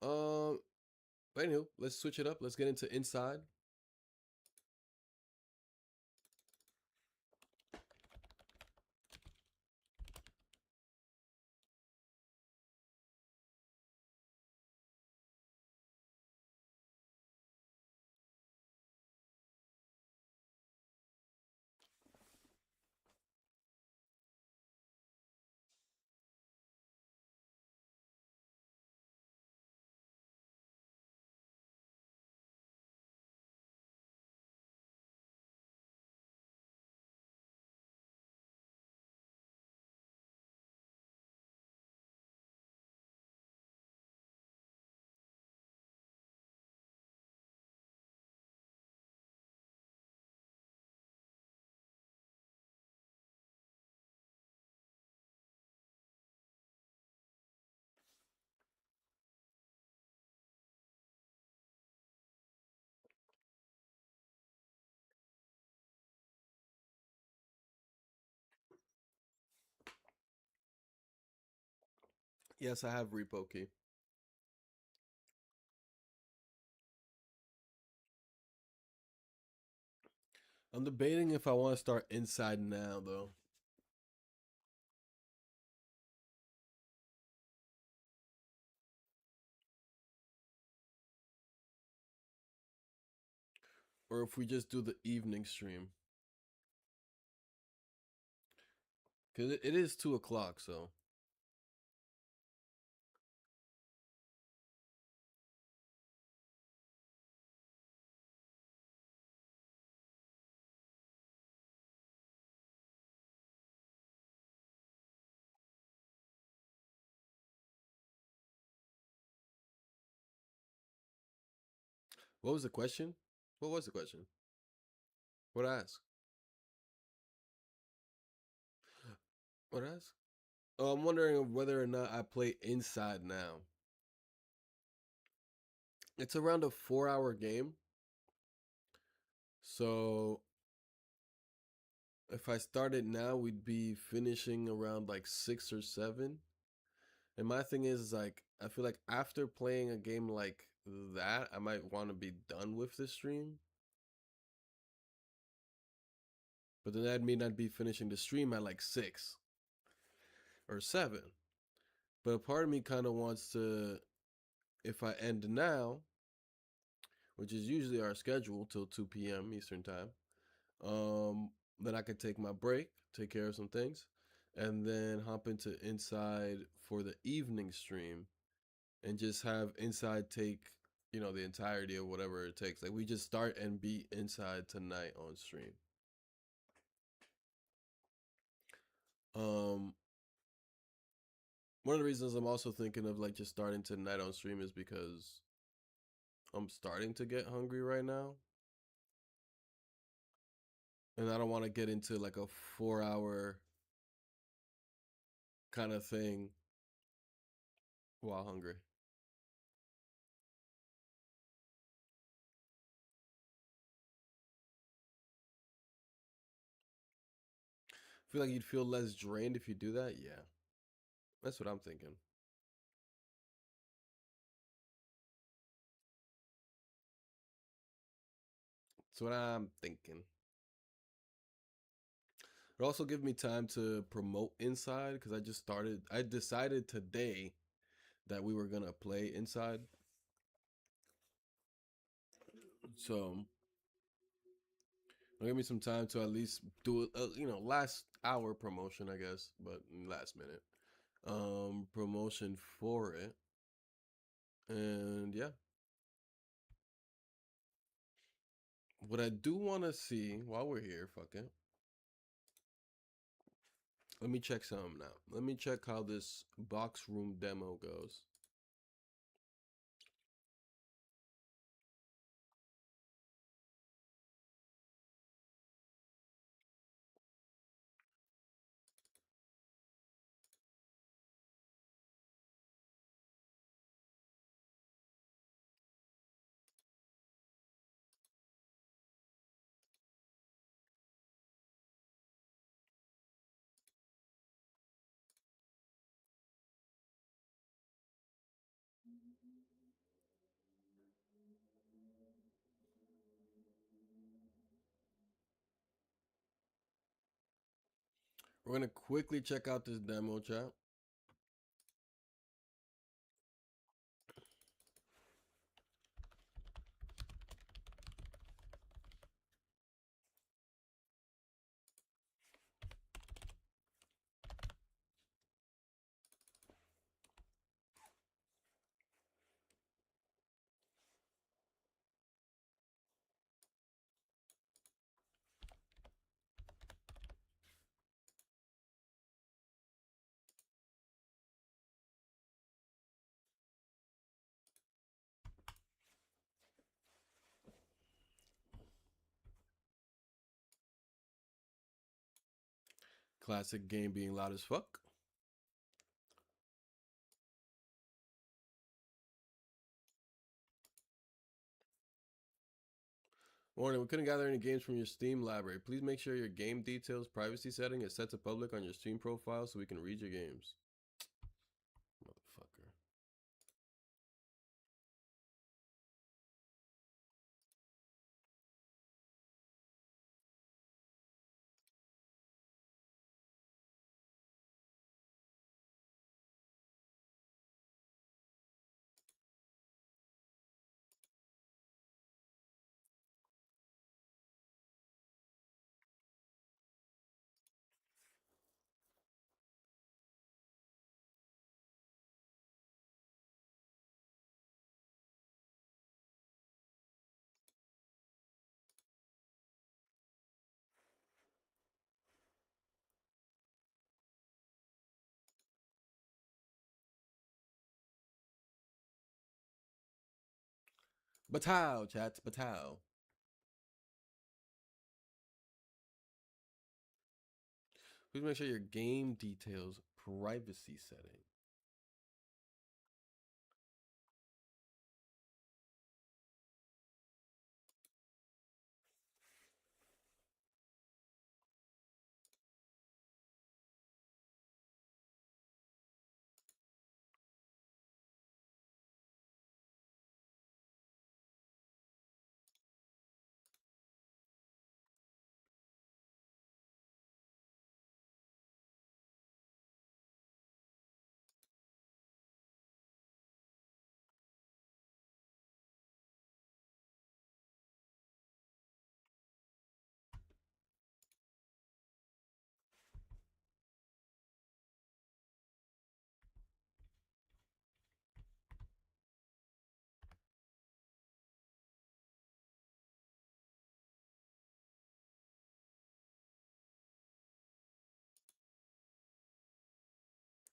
Um, but anywho, let's switch it up. Let's get into inside. Yes, I have repo key. I'm debating if I want to start inside now though. Or if we just do the evening stream. Cause it is 2 o'clock, so what was the question? What was the question? What I ask? What I ask? Oh, I'm wondering whether or not I play inside now. It's around a 4 hour game. So if I started now, we'd be finishing around like 6 or 7. And my thing is like, I feel like after playing a game like that, I might want to be done with the stream. But then that mean I'd be finishing the stream at like 6 or 7. But a part of me kind of wants to, if I end now, which is usually our schedule till 2 p.m. Eastern time, then I could take my break, take care of some things, and then hop into Inside for the evening stream and just have Inside take, you know, the entirety of whatever it takes. Like we just start and be Inside tonight on stream. Um, one of the reasons I'm also thinking of like just starting tonight on stream is because I'm starting to get hungry right now. And I don't want to get into like a 4 hour kind of thing while hungry. Feel like you'd feel less drained if you do that? Yeah. That's what I'm thinking. That's what I'm thinking. It also give me time to promote inside because I decided today that we were gonna play inside. So it'll give me some time to at least do last hour promotion, I guess, but last minute promotion for it. And yeah, what I do want to see while we're here, fuck it. Let me check something now. Let me check how this box room demo goes. We're gonna quickly check out this demo, chat. Classic game being loud as fuck. Warning, we couldn't gather any games from your Steam library. Please make sure your game details privacy setting is set to public on your Steam profile so we can read your games. Motherfucker. Batao, chat. Batao. Please make sure your game details privacy setting.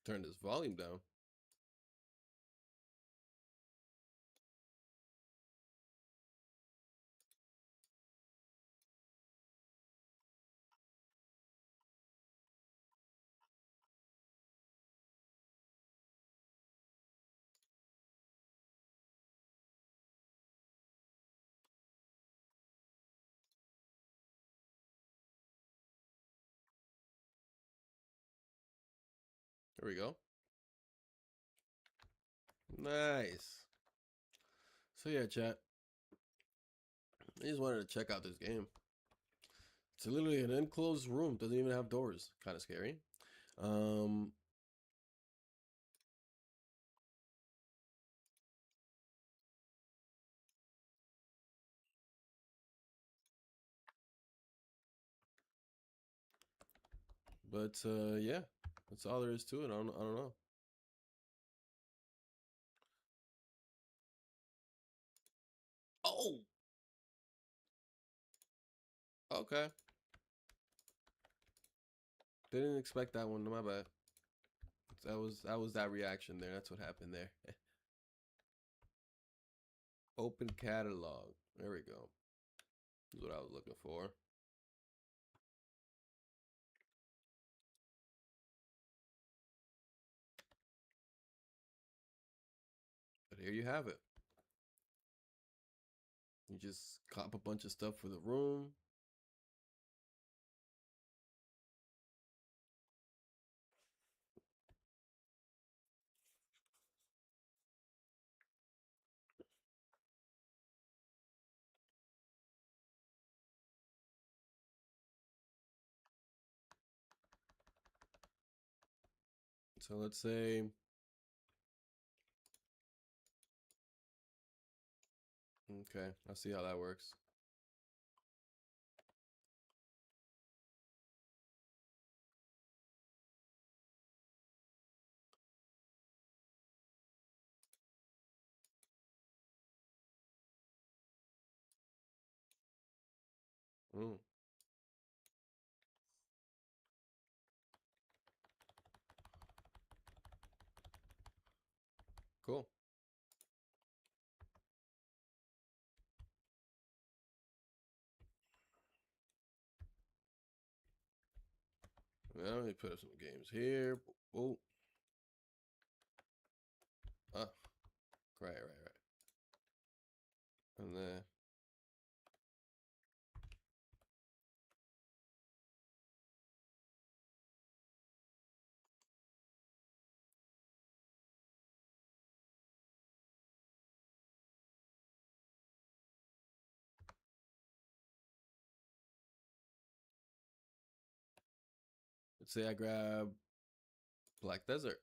Turn this volume down. There we go. Nice. So yeah, chat. I just wanted to check out this game. It's literally an enclosed room. Doesn't even have doors. Kind of scary. But yeah, that's all there is to it. I don't know. Oh. Okay. Didn't expect that one. My bad. That was that reaction there. That's what happened there. Open catalog. There we go. That's what I was looking for. But here you have it. You just cop a bunch of stuff for the room. So let's say okay, I see how that works. Mm. Cool. Well, let me put up some games here. Oh. Ah. Right. And then let's say I grab Black Desert.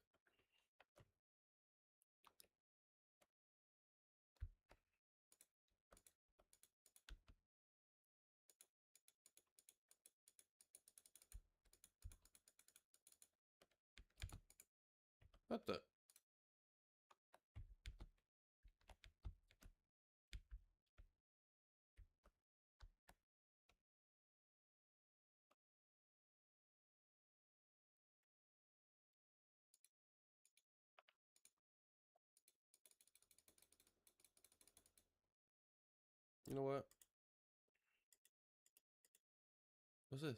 What the? You know what? What's this?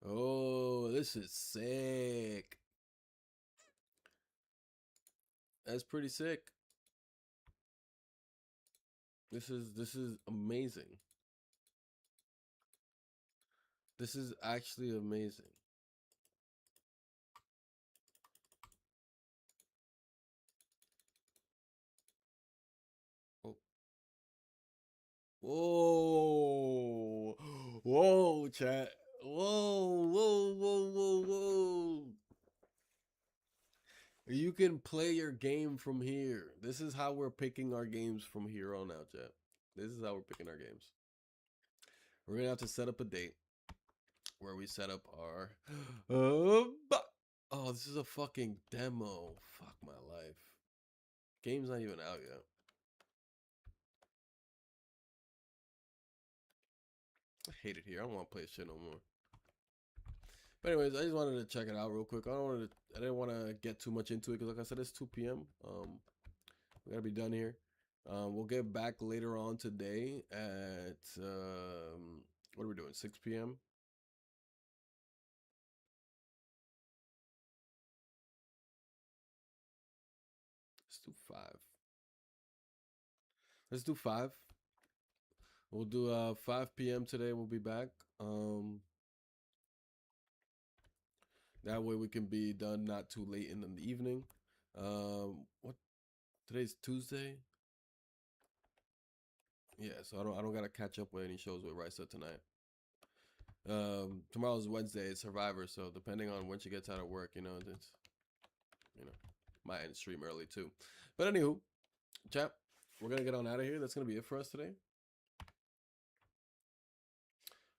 Oh, this is sick. That's pretty sick. This is amazing. This is actually amazing. Oh. Whoa. Whoa, chat. Whoa. You can play your game from here. This is how we're picking our games from here on out, chat. This is how we're picking our games. We're going to have to set up a date where we set up our... oh, this is a fucking demo. Fuck my life. Game's not even out yet. I hate it here. I don't want to play shit no more. But anyways, I just wanted to check it out real quick. I didn't want to get too much into it because, like I said, it's 2 p.m. We gotta be done here. We'll get back later on today at what are we doing? 6 p.m. Let's do 5. Let's do 5. We'll do 5 p.m. today. We'll be back. That way we can be done not too late in the evening. What today's Tuesday? Yeah, so I don't gotta catch up with any shows with Risa tonight. Tomorrow's Wednesday, it's Survivor, so depending on when she gets out of work, you know, it's might end stream early too. But anywho, chat, we're gonna get on out of here. That's gonna be it for us today.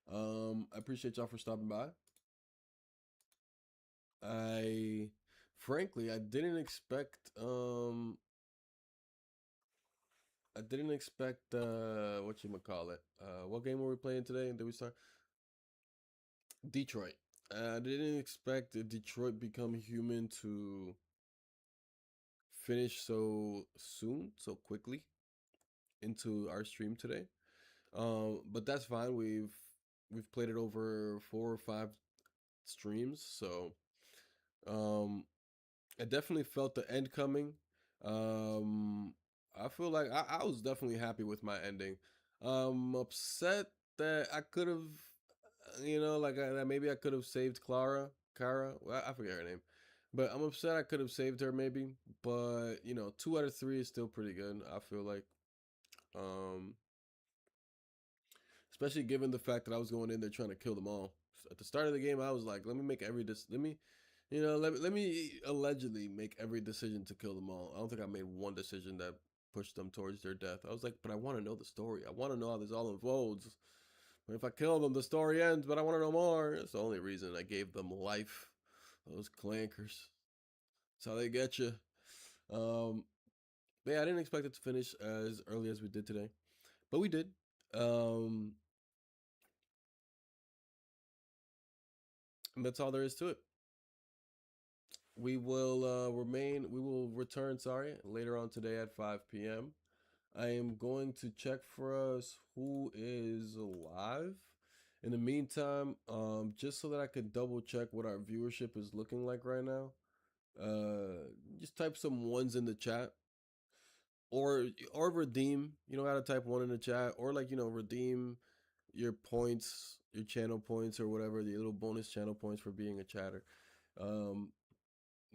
I appreciate y'all for stopping by. Frankly, I didn't expect what you call it. What game were we playing today? Did we start? Detroit. I didn't expect Detroit Become Human to finish so soon, so quickly into our stream today. But that's fine. We've played it over 4 or 5 streams, so I definitely felt the end coming. I feel like I was definitely happy with my ending. Upset that I could have, that maybe I could have saved Kara. Well, I forget her name, but I'm upset I could have saved her maybe. But 2 out of 3 is still pretty good. I feel like, especially given the fact that I was going in there trying to kill them all. At the start of the game, I was like, let me make let me allegedly make every decision to kill them all. I don't think I made one decision that pushed them towards their death. I was like, but I want to know the story. I want to know how this all unfolds. But if I kill them, the story ends, but I want to know more. That's the only reason I gave them life. Those clankers. That's how they get you. But yeah, I didn't expect it to finish as early as we did today. But we did. And that's all there is to it. We will return, later on today at 5 p.m. I am going to check for us who is live. In the meantime, just so that I could double check what our viewership is looking like right now, just type some ones in the chat. Or redeem. You don't gotta type 1 in the chat. Or redeem your points, your channel points or whatever, the little bonus channel points for being a chatter.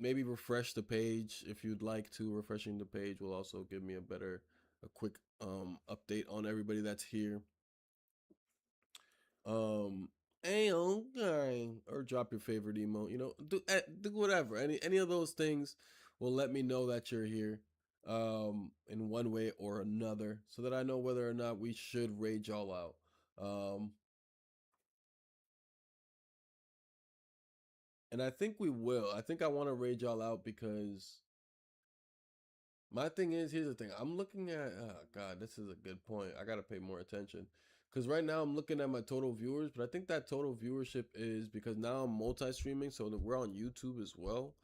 Maybe refresh the page if you'd like to. Refreshing the page will also give me a quick update on everybody that's here. Or drop your favorite emote. Do whatever. Any of those things will let me know that you're here in one way or another, so that I know whether or not we should raid y'all out. And I think we will. I think I want to raid y'all out because my thing is, here's the thing. I'm looking at, oh God, this is a good point. I got to pay more attention. Because right now I'm looking at my total viewers, but I think that total viewership is because now I'm multi-streaming, so that we're on YouTube as well.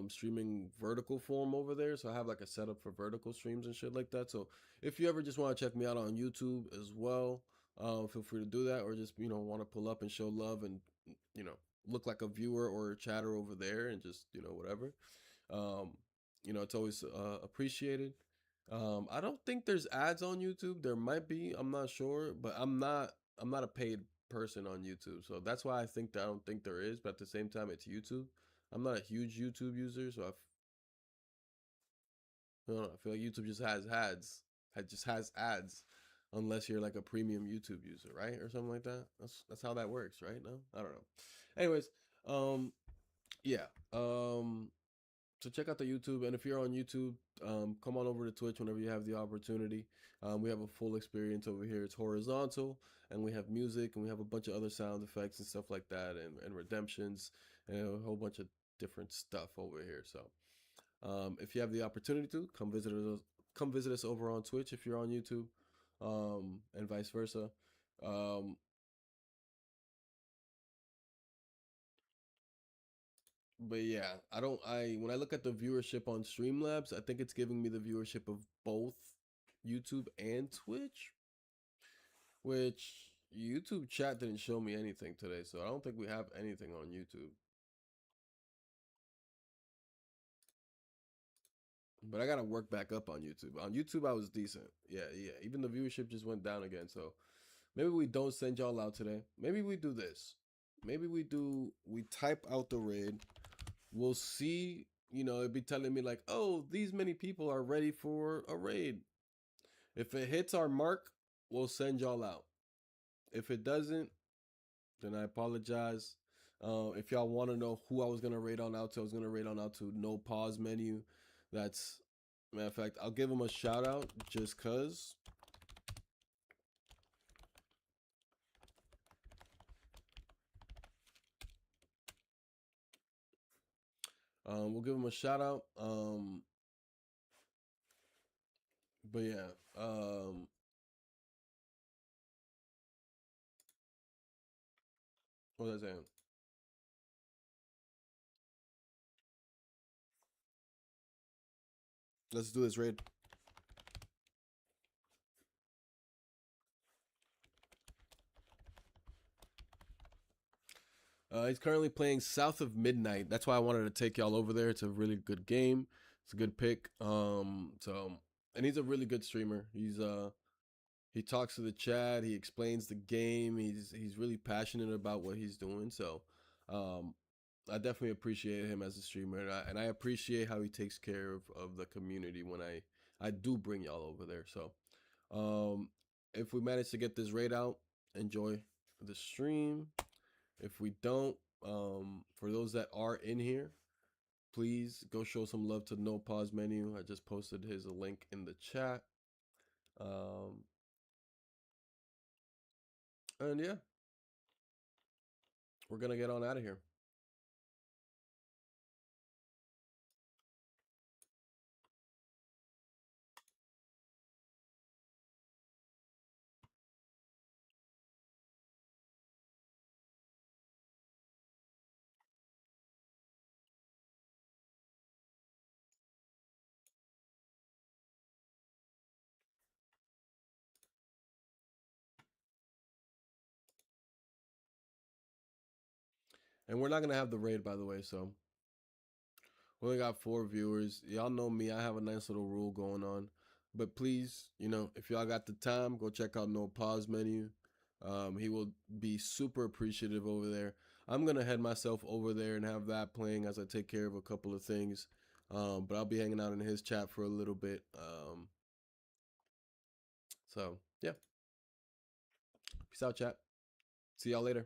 Streaming vertical form over there. So I have like a setup for vertical streams and shit like that. So if you ever just want to check me out on YouTube as well, feel free to do that. Or just, want to pull up and show love and, look like a viewer or a chatter over there and just, whatever. It's always appreciated. I don't think there's ads on YouTube. There might be, I'm not sure, but I'm not a paid person on YouTube. So that's why I don't think there is, but at the same time it's YouTube. I'm not a huge YouTube user, so I don't know, I feel like YouTube just has ads. It just has ads unless you're like a premium YouTube user, right? Or something like that. That's how that works, right? No? I don't know. Anyways, yeah. So check out the YouTube, and if you're on YouTube, come on over to Twitch whenever you have the opportunity. We have a full experience over here. It's horizontal, and we have music, and we have a bunch of other sound effects and stuff like that, and redemptions, and a whole bunch of different stuff over here. So if you have the opportunity to come visit us over on Twitch if you're on YouTube, and vice versa. But yeah, when I look at the viewership on Streamlabs, I think it's giving me the viewership of both YouTube and Twitch, which YouTube chat didn't show me anything today, so I don't think we have anything on YouTube. But I gotta work back up on YouTube. On YouTube, I was decent. Yeah. Even the viewership just went down again, so maybe we don't send y'all out today. Maybe we do this. maybe we type out the raid. We'll see, you know, it'd be telling me like, oh, these many people are ready for a raid. If it hits our mark, we'll send y'all out. If it doesn't, then I apologize. If y'all want to know who I was gonna raid on out to, I was gonna raid on out to No Pause Menu. That's, matter of fact, I'll give him a shout out just cause. We'll give him a shout out. But yeah, what was I saying? Let's do this raid. He's currently playing South of Midnight. That's why I wanted to take y'all over there. It's a really good game. It's a good pick. And he's a really good streamer. He talks to the chat. He explains the game. He's really passionate about what he's doing. So, I definitely appreciate him as a streamer, and I appreciate how he takes care of the community when I do bring y'all over there. So, if we manage to get this raid out, enjoy the stream. If we don't, for those that are in here, please go show some love to No Pause Menu. I just posted his link in the chat. And yeah, we're gonna get on out of here. And we're not gonna have the raid, by the way, so we only got 4 viewers. Y'all know me, I have a nice little rule going on. But please, you know, if y'all got the time, go check out No Pause Menu. He will be super appreciative over there. I'm gonna head myself over there and have that playing as I take care of a couple of things. But I'll be hanging out in his chat for a little bit. So yeah. Peace out, chat. See y'all later.